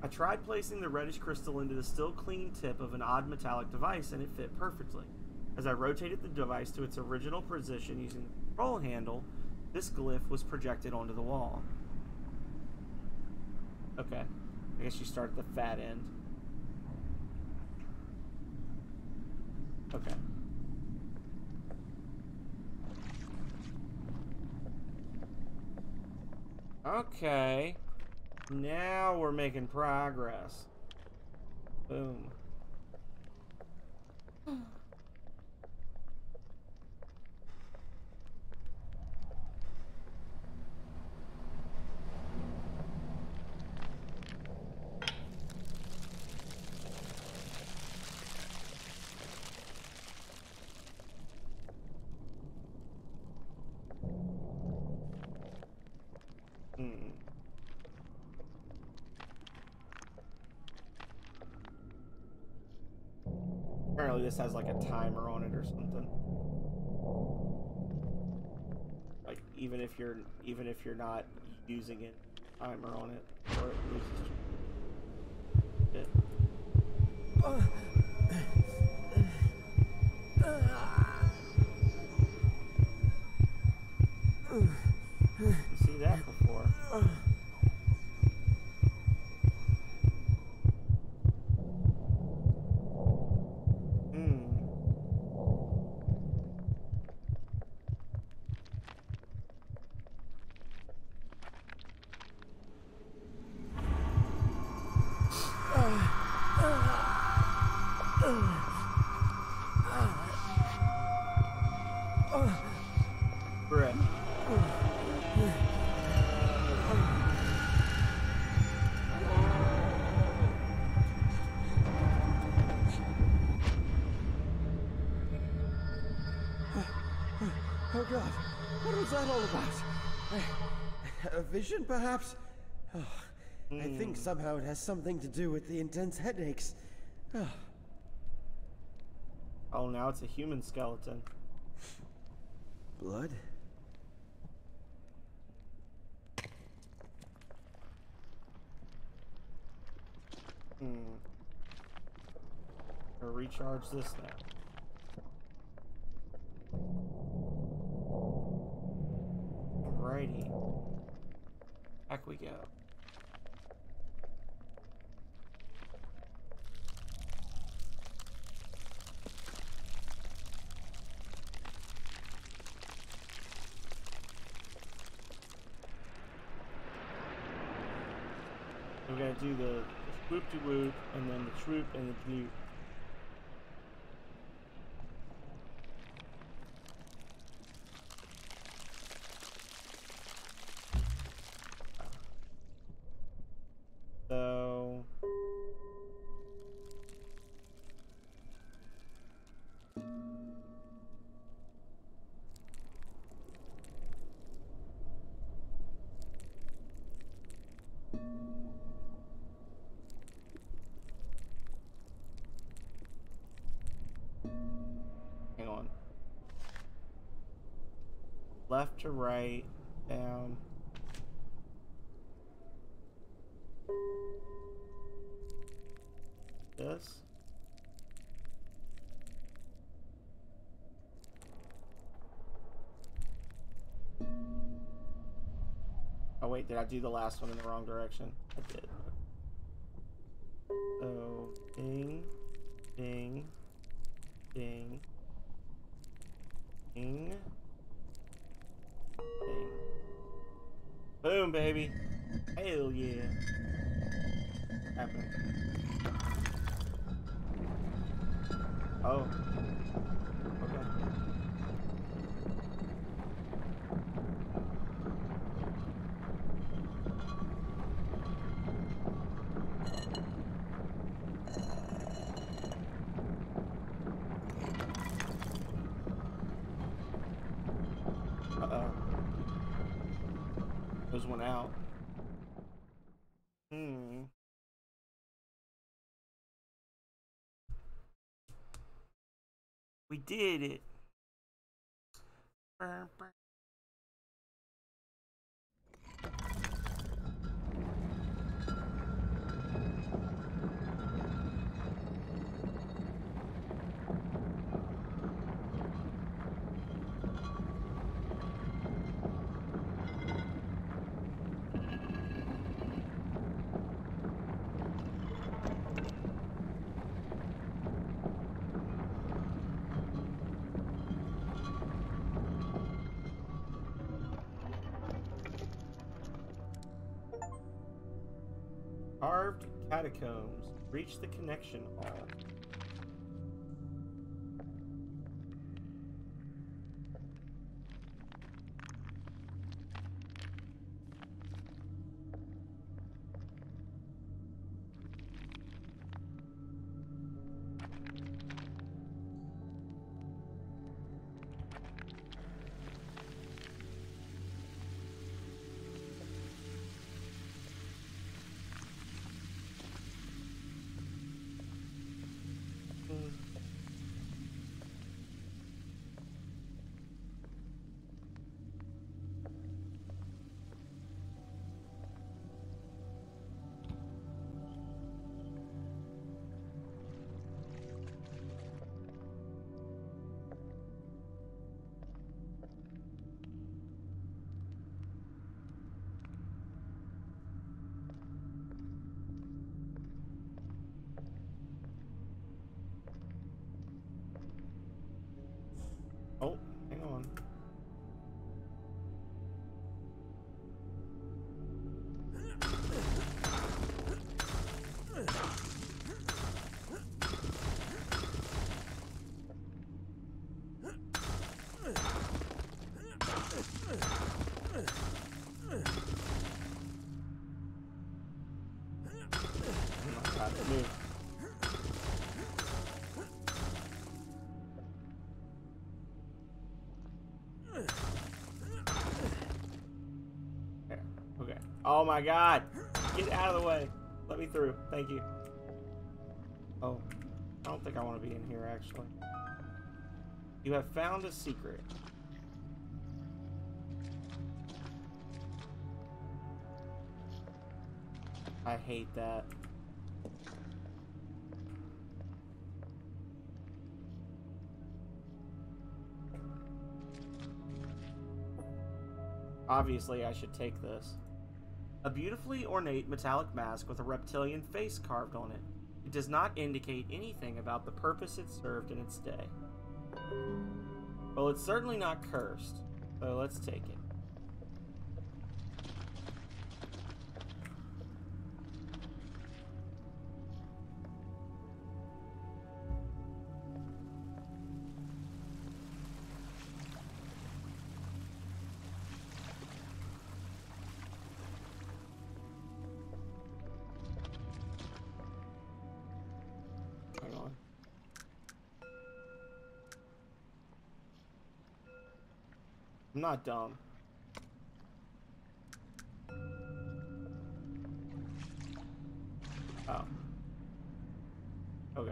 S1: I tried placing the reddish crystal into the still clean tip of an odd metallic device, and it fit perfectly. As I rotated the device to its original position using the control handle, this glyph was projected onto the wall. Okay. I guess you start at the fat end. Okay. Okay. Now we're making progress. Boom. Apparently this has like a timer on it or something. Like even if you're not using it, timer on it, or it loses. Shit. You see that before? Brett.
S2: Oh God, what was that all about? A vision, perhaps? Oh, I think somehow it has something to do with the intense headaches.
S1: Oh, now it's a human skeleton.
S2: Blood?
S1: Or recharge this now. Alrighty. Back we go. We're gonna do the swoop to whoop, and then the swoop and the loop. So hang on. Left to right, down. This. Oh wait, did I do the last one in the wrong direction? I did. So, ding, ding, ding, ding, ding. Boom, baby. Hell yeah. Happened. Oh. Okay. Uh-oh. There's one out. We did it. Carved catacombs. Reach the connection hall. Oh, hang on. Move. There. Okay. Oh my god! Get out of the way. Let me through. Thank you. Oh. I don't think I want to be in here, actually. You have found a secret. I hate that. Obviously, I should take this. A beautifully ornate metallic mask with a reptilian face carved on it. It does not indicate anything about the purpose it served in its day. Well, it's certainly not cursed, so let's take it. Hang on. I'm not dumb. Oh. Okay.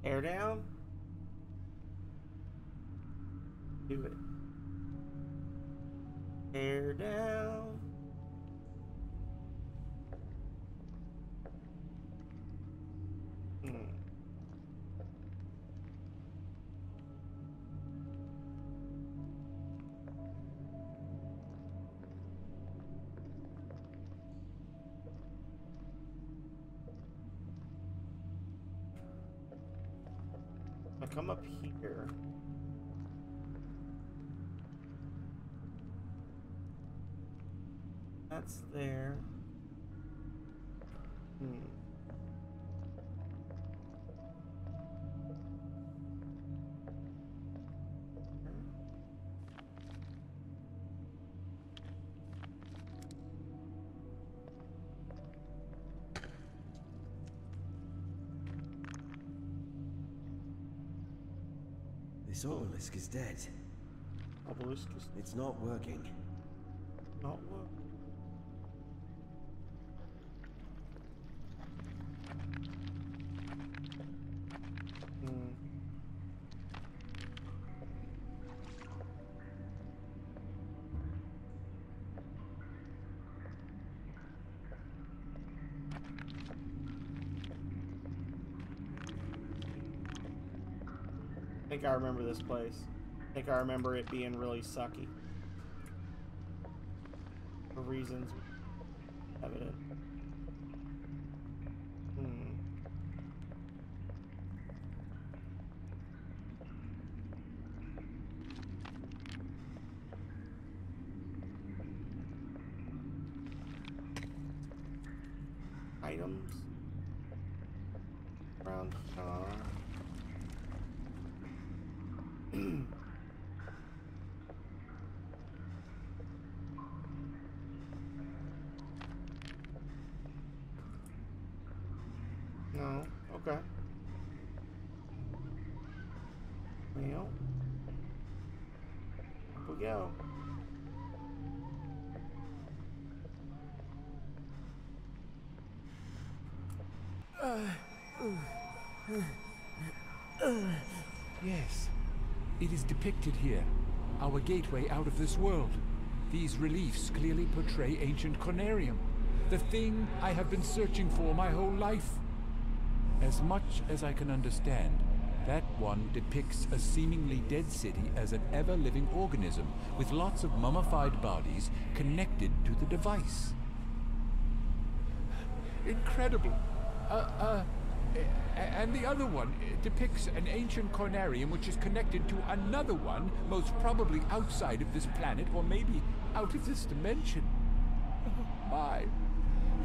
S1: Air down? Do it. Air down. I come up here. That's there.
S2: This obelisk is dead.
S1: Obelisk is
S2: It's not working.
S1: not work. I think I remember this place. I think I remember it being really sucky. For reasons evident. Items. Brown car. No, okay. Well, up we go.
S7: Yes, it is depicted here. Our gateway out of this world. These reliefs clearly portray ancient Cornerium, the thing I have been searching for my whole life. As much as I can understand, that one depicts a seemingly dead city as an ever-living organism with lots of mummified bodies connected to the device. Incredible. And the other one depicts an ancient Cornerium which is connected to another one, most probably outside of this planet or maybe out of this dimension. Oh my,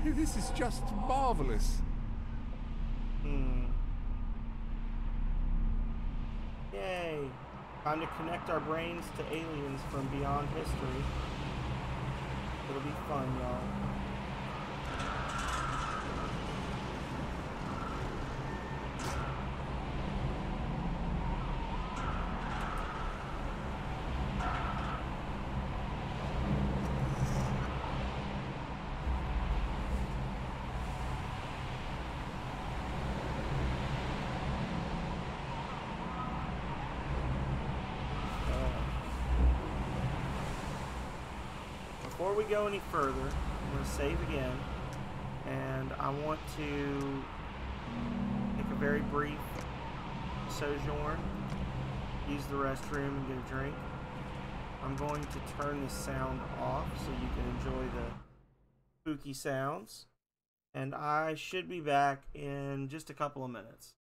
S7: this is just marvelous.
S1: Yay. Time to connect our brains to aliens from beyond history. It'll be fun, y'all. Before we go any further, I'm going to save again, and I want to take a very brief sojourn, use the restroom and get a drink. I'm going to turn the sound off so you can enjoy the spooky sounds, and I should be back in just a couple of minutes.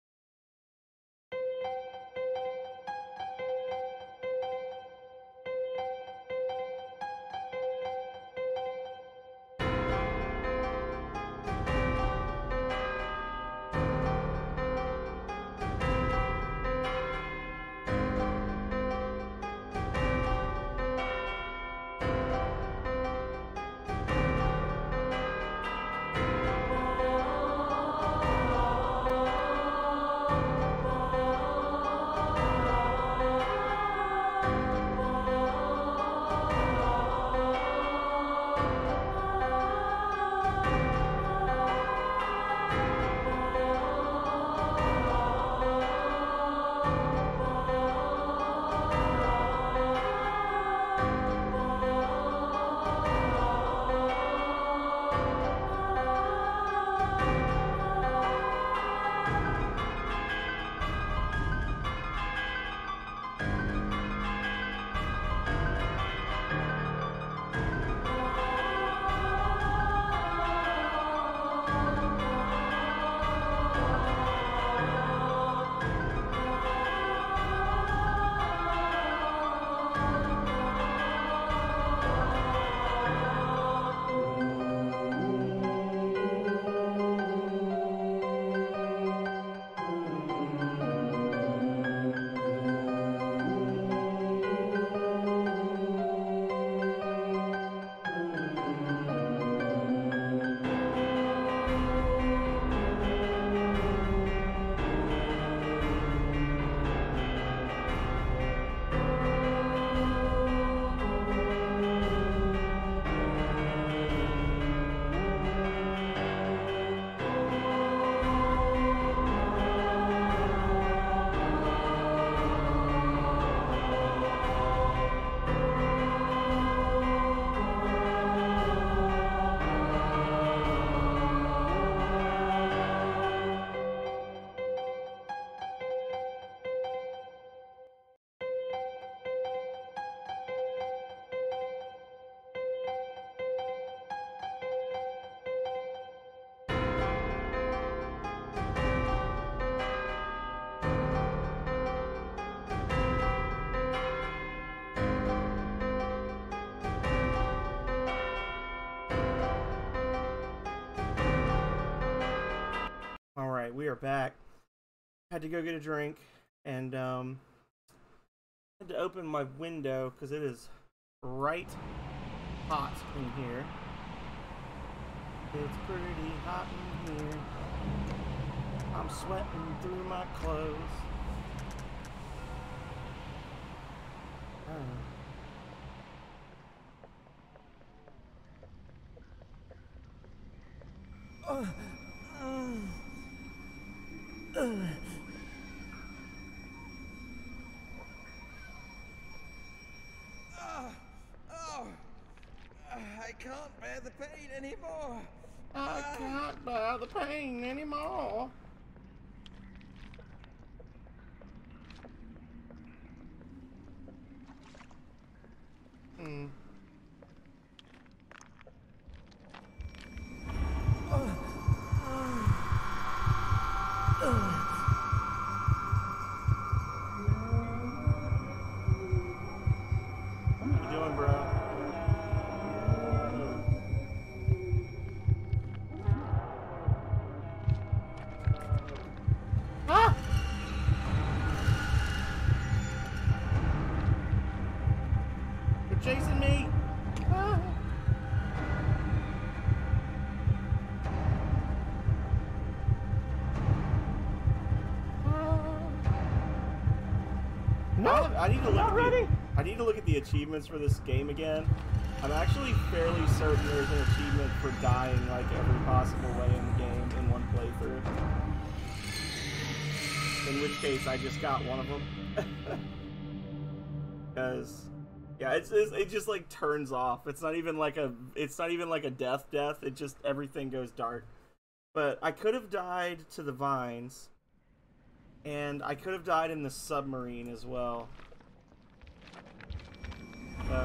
S1: are back. Had to go get a drink and had to open my window because it is right hot in here. It's pretty hot in here. I'm sweating through my clothes.
S2: I can't bear the pain anymore.
S1: I can't bear the pain anymore. What you doing, bro? Ah! They're chasing me. Ah! No, I need to look at I need to look at the achievements for this game again. I'm actually fairly certain there's an achievement for dying like every possible way in the game in one playthrough. In which case, I just got one of them. Because, yeah, it just like turns off. It's not even like a death. It just everything goes dark. But I could have died to the vines, and I could have died in the submarine as well. So.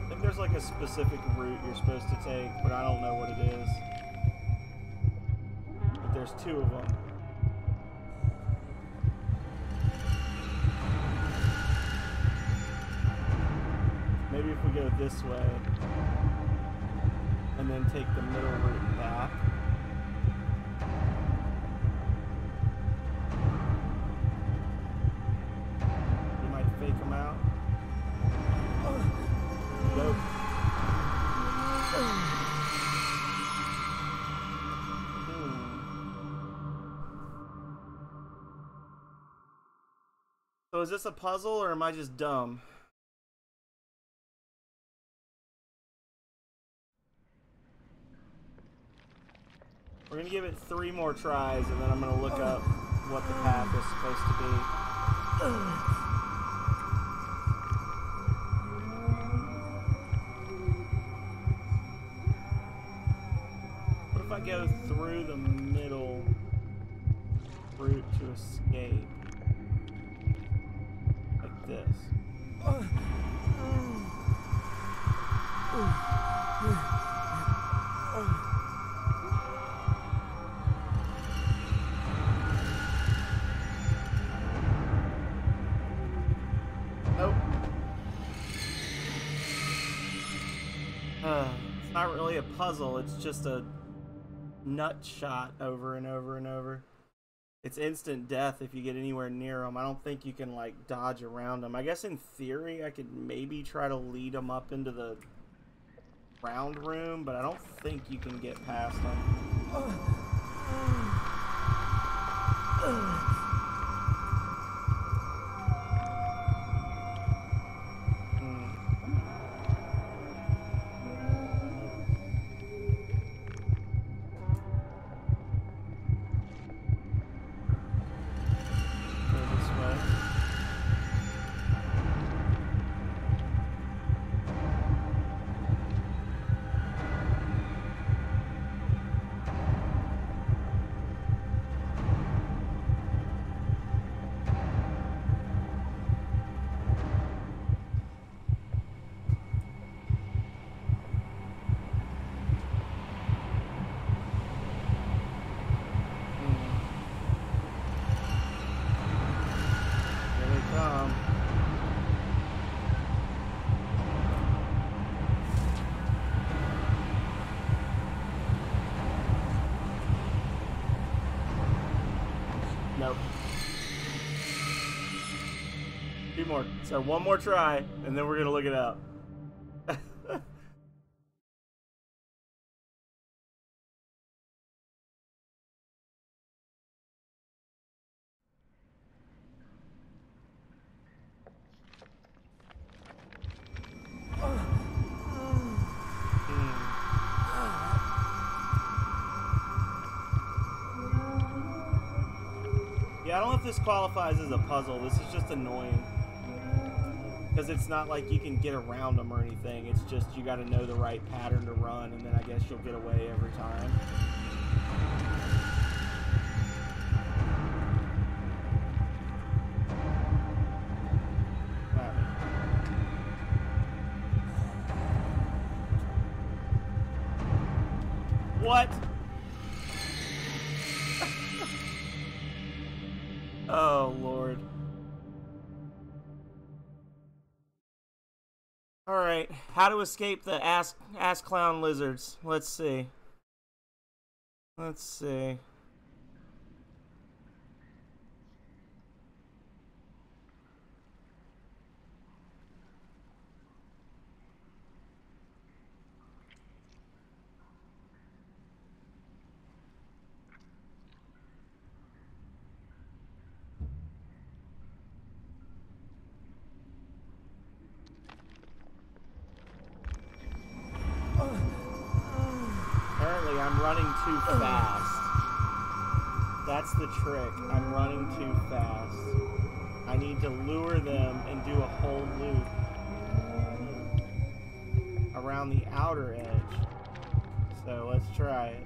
S1: I think there's like a specific route you're supposed to take, but I don't know what it is. But there's two of them. Maybe if we go this way, and then take the middle route back. We might fake them out. Nope. So is this a puzzle, or am I just dumb? We're gonna give it 3 more tries, and then I'm gonna look up what the path is supposed to be. What if I go through the middle route to escape? Like this. Nope. It's not really a puzzle, it's just a nut shot over and over and over. It's instant death if you get anywhere near them. I don't think you can, like, dodge around them. I guess in theory I could maybe try to lead them up into the round room, but I don't think you can get past them. Two more. So one more try, and then we're gonna look it up. Yeah, I don't know if this qualifies as a puzzle. This is just annoying. Because it's not like you can get around them or anything. It's just you got to know the right pattern to run, and then I guess you'll get away every time. What? Oh, Lord. Alright, how to escape the ass clown lizards. Let's see. Let's see. Apparently, I'm running too fast. That's the trick. I'm running too fast. I need to lure them and do a whole loop around the outer edge. So let's try it.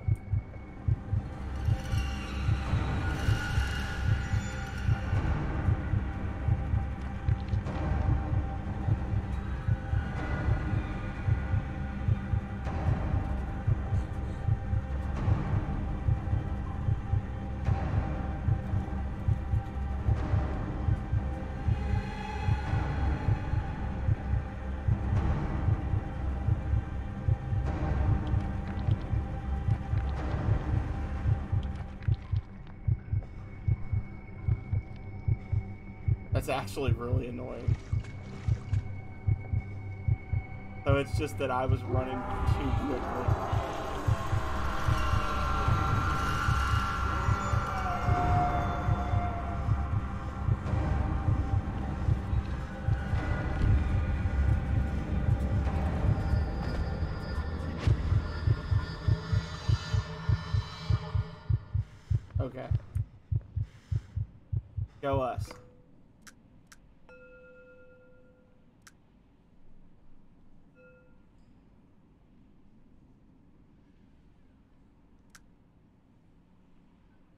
S1: That's actually really annoying. So it's just that I was running too quickly. Okay. Go us.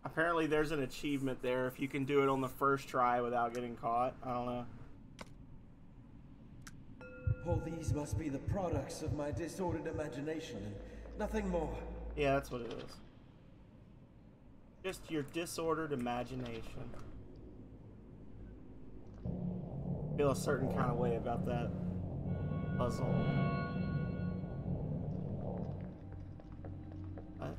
S1: Apparently there's an achievement there if you can do it on the first try without getting caught. I don't know.
S2: All these must be the products of my disordered imagination and nothing more.
S1: Yeah, that's what it is. Just your disordered imagination. Feel a certain kind of way about that puzzle. What?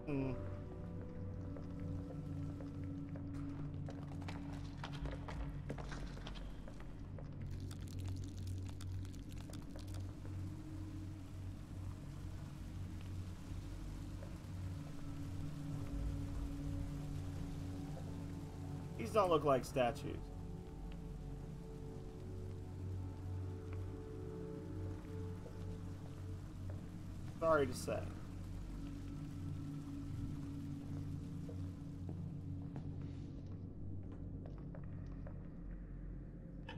S1: Hmm. These don't look like statues. Sorry to say.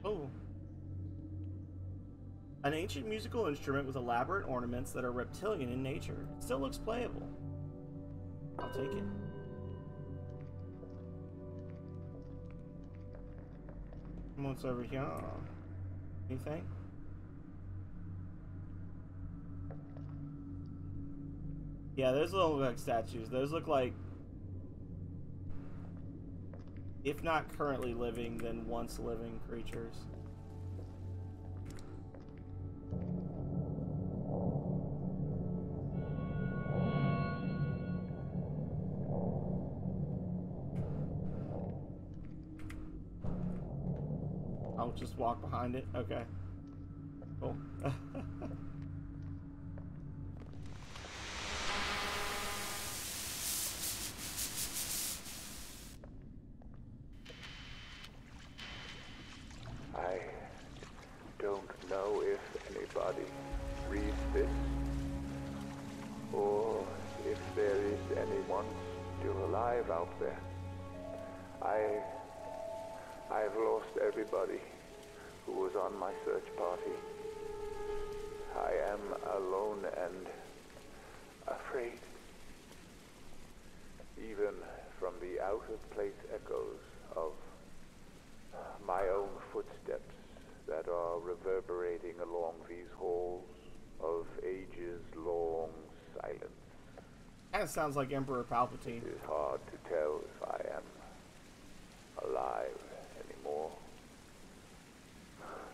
S1: Oh. An ancient musical instrument with elaborate ornaments that are reptilian in nature. Still looks playable. I'll take it. What's over here? Anything? Yeah, those don't look like statues. Those look like If not currently living, then once living creatures. I'll just walk behind it. Okay. Cool.
S3: I don't know if anybody reads this, or if there is anyone still alive out there. I've lost everybody who was on my search party. I am alone and afraid, even from the out-of-place echoes of my own footsteps that are reverberating along these halls of ages-long silence.
S1: Kind of sounds like Emperor Palpatine.
S3: It is hard to tell if I am alive anymore.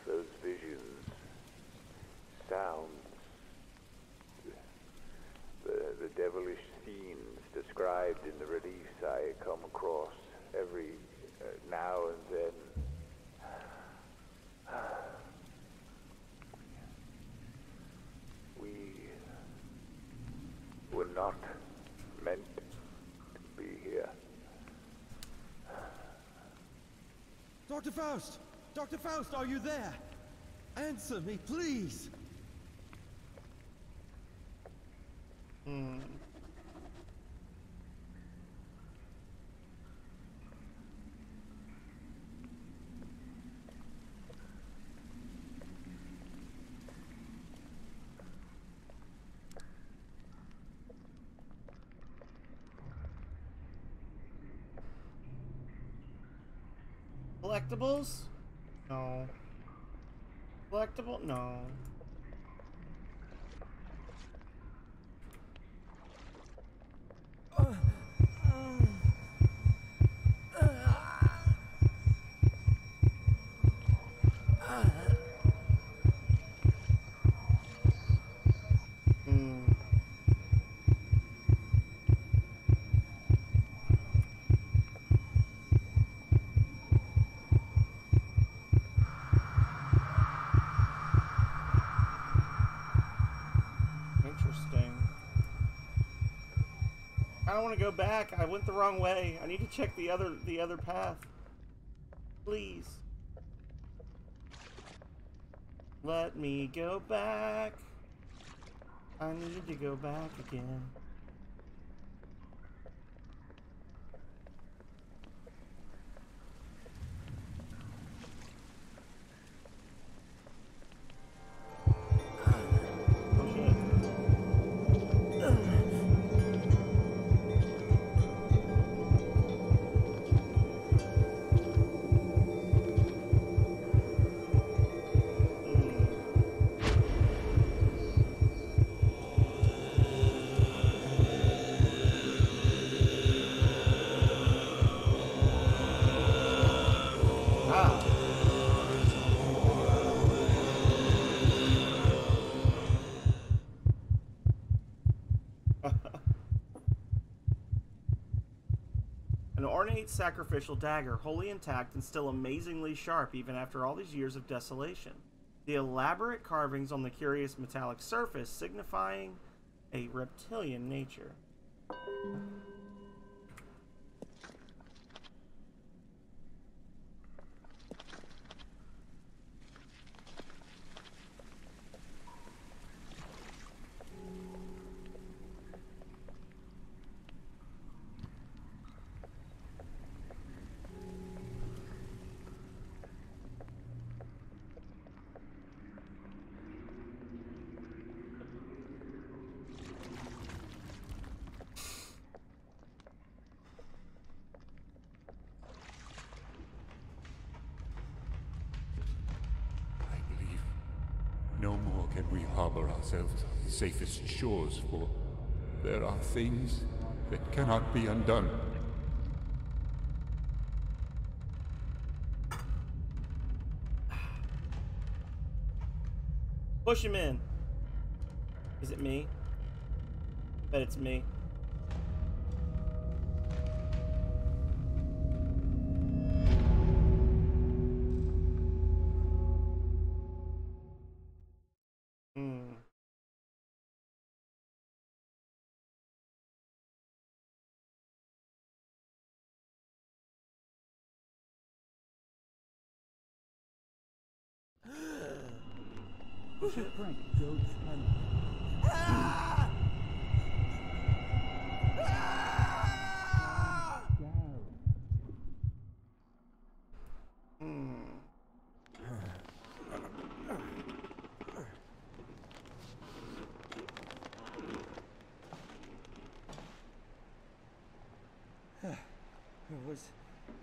S3: Those visions, sounds, the devilish scenes described in the reliefs I come across every now and then. We were not meant to be here.
S2: Dr. Faust! Dr. Faust, are you there? Answer me, please!
S1: Collectibles? No. Collectible? No. I don't want to go back. I went the wrong way. I need to check the other path. Please. Let me go back. I need to go back again. An ornate sacrificial dagger, wholly intact and still amazingly sharp even after all these years of desolation. The elaborate carvings on the curious metallic surface signifying a reptilian nature.
S8: No more can we harbor ourselves on the safest shores, for there are things that cannot be undone.
S1: Push him in. Is it me? Bet it's me.
S9: Frank, George,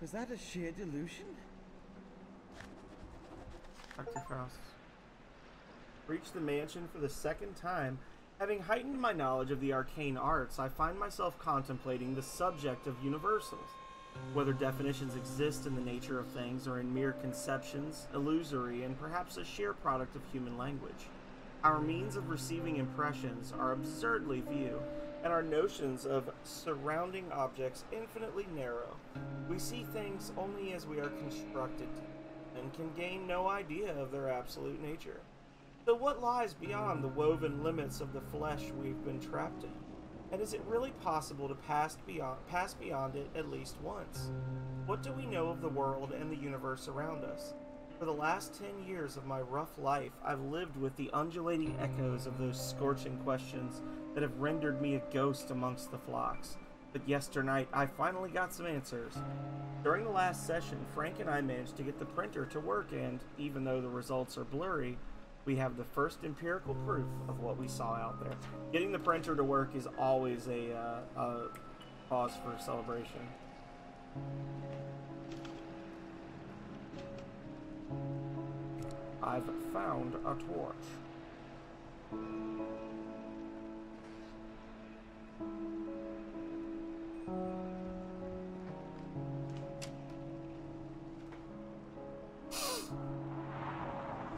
S2: Was that a sheer delusion?
S1: Dr. Faust. Reached the mansion for the second time. Having heightened my knowledge of the arcane arts, I find myself contemplating the subject of universals. Whether definitions exist in the nature of things or in mere conceptions, illusory, and perhaps a sheer product of human language. Our means of receiving impressions are absurdly few, and our notions of surrounding objects infinitely narrow. We see things only as we are constructed to, and can gain no idea of their absolute nature. So what lies beyond the woven limits of the flesh we've been trapped in? And is it really possible to pass beyond it at least once? What do we know of the world and the universe around us? For the last 10 years of my rough life, I've lived with the undulating echoes of those scorching questions that have rendered me a ghost amongst the flocks. But yesternight, I finally got some answers. During the last session, Frank and I managed to get the printer to work, and even though the results are blurry, we have the first empirical proof of what we saw out there. Getting the printer to work is always a cause for celebration. I've found a torch.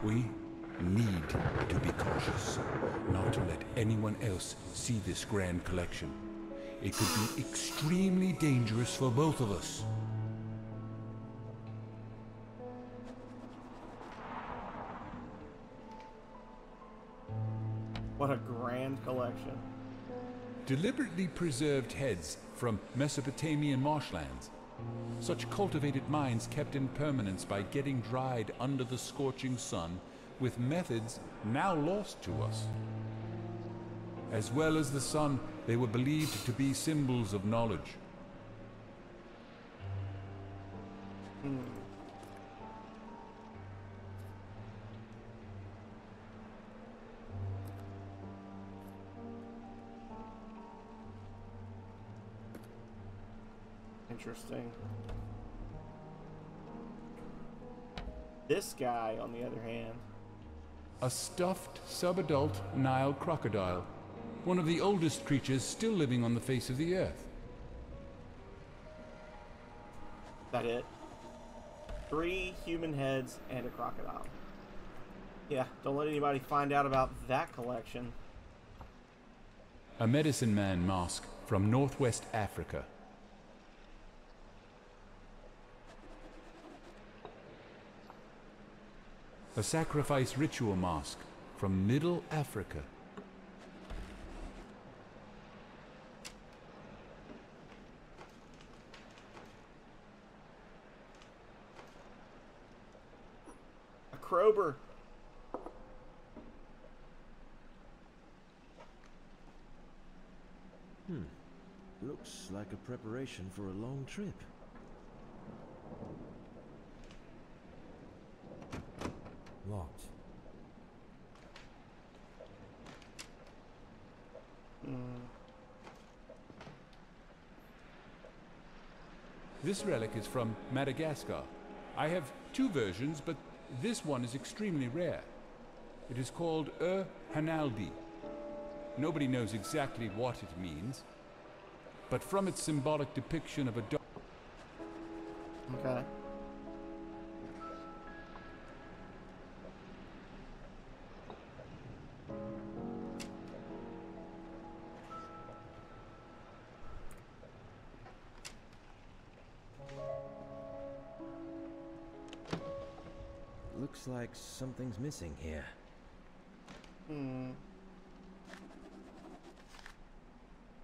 S7: We need to be cautious, not to let anyone else see this grand collection. It could be extremely dangerous for both of us.
S1: What a grand collection.
S7: Deliberately preserved heads from Mesopotamian marshlands. Such cultivated minds kept in permanence by getting dried under the scorching sun with methods now lost to us. As well as the sun, they were believed to be symbols of knowledge.
S1: Interesting. This guy, on the other hand.
S7: A stuffed, subadult Nile crocodile. One of the oldest creatures still living on the face of the earth.
S1: That it? 3 human heads and a crocodile. Yeah, don't let anybody find out about that collection.
S7: A medicine man mask from Northwest Africa. A sacrifice ritual mask from Middle Africa.
S1: A Krober.
S2: Looks like a preparation for a long trip.
S4: Locked.
S7: This relic is from Madagascar. I have 2 versions, but this one is extremely rare. It is called Hanaldi. Nobody knows exactly what it means, but from its symbolic depiction of a dog.
S1: Okay.
S2: looks like something's missing here.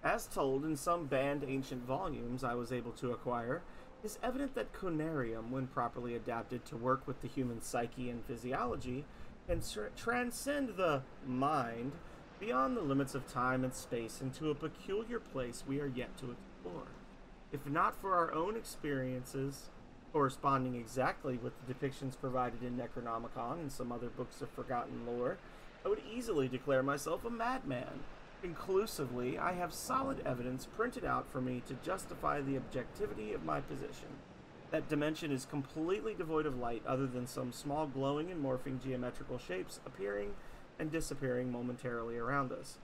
S1: As told in some banned ancient volumes I was able to acquire, it is evident that Conarium, when properly adapted to work with the human psyche and physiology, can transcend the mind beyond the limits of time and space into a peculiar place we are yet to explore. If not for our own experiences corresponding exactly with the depictions provided in Necronomicon and some other books of forgotten lore, I would easily declare myself a madman. Conclusively, I have solid evidence printed out for me to justify the objectivity of my position. That dimension is completely devoid of light other than some small glowing and morphing geometrical shapes appearing and disappearing momentarily around us.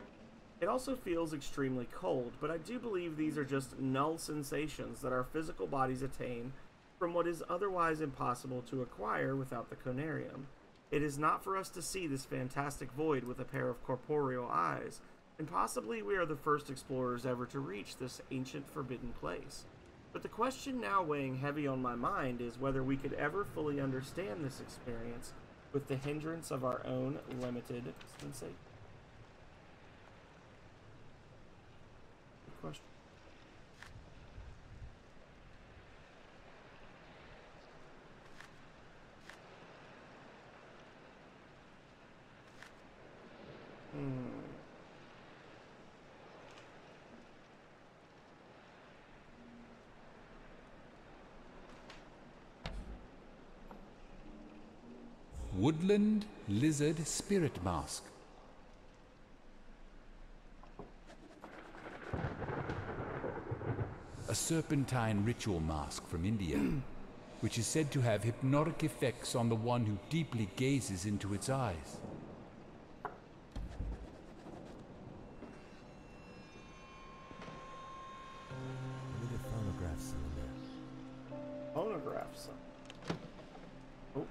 S1: It also feels extremely cold, but I do believe these are just null sensations that our physical bodies attain from what is otherwise impossible to acquire without the Conarium. It is not for us to see this fantastic void with a pair of corporeal eyes, and possibly we are the first explorers ever to reach this ancient forbidden place. But the question now weighing heavy on my mind is whether we could ever fully understand this experience with the hindrance of our own limited sensation. Good question.
S7: Woodland Lizard Spirit Mask. A serpentine ritual mask from India, which is said to have hypnotic effects on the one who deeply gazes into its eyes.
S2: I need a phonograph cylinder.
S1: Phonograph cylinder. Oh.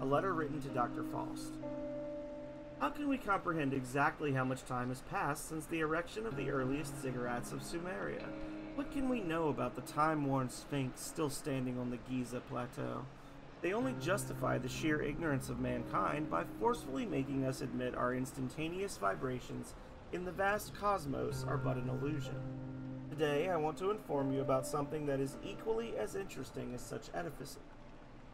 S1: A letter written to Dr. Faust. How can we comprehend exactly how much time has passed since the erection of the earliest ziggurats of Sumeria? What can we know about the time-worn Sphinx still standing on the Giza Plateau? They only justify the sheer ignorance of mankind by forcefully making us admit our instantaneous vibrations in the vast cosmos are but an illusion. Today, I want to inform you about something that is equally as interesting as such edifices.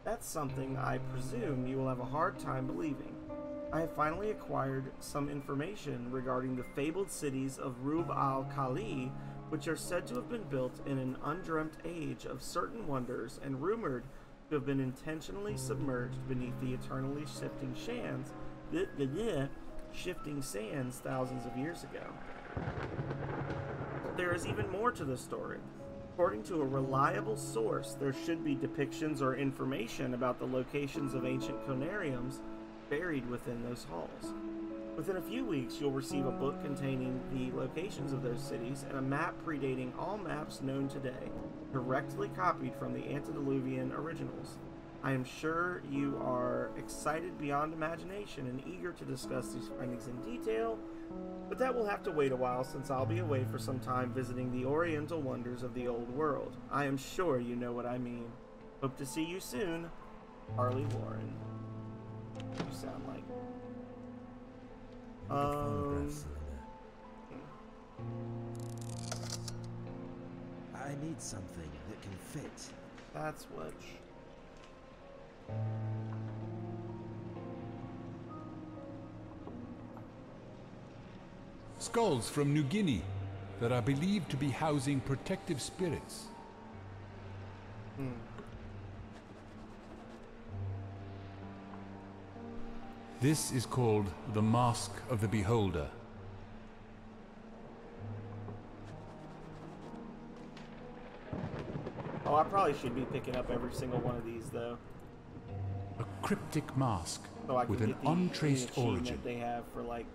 S1: That's something I presume you will have a hard time believing. I have finally acquired some information regarding the fabled cities of Rub al-Khali, which are said to have been built in an undreamt age of certain wonders and rumored to have been intentionally submerged beneath the eternally shifting sands thousands of years ago. There is even more to the story. According to a reliable source, there should be depictions or information about the locations of ancient Conariums buried within those halls. Within a few weeks, you'll receive a book containing the locations of those cities and a map predating all maps known today, directly copied from the antediluvian originals. I am sure you are excited beyond imagination and eager to discuss these findings in detail, but that will have to wait a while since I'll be away for some time visiting the oriental wonders of the old world. I am sure you know what I mean. Hope to see you soon, Harley Warren. You sound like...
S2: I need something that can fit.
S1: That's what...
S7: Skulls from New Guinea that are believed to be housing protective spirits. This is called the Mask of the Beholder.
S1: Oh, I probably should be picking up every single one of these, though.
S7: A cryptic mask
S1: So I can
S7: with an
S1: get the
S7: untraced
S1: achievement
S7: origin.
S1: they have for, like,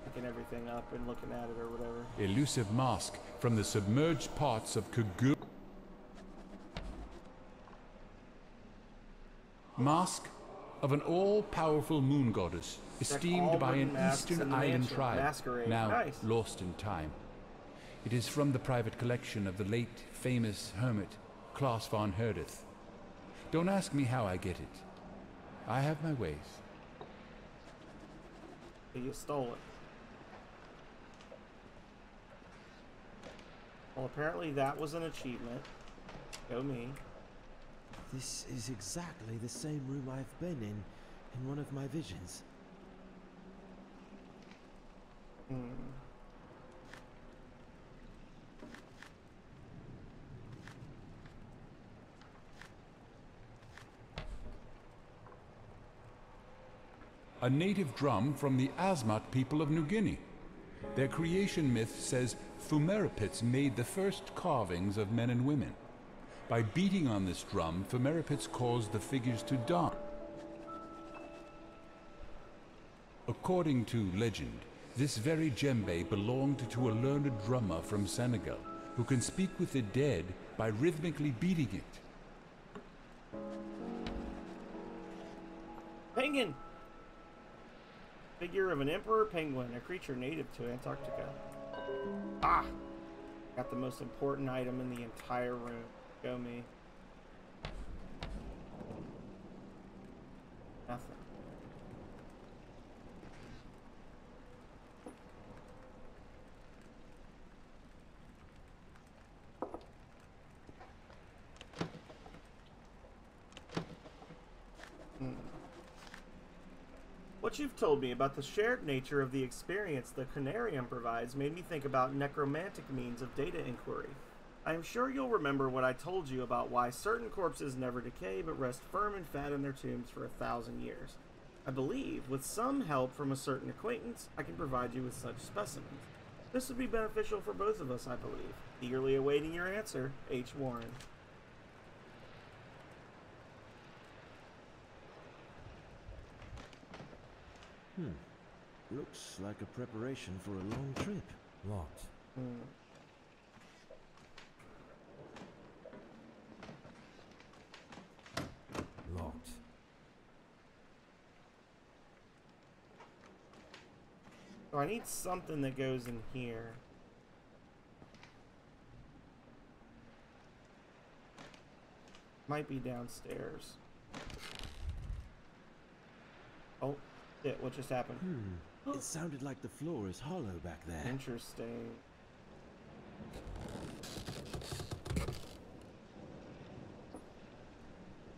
S1: picking everything up and looking at it or whatever.
S7: Elusive mask from the submerged parts of Kugur. Mask of an all-powerful moon goddess, esteemed by an eastern island tribe,
S1: Masquerade.
S7: now
S1: Nice.
S7: lost in time. It is from the private collection of the late famous hermit Klaus von Herdeth. Don't ask me how I get it. I have my ways.
S1: You stole it. Well, apparently that was an achievement. Go me.
S2: This is exactly the same room I've been in one of my visions.
S7: A native drum from the Asmat people of New Guinea. Their creation myth says Phumerapits made the first carvings of men and women. By beating on this drum, Phumerapits caused the figures to dance. According to legend, this very djembe belonged to a learned drummer from Senegal, who can speak with the dead by rhythmically beating it.
S1: Penguin! Figure of an emperor penguin, a creature native to Antarctica. Ah! Got the most important item in the entire room. Go me. Nothing. What you've told me about the shared nature of the experience the Conarium provides made me think about necromantic means of data inquiry. I am sure you'll remember what I told you about why certain corpses never decay but rest firm and fat in their tombs for 1,000 years. I believe, with some help from a certain acquaintance, I can provide you with such specimens. This would be beneficial for both of us, I believe. Eagerly awaiting your answer, H. Warren.
S2: Looks like a preparation for a long trip.
S4: Locked. Locked.
S1: So I need something that goes in here. Might be downstairs. Oh, shit, what just happened?
S2: It sounded like the floor is hollow back there.
S1: Interesting.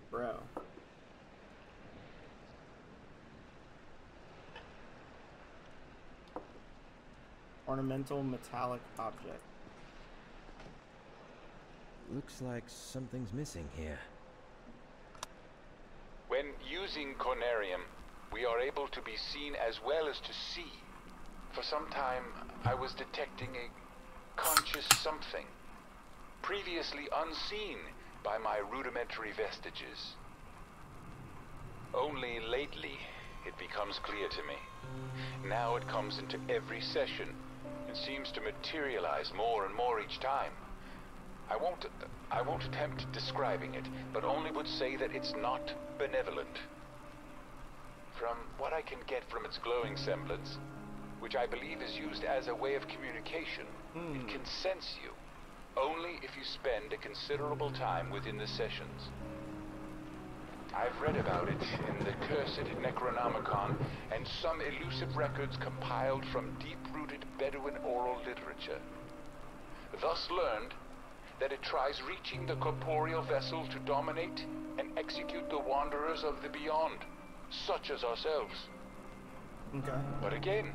S1: Bro. Ornamental metallic object.
S2: Looks like something's missing here.
S10: When using Conarium, we are able to be seen as well as to see. For some time, I was detecting a conscious something, previously unseen by my rudimentary vestiges. Only lately, it becomes clear to me. Now it comes into every session. It seems to materialize more and more each time. I won't attempt describing it, but only would say that it's not benevolent. From what I can get from its glowing semblance, which I believe is used as a way of communication, it can sense you, only if you spend a considerable time within the sessions. I've read about it in the cursed Necronomicon and some elusive records compiled from deep-rooted Bedouin oral literature. Thus learned that it tries reaching the corporeal vessel to dominate and execute the wanderers of the beyond, such as ourselves.
S1: Okay.
S10: But again,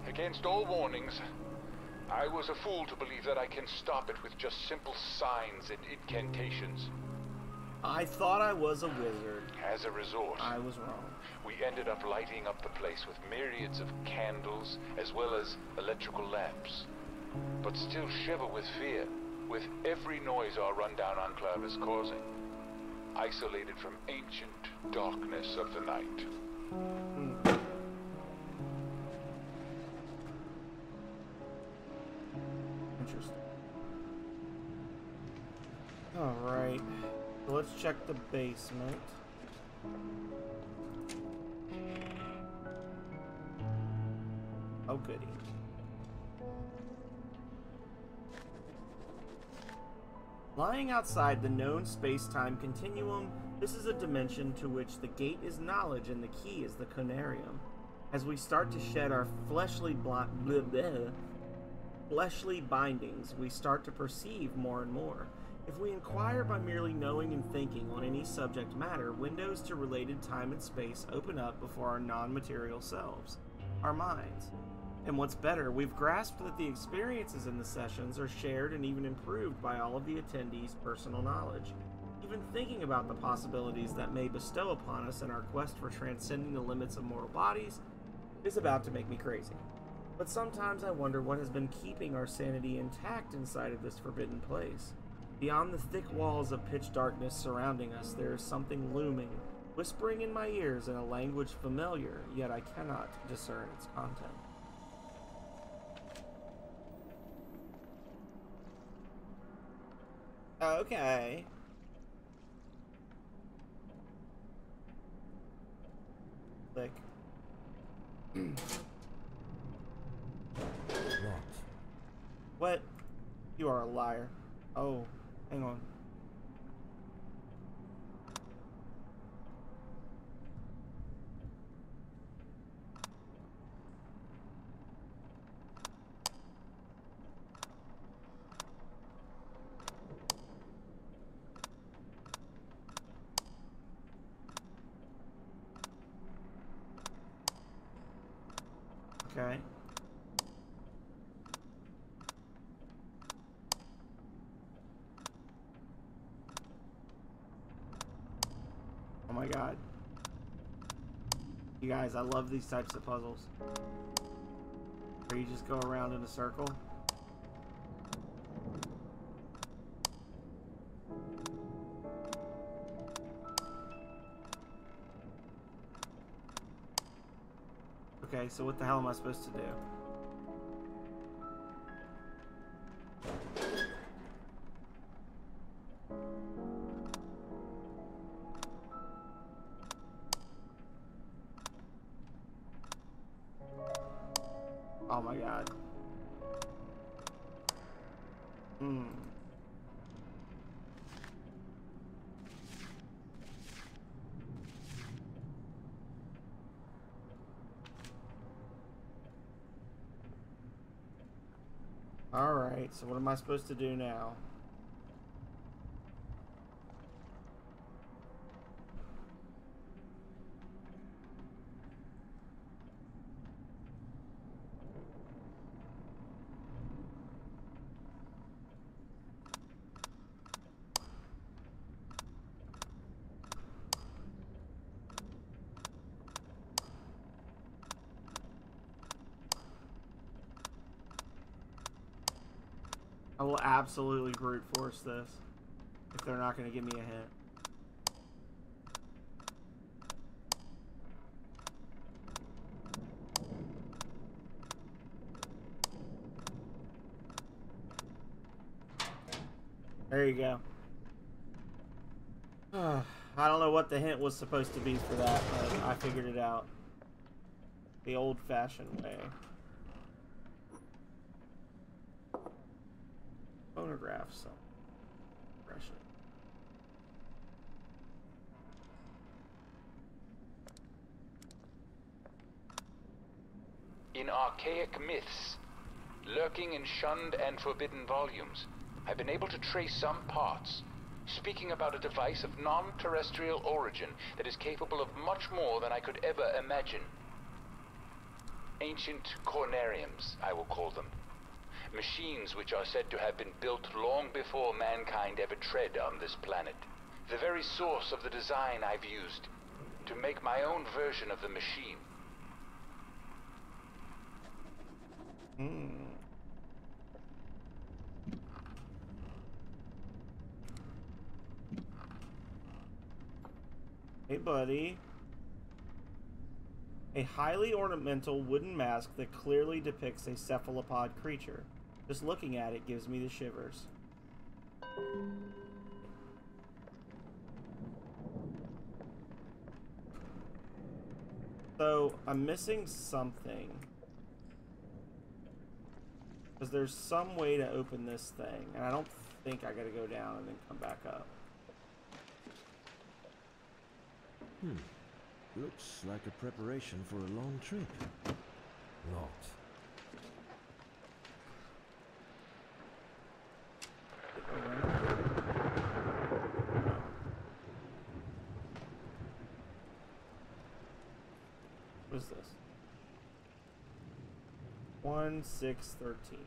S10: against all warnings, I was a fool to believe that I can stop it with just simple signs and incantations.
S1: I thought I was a wizard.
S10: As a result,
S1: I was wrong.
S10: we ended up lighting up the place with myriads of candles as well as electrical lamps. But still shiver with fear, with every noise our rundown enclave is causing. Isolated from ancient darkness of the night.
S1: Interesting. Alright. So let's check the basement. Oh, goody. Lying outside the known space-time continuum, this is a dimension to which the gate is knowledge and the key is the conarium. As we start to shed our fleshly bindings, we start to perceive more and more. If we inquire by merely knowing and thinking on any subject matter, windows to related time and space open up before our non-material selves, our minds. And what's better, we've grasped that the experiences in the sessions are shared and even improved by all of the attendees' personal knowledge. Even thinking about the possibilities that may bestow upon us in our quest for transcending the limits of mortal bodies is about to make me crazy. But sometimes I wonder what has been keeping our sanity intact inside of this forbidden place. Beyond the thick walls of pitch darkness surrounding us, there is something looming, whispering in my ears in a language familiar, yet I cannot discern its content. Okay. Click.
S4: Locked.
S1: What? You are a liar. Oh, hang on. Okay. Oh my god. You guys, I love these types of puzzles. Where you just go around in a circle. Okay, so what the hell am I supposed to do? Oh my god. Alright, so what am I supposed to do now? I will absolutely brute force this if they're not going to give me a hint. There you go. I don't know what the hint was supposed to be for that, but I figured it out. The old-fashioned way. Phonograph some impression.
S10: In archaic myths, lurking in shunned and forbidden volumes, I've been able to trace some parts, speaking about a device of non-terrestrial origin that is capable of much more than I could ever imagine. Ancient cornariums, I will call them. Machines which are said to have been built long before mankind ever tread on this planet. The very source of the design I've used to make my own version of the machine.
S1: Hey, buddy. A highly ornamental wooden mask that clearly depicts a cephalopod creature. Just looking at it gives me the shivers. So, I'm missing something. Because there's some way to open this thing. And I don't think I gotta go down and then come back up.
S2: Looks like a preparation for a long trip.
S4: Locked.
S1: What is this? 1-6-13.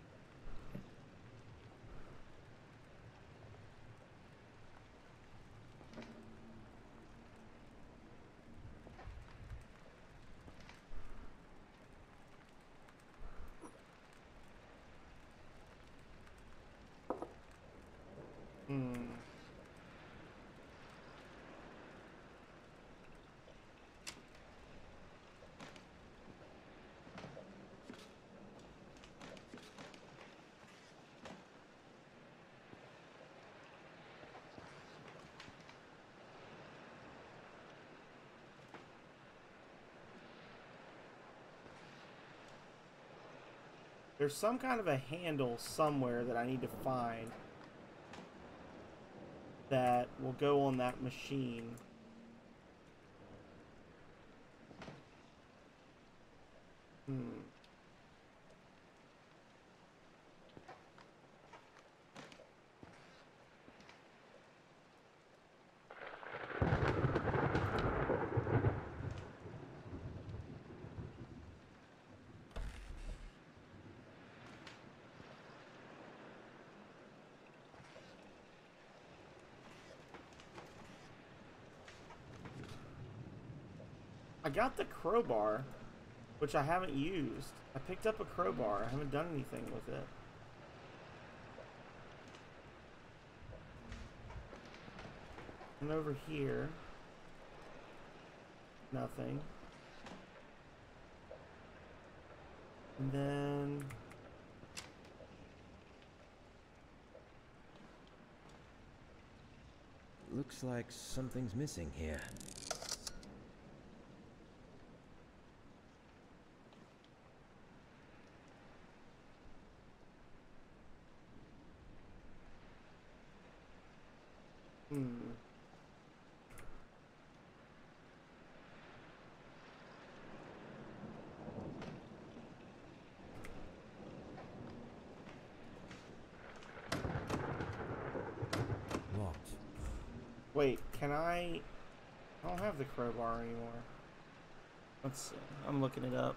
S1: There's some kind of a handle somewhere that I need to find that will go on that machine. I got the crowbar, which I haven't used. I picked up a crowbar. I haven't done anything with it. And over here, nothing. And then
S2: Looks like something's missing here.
S4: Locked.
S1: Wait, can I don't have the crowbar anymore. Let's see. I'm looking it up.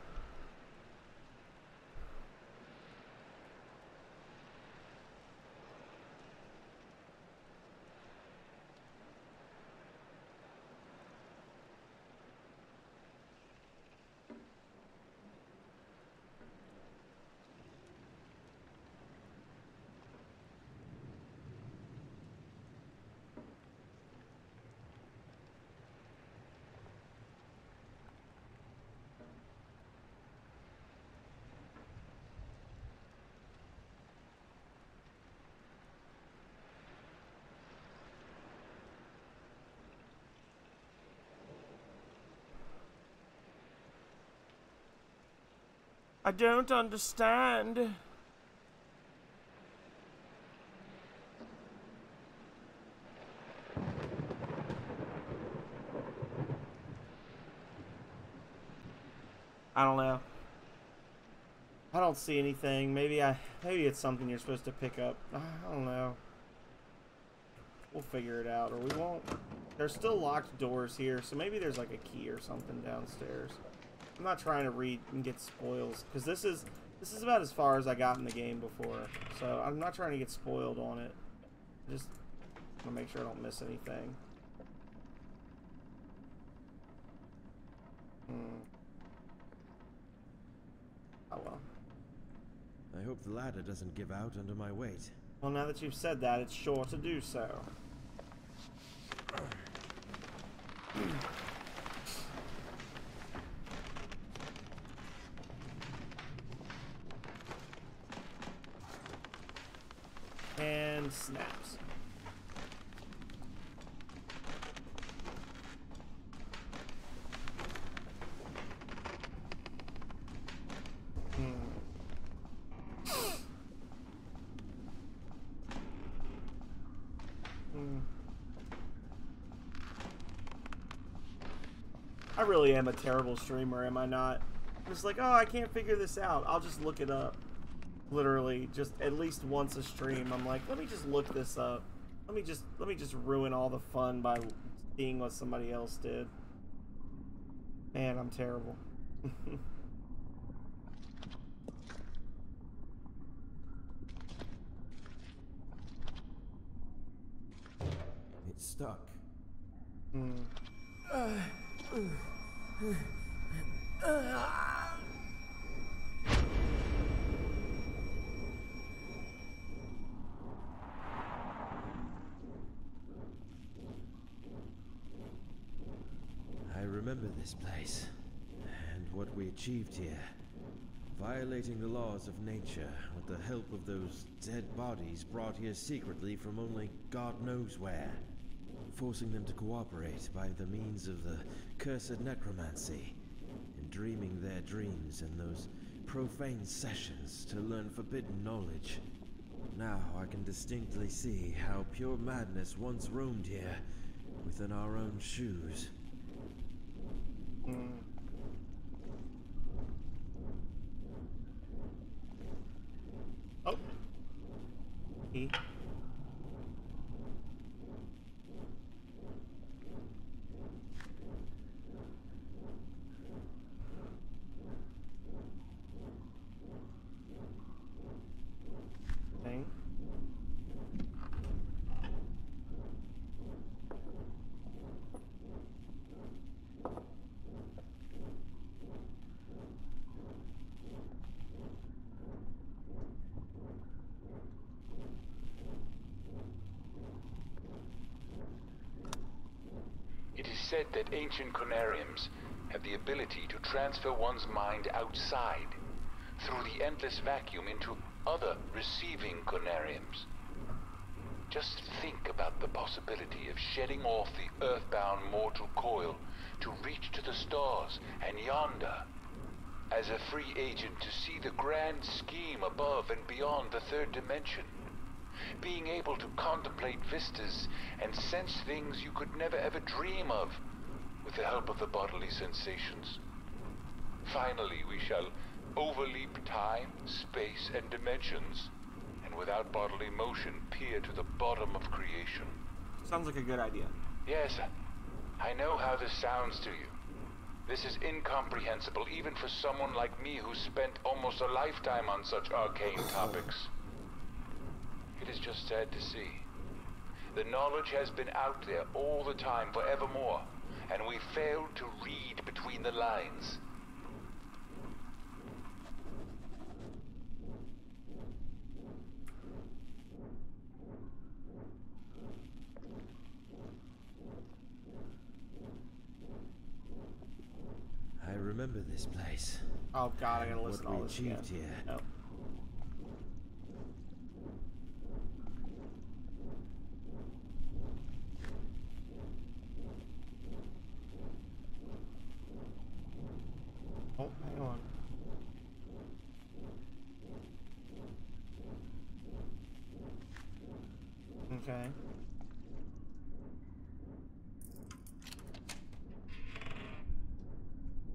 S1: I don't understand. I don't know. I don't see anything. Maybe it's something you're supposed to pick up. I don't know. We'll figure it out, or we won't. There's still locked doors here, so maybe there's like a key or something downstairs. I'm not trying to read and get spoils, because this is about as far as I got in the game before. So I'm not trying to get spoiled on it. Just want to make sure I don't miss anything. Oh well.
S2: I hope the ladder doesn't give out under my weight.
S1: Well, now that you've said that, it's sure to do so. And snaps. I really am a terrible streamer, am I not? Just like, oh, I can't figure this out. I'll just look it up. Literally, just at least once a stream, I'm like, let me just look this up. Let me just ruin all the fun by seeing what somebody else did. Man, I'm terrible.
S2: It's stuck. I remember this place, and what we achieved here. Violating the laws of nature with the help of those dead bodies brought here secretly from only God knows where. Forcing them to cooperate by the means of the cursed necromancy, and dreaming their dreams in those profane sessions to learn forbidden knowledge. Now I can distinctly see how pure madness once roamed here, within our own shoes.
S1: Oh. E. Thing.
S10: It is said that ancient conariums have the ability to transfer one's mind outside, through the endless vacuum, into other receiving conariums. Just think about the possibility of shedding off the earthbound mortal coil to reach to the stars and yonder, as a free agent to see the grand scheme above and beyond the third dimension. Being able to contemplate vistas and sense things you could never ever dream of, with the help of the bodily sensations. Finally, we shall overleap time, space, and dimensions, and without bodily motion peer to the bottom of creation.
S1: Sounds like a good idea.
S10: Yes, I know how this sounds to you. This is incomprehensible even for someone like me who spent almost a lifetime on such arcane topics. It is just sad to see. The knowledge has been out there all the time, forevermore, and we failed to read between the lines.
S2: I remember this place.
S1: Oh god, I gotta listen to all
S2: what we
S1: this again.
S2: achieved here.
S1: Nope. Oh, hang on. Okay.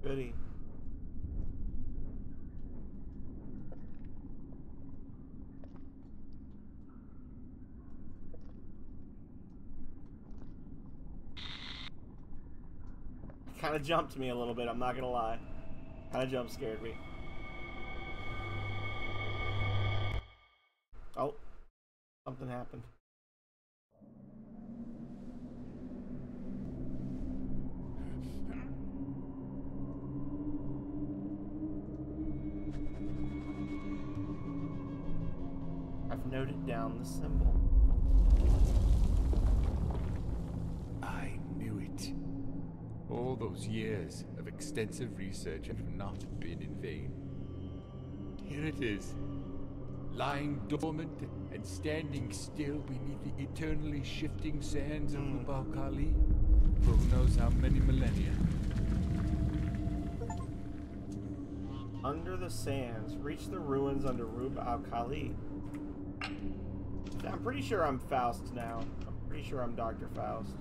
S1: Goody. Kind of jumped me a little bit, I'm not gonna lie. Kind of jump scared me. Oh, something happened. I've noted down the symbol.
S7: I knew it. All those years of extensive research have not been in vain. Here it is, lying dormant and standing still beneath the eternally shifting sands of Rub al Khali for who knows how many millennia.
S1: Under the sands, reach the ruins under Rub al Khali. I'm pretty sure I'm Faust now. I'm pretty sure I'm Dr. Faust.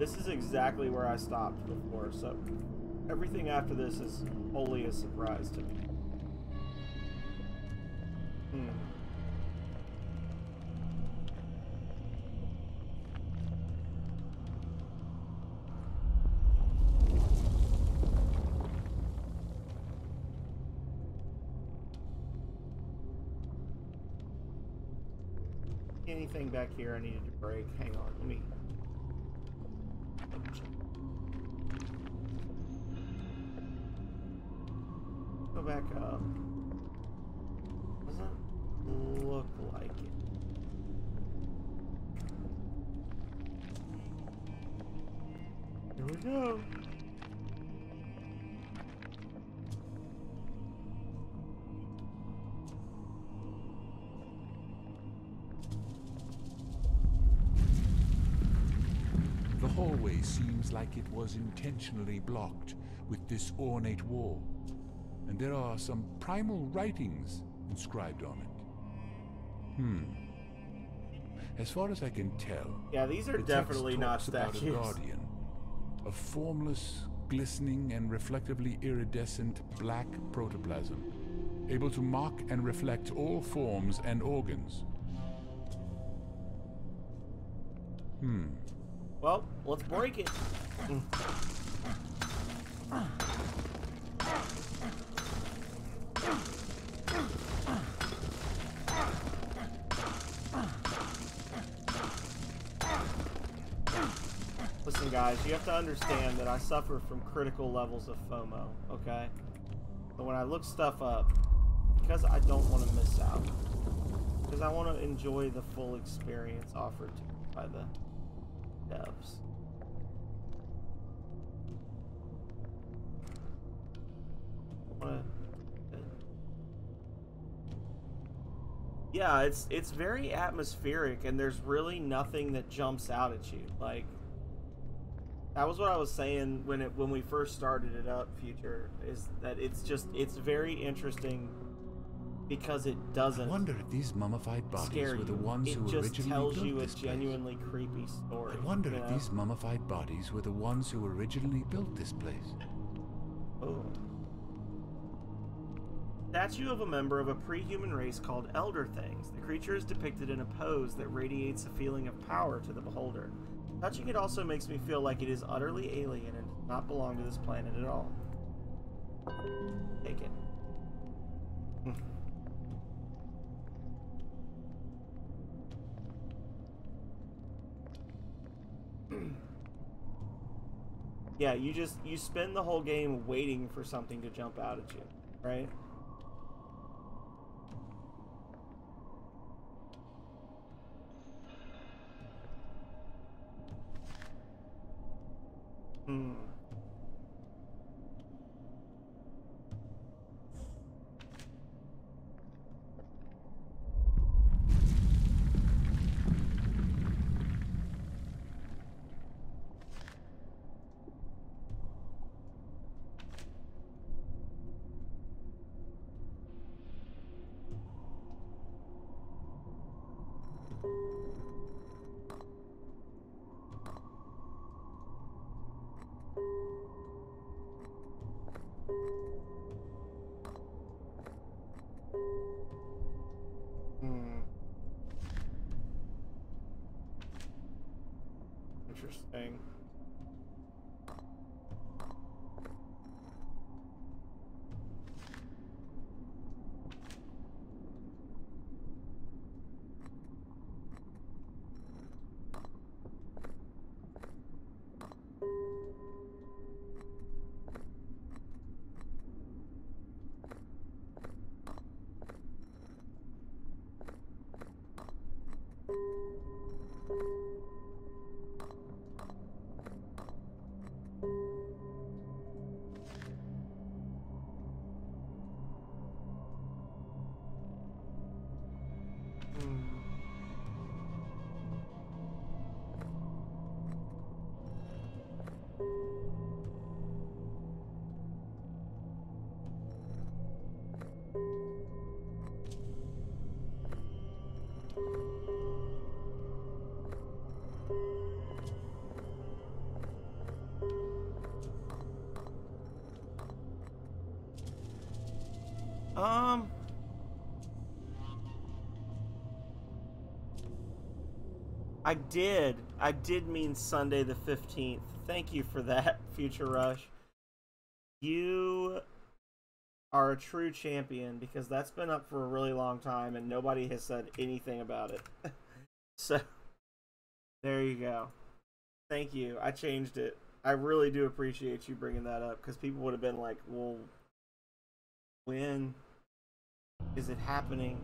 S1: This is exactly where I stopped before, so everything after this is wholly a surprise to me. Anything back here I needed to break? Hang on, let me... Go back up. Doesn't look like it. Here we go.
S7: The hallway seems like it was intentionally blocked with this ornate wall, and there are some primal writings inscribed on it. As far as I can tell,
S1: yeah, these are
S7: the
S1: definitely
S7: text
S1: not
S7: talks about
S1: statues.
S7: a guardian, a formless, glistening, and reflectively iridescent black protoplasm, able to mock and reflect all forms and organs.
S1: Well, let's break it. Listen, guys, you have to understand that I suffer from critical levels of FOMO, okay? So when I look stuff up, because I don't want to miss out, because I want to enjoy the full experience offered to me by the devs. Yeah, it's very atmospheric, and there's really nothing that jumps out at you. Like, that was what I was saying when we first started it up, Future, is that it's very interesting because it doesn't.
S7: I wonder if these mummified bodies were the ones who originally built this place.
S1: It just tells you a genuinely creepy story.
S7: I wonder if these mummified bodies were the ones who originally built this place.
S1: Oh. Statue of a member of a pre-human race called Elder Things. The creature is depicted in a pose that radiates a feeling of power to the beholder. Touching it also makes me feel like it is utterly alien and does not belong to this planet at all. Take it. Yeah, you spend the whole game waiting for something to jump out at you, right? Interesting. I did mean Sunday the 15th. Thank you for that, Future Rush. You are a true champion, because that's been up for a really long time and nobody has said anything about it. So, there you go. Thank you. I changed it. I really do appreciate you bringing that up, because people would have been like, well, when is it happening?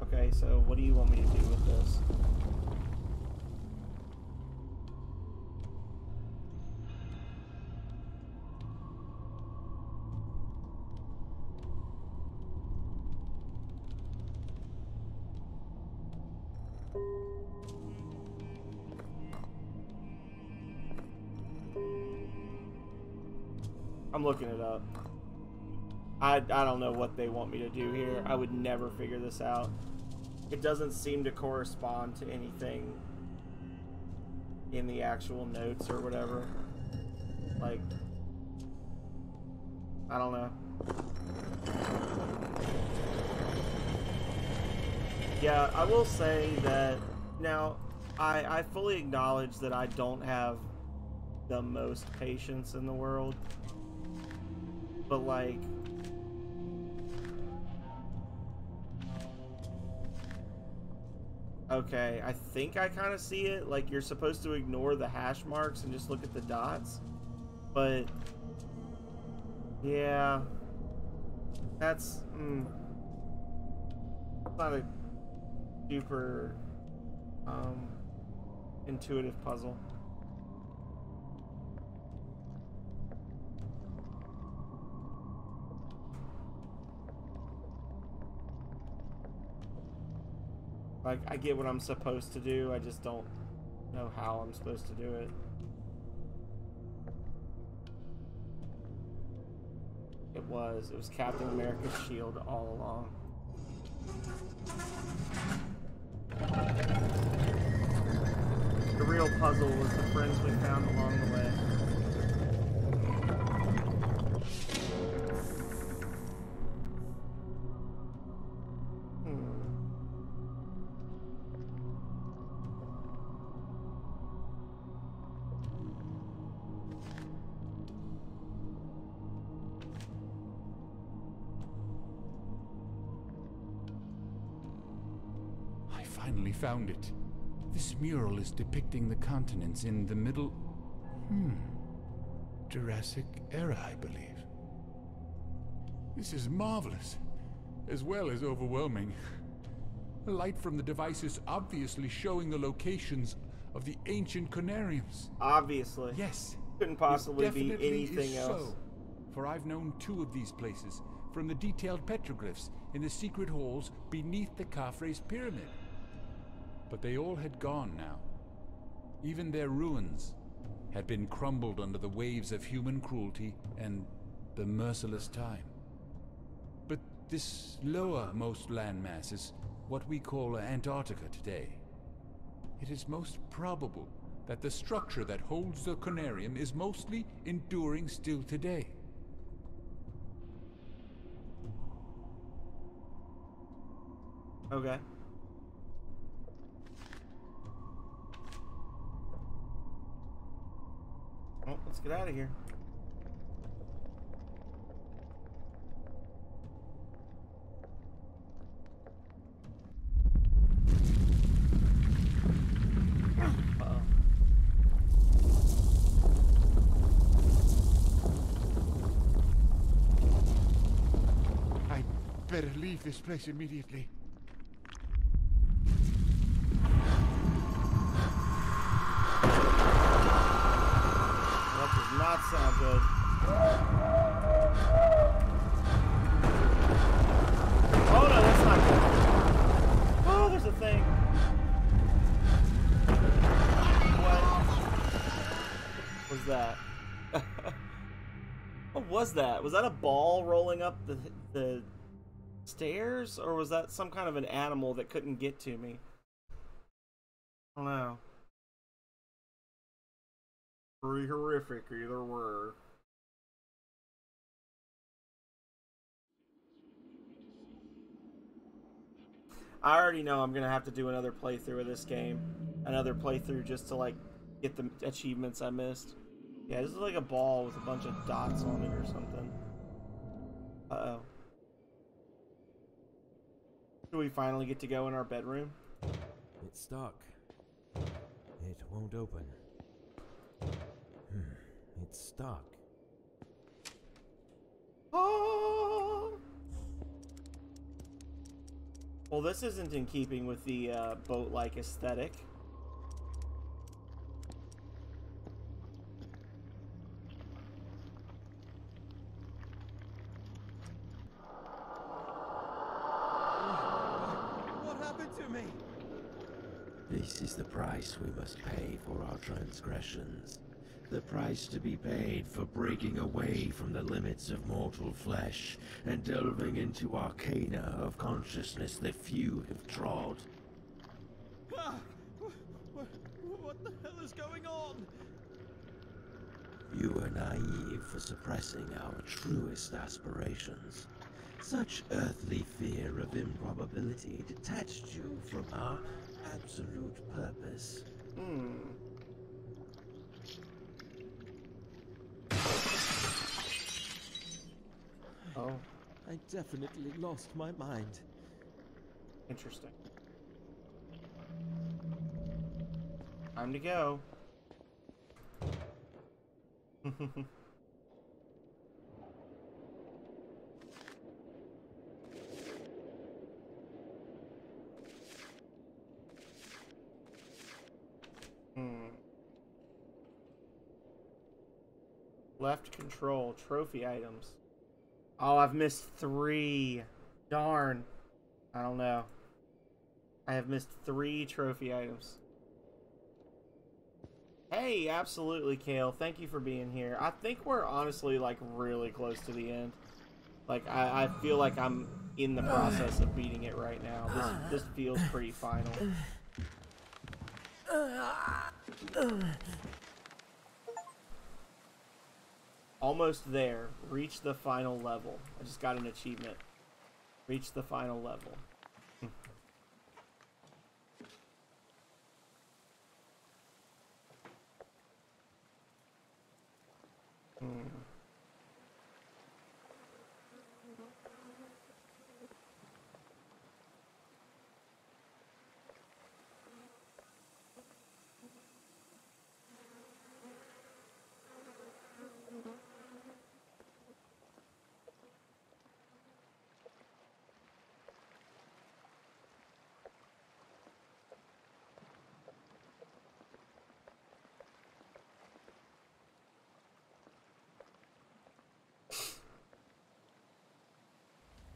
S1: Okay, so what do you want me to do with this? I'm looking it up. I don't know what they want me to do here. I would never figure this out. It doesn't seem to correspond to anything in the actual notes or whatever. Like, I don't know. Yeah, I will say that now I fully acknowledge that I don't have the most patience in the world. But like, okay, I think I kind of see it. Like, you're supposed to ignore the hash marks and just look at the dots. But yeah, that's not a super intuitive puzzle. Like, I get what I'm supposed to do, I just don't know how I'm supposed to do it. It was Captain America's shield all along. The real puzzle was the friends we found along the way.
S7: Finally found it. This mural is depicting the continents in the middle... Jurassic era, I believe. This is marvelous, as well as overwhelming. The light from the device is obviously showing the locations of the ancient conariums.
S1: Obviously.
S7: Yes.
S1: Couldn't possibly be anything else.
S7: So, for I've known two of these places from the detailed petroglyphs in the secret halls beneath the Khafre's pyramid. But they all had gone now. Even their ruins had been crumbled under the waves of human cruelty and the merciless time. But this lowermost landmass is what we call Antarctica today. It is most probable that the structure that holds the conarium is mostly enduring still today.
S1: Okay. Well, let's get out of here. Uh-oh.
S8: I'd better leave this place immediately.
S1: Not sound good. Oh no, that's not good. Oh, there's a thing. What was that? What was that? Was that a ball rolling up the stairs, or was that some kind of an animal that couldn't get to me? I don't know. Pretty horrific either way. I already know I'm gonna have to do another playthrough of this game. Another playthrough just to, like, get the achievements I missed. Yeah, this is like a ball with a bunch of dots on it or something. Uh-oh. Do we finally get to go in our bedroom?
S2: It's stuck. It won't open. It's stuck.
S1: Oh! Well, this isn't in keeping with the boat-like aesthetic.
S2: What happened to me?
S11: This is the price we must pay for our transgressions. The price to be paid for breaking away from the limits of mortal flesh and delving into arcana of consciousness that few have trod.
S2: What the hell is going on?
S11: You were naive for suppressing our truest aspirations. Such earthly fear of improbability detached you from our absolute purpose.
S1: Oh.
S2: I definitely lost my mind.
S1: Interesting. Time to go. Left control, trophy items. Oh, I've missed 3. Darn. I don't know. I have missed 3 trophy items. Hey, absolutely, Kale. Thank you for being here. I think we're honestly, like, really close to the end. Like, I feel like I'm in the process of beating it right now. This feels pretty final. Almost there. Reach the final level. I just got an achievement. Reach the final level.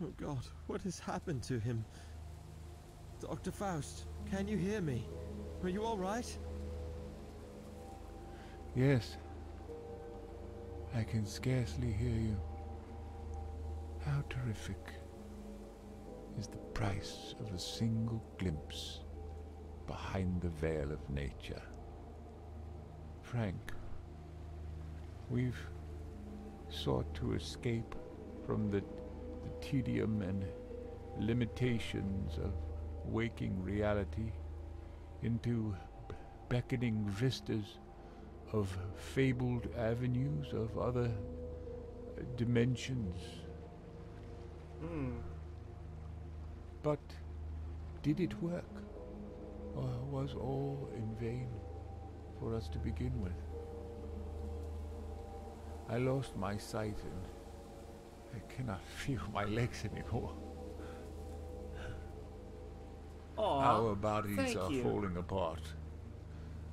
S2: Oh God, what has happened to him? Dr. Faust, can you hear me? Are you all right?
S8: Yes. I can scarcely hear you. How terrific is the price of a single glimpse behind the veil of nature. Frank, we've sought to escape from the tedium and limitations of waking reality into beckoning vistas of fabled avenues of other dimensions. But did it work? Or was all in vain for us to begin with? I lost my sight and I cannot feel my legs anymore. Our bodies are falling apart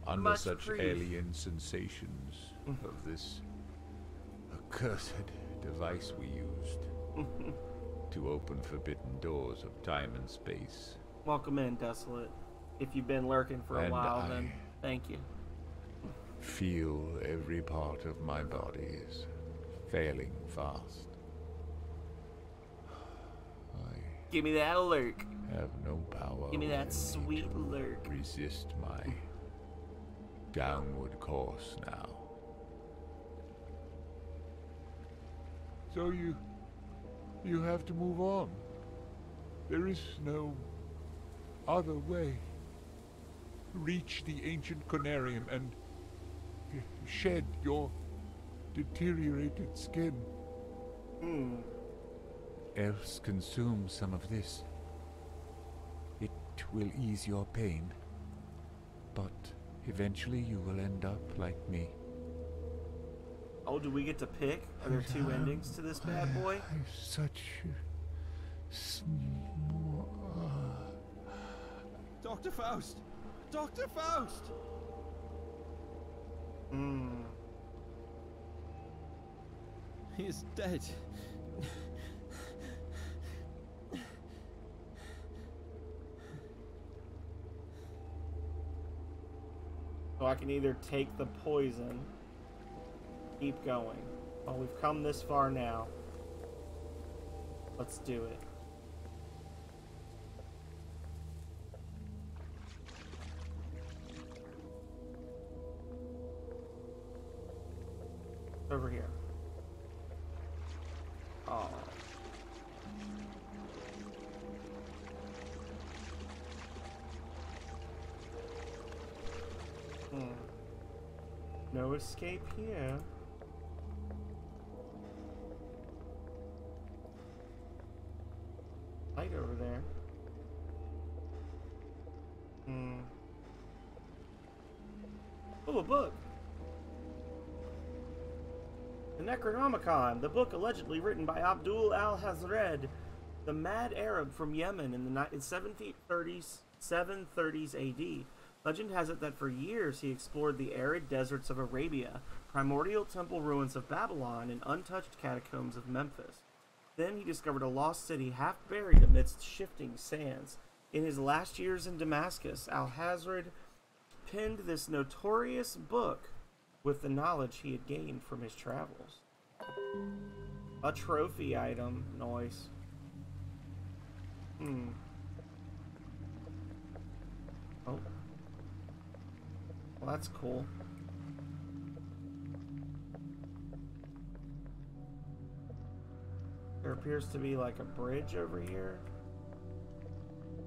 S8: under such alien sensations of this accursed device we used to open forbidden doors of time and space.
S1: Welcome in, Desolate. If you've been lurking for a while, then thank you.
S8: Feel every part of my body is failing fast.
S1: Give me that lurk.
S8: Have no power.
S1: Give me that sweet lurk.
S8: Resist my downward course now. So you have to move on. There is no other way. Reach the ancient conarium and shed your deteriorated skin. Else consume some of this. It will ease your pain, but eventually you will end up like me.
S1: Oh, do we get to pick? Are there two endings to this bad boy?
S8: Such small...
S12: Dr. Faust! Dr. Faust! He is dead.
S1: So I can either take the poison, keep going. Well, we've come this far now. Let's do it. Over here. Oh. No escape here. Light over there. Oh, a book. The Necronomicon, the book allegedly written by Abdul al-Hazred, the mad Arab from Yemen in the 730s AD. Legend has it that for years he explored the arid deserts of Arabia, primordial temple ruins of Babylon, and untouched catacombs of Memphis. Then he discovered a lost city half buried amidst shifting sands. In his last years in Damascus, al-Hazred penned this notorious book with the knowledge he had gained from his travels. A trophy item. Nice. Oh. Well, that's cool. There appears to be like a bridge over here.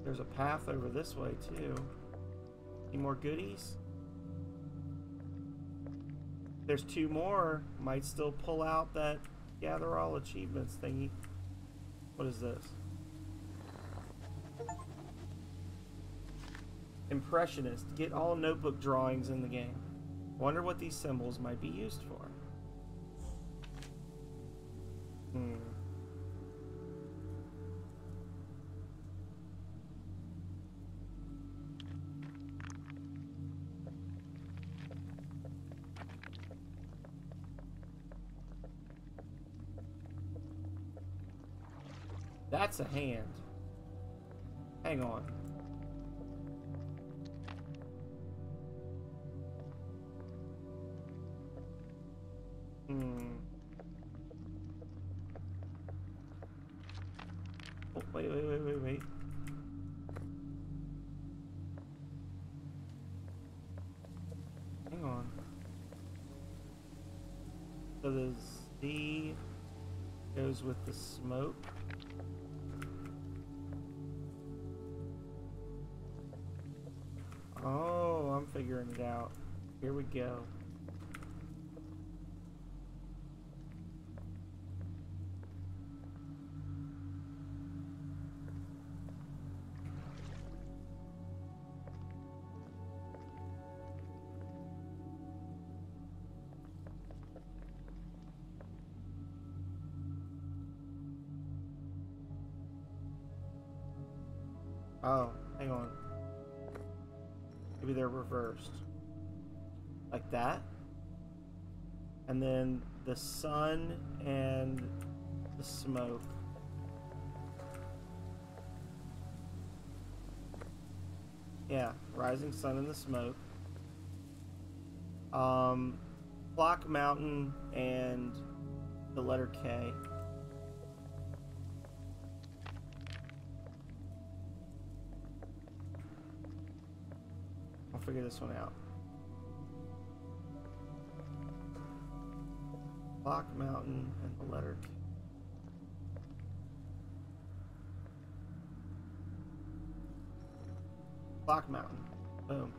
S1: There's a path over this way too. Any more goodies? There's two more. Might still pull out that gather all achievements thingy. What is this? Impressionist. Get all notebook drawings in the game. Wonder what these symbols might be used for. That's a hand. Hang on. Oh, wait. Hang on. So the Z goes with the smoke. Oh, I'm figuring it out. Here we go. Oh, hang on. Maybe they're reversed. Like that. And then the sun and the smoke. Yeah, rising sun and the smoke. Clock Mountain and the letter K. Figure this one out. Clock Mountain and the letter K. Clock Mountain. Boom.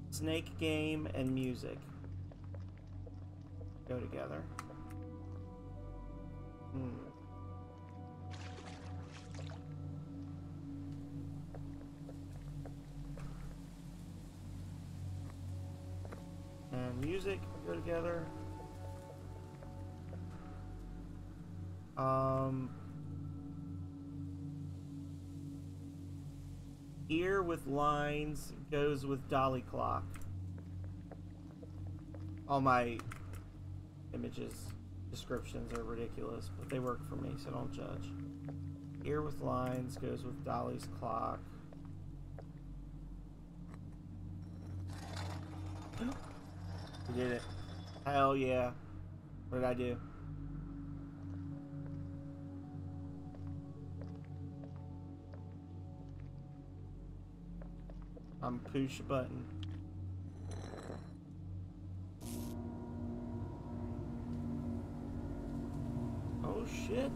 S1: Snake game and music go together. And music go together. Ear with lines goes with dolly clock. All my images descriptions are ridiculous, but they work for me, so don't judge. Ear with lines goes with dolly's clock. We did it. Hell yeah. What did I do? I'm push a button. Oh shit.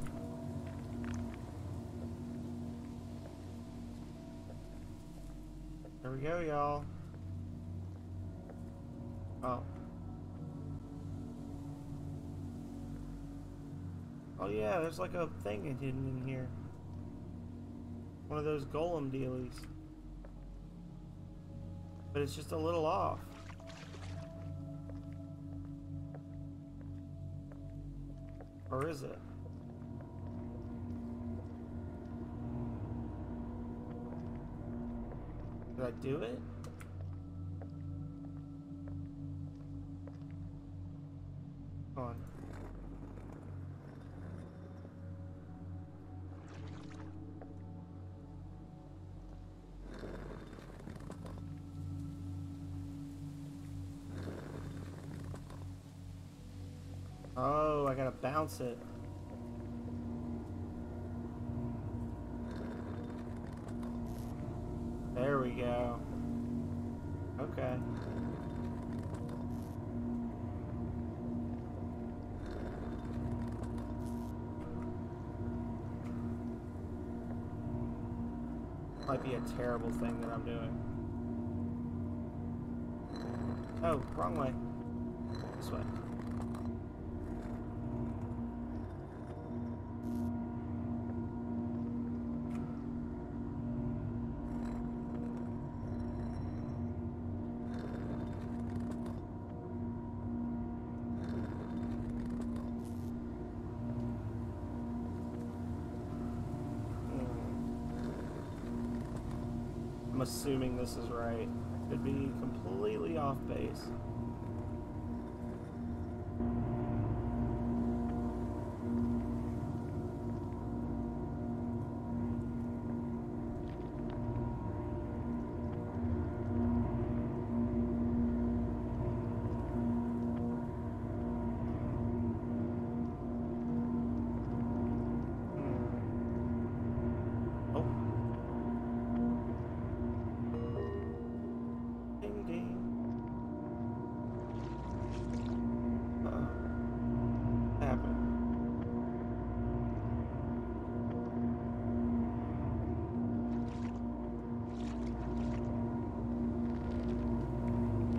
S1: There we go, y'all. Oh. Oh yeah, there's like a thing hidden in here. One of those golem dealies. But it's just a little off. Or is it? Did I do it? Hold on. Oh, I gotta bounce it. There we go. Okay. Might be a terrible thing that I'm doing. Oh, wrong way. This way. I'm assuming this is right. Could be completely off base.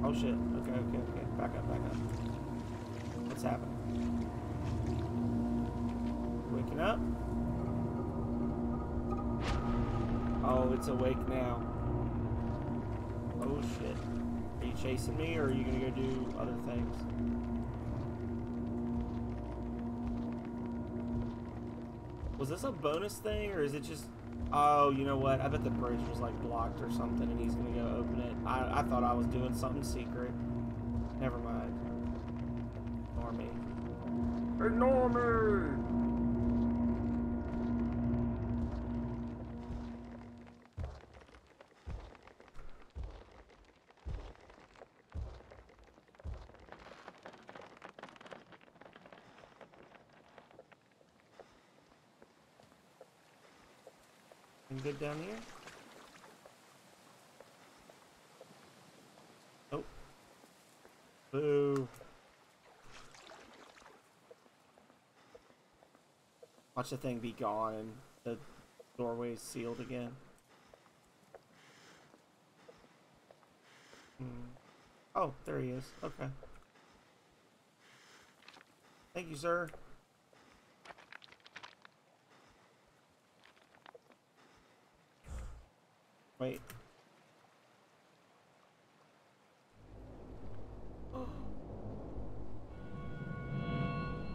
S1: Oh shit. Okay. Back up. What's happening? Waking up? Oh, it's awake now. Oh shit. Are you chasing me or are you gonna go do other things? Was this a bonus thing or is it just... Oh, you know what? I bet the bridge was like blocked or something and he's gonna go open it. I thought I was doing something secret. Never mind. Ignore me. Ignore me! Good down here? Oh. Boo. Watch the thing be gone and the doorway's sealed again. Oh, there he is. Okay. Thank you, sir. Wait.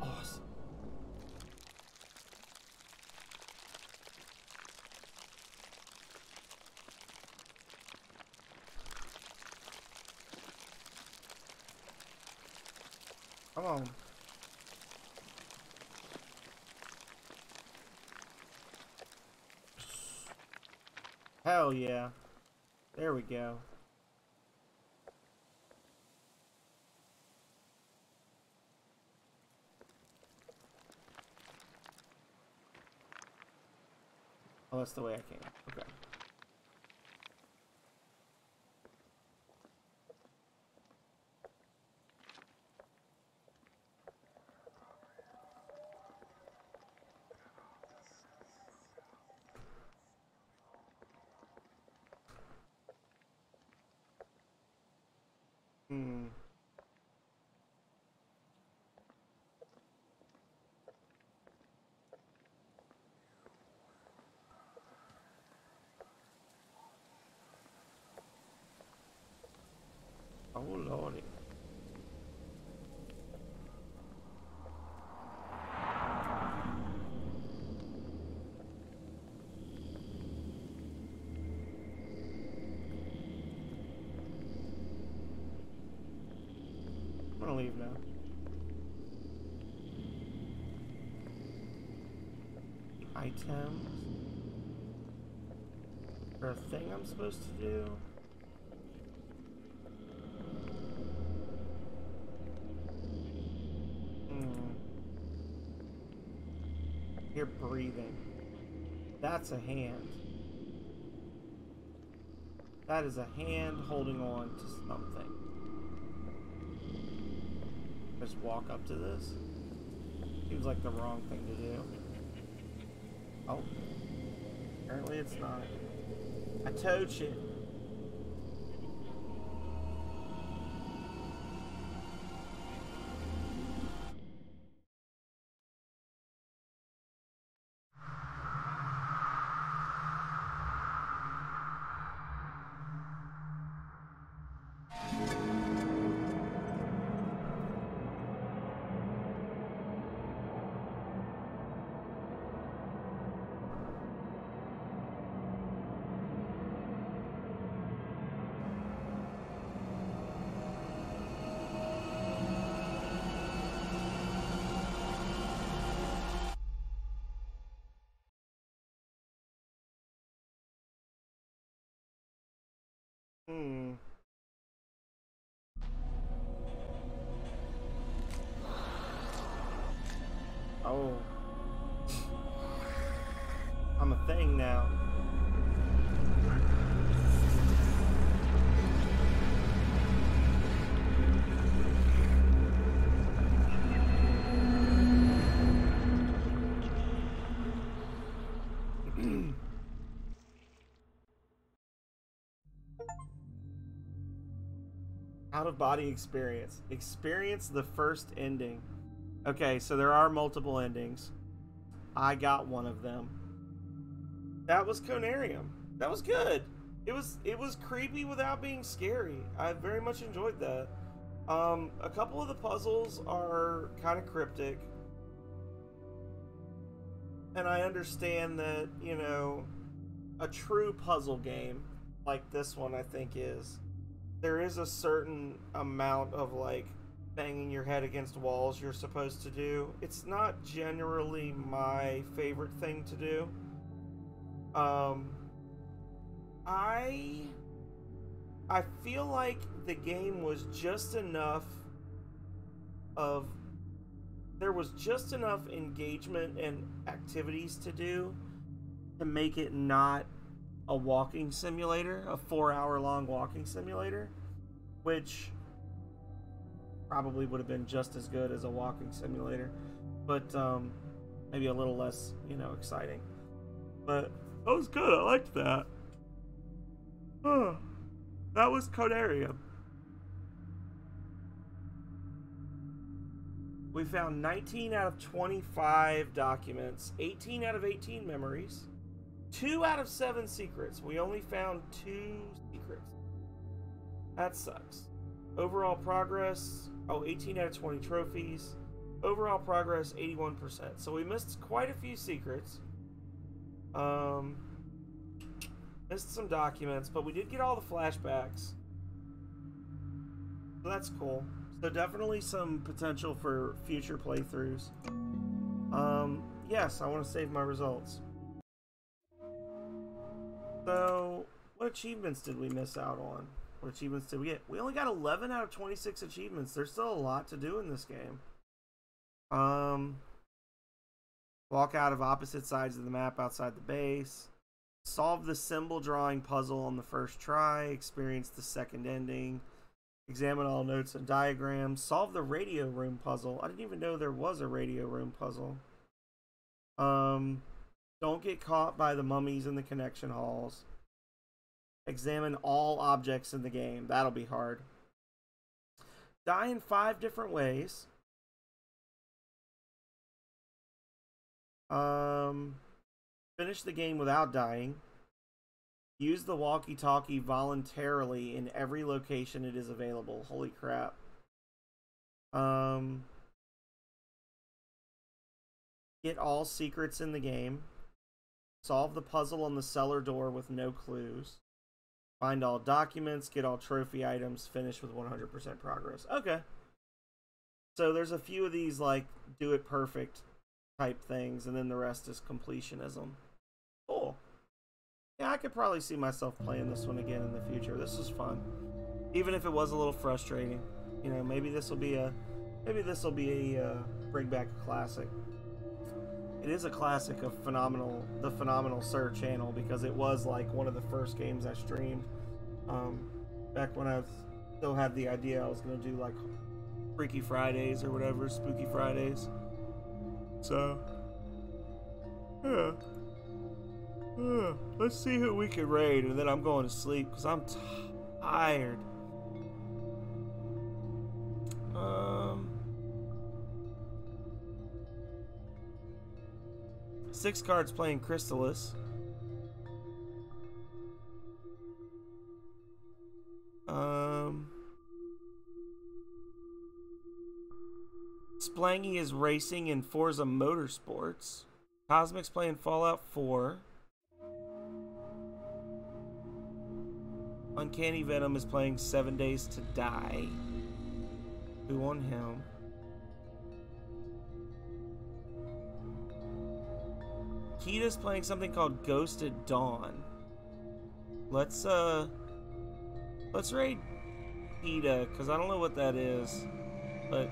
S1: Awesome. Come on. Hell yeah. There we go. Oh, that's the way I came. Okay. Oh lordy. I'm gonna leave now. Items. Is there a thing I'm supposed to do? You're breathing. That's a hand. That is a hand holding on to something. Just walk up to this? Seems like the wrong thing to do. Oh. Apparently it's not. I told you. Oh. I'm a thing now. Out-of-body experience. Experience the first ending. Okay, so there are multiple endings. I got one of them. That was Conarium. That was good. It was creepy without being scary. I very much enjoyed that. A couple of the puzzles are kind of cryptic. And I understand that, you know, a true puzzle game like this one, I think, is there is a certain amount of, like, banging your head against walls you're supposed to do. It's not generally my favorite thing to do. I feel like the game was just enough of... There was just enough engagement and activities to do to make it not a walking simulator, a 4-hour-long walking simulator, which probably would have been just as good as a walking simulator. But maybe a little less, you know, exciting. But that was good. I liked that. That was Conarium. We found 19 out of 25 documents, 18 out of 18 memories, 2 out of 7 secrets. We only found 2 secrets. That sucks. Overall progress, 18 out of 20 trophies. Overall progress, 81%. So we missed quite a few secrets. Missed some documents, but we did get all the flashbacks. So that's cool. So definitely some potential for future playthroughs. Yes, I want to save my results. So, what achievements did we miss out on? What achievements did we get? We only got 11 out of 26 achievements. There's still a lot to do in this game. Walk out of opposite sides of the map outside the base. Solve the symbol drawing puzzle on the first try. Experience the second ending. Examine all notes and diagrams. Solve the radio room puzzle. I didn't even know there was a radio room puzzle. Don't get caught by the mummies in the connection halls. Examine all objects in the game. That'll be hard. Die in 5 different ways. Finish the game without dying. Use the walkie-talkie voluntarily in every location it is available. Holy crap. Get all secrets in the game. Solve the puzzle on the cellar door with no clues. Find all documents. Get all trophy items. Finish with 100% progress. Okay. So there's a few of these, like, do it perfect type things, and then the rest is completionism. Cool. Yeah, I could probably see myself playing this one again in the future. This was fun. Even if it was a little frustrating. You know, maybe this will be a bring back a classic. It is a classic of the Phenomenal Sir channel, because it was like one of the first games I streamed. Back when I still had the idea I was going to do like Freaky Fridays or whatever, Spooky Fridays. So, yeah. Let's see who we can raid, and then I'm going to sleep because I'm tired. 6 cards playing Crystallis. Splangy is racing in Forza Motorsports. Cosmic's playing Fallout 4. Uncanny Venom is playing 7 Days to Die. Who on him? Kita's playing something called Ghost at Dawn. Let's raid Kita, because I don't know what that is. But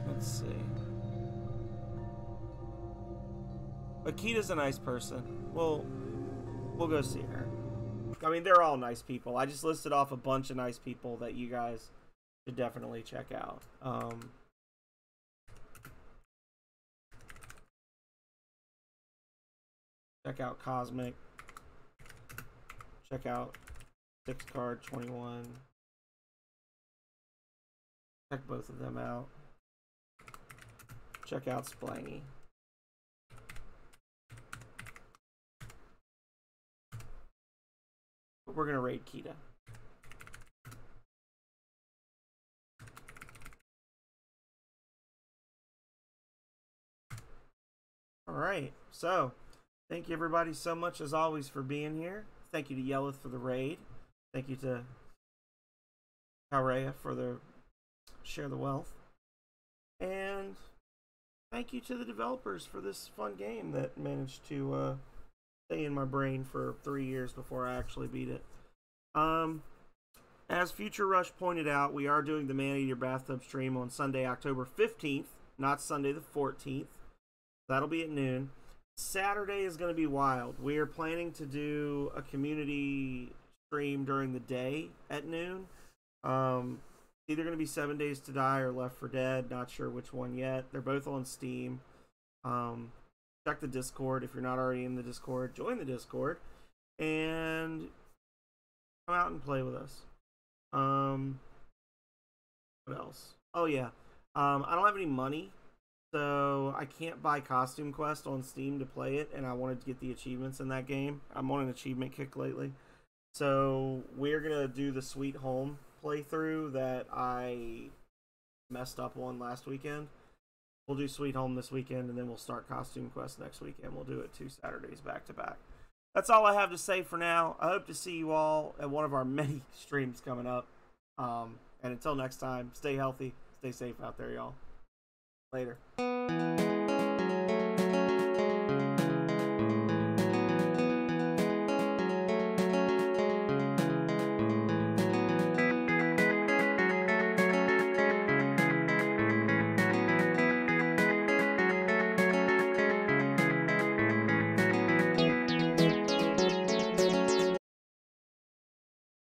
S1: let's see. But Kita's a nice person. We'll go see her. I mean, they're all nice people. I just listed off a bunch of nice people that you guys should definitely check out. Check out Cosmic. Check out 6 Card 21. Check both of them out. Check out Splangy. We're gonna raid Kita. Alright, so thank you everybody so much as always for being here. Thank you to Yelleth for the raid. Thank you to Kaurea for the share the wealth. And thank you to the developers for this fun game that managed to stay in my brain for 3 years before I actually beat it. As Future Rush pointed out, we are doing the Man-Eater Bathtub stream on Sunday, October 15th, not Sunday the 14th. That'll be at noon. Saturday is going to be wild. We are planning to do a community stream during the day at noon. either going to be 7 Days to Die or Left 4 Dead. Not sure which one yet. They're both on Steam. Check the Discord if you're not already in the Discord. Join the Discord and come out and play with us. What else? Oh yeah, I don't have any money, so I can't buy Costume Quest on Steam to play it, and I wanted to get the achievements in that game. I'm on an achievement kick lately, so we're gonna do the Sweet Home playthrough that I messed up on last weekend. We'll do Sweet Home this weekend, and then we'll start Costume Quest next weekend. We'll do it 2 Saturdays back to back. That's all I have to say for now. I hope to see you all at one of our many streams coming up. And until next time, stay healthy, stay safe out there, y'all. Later.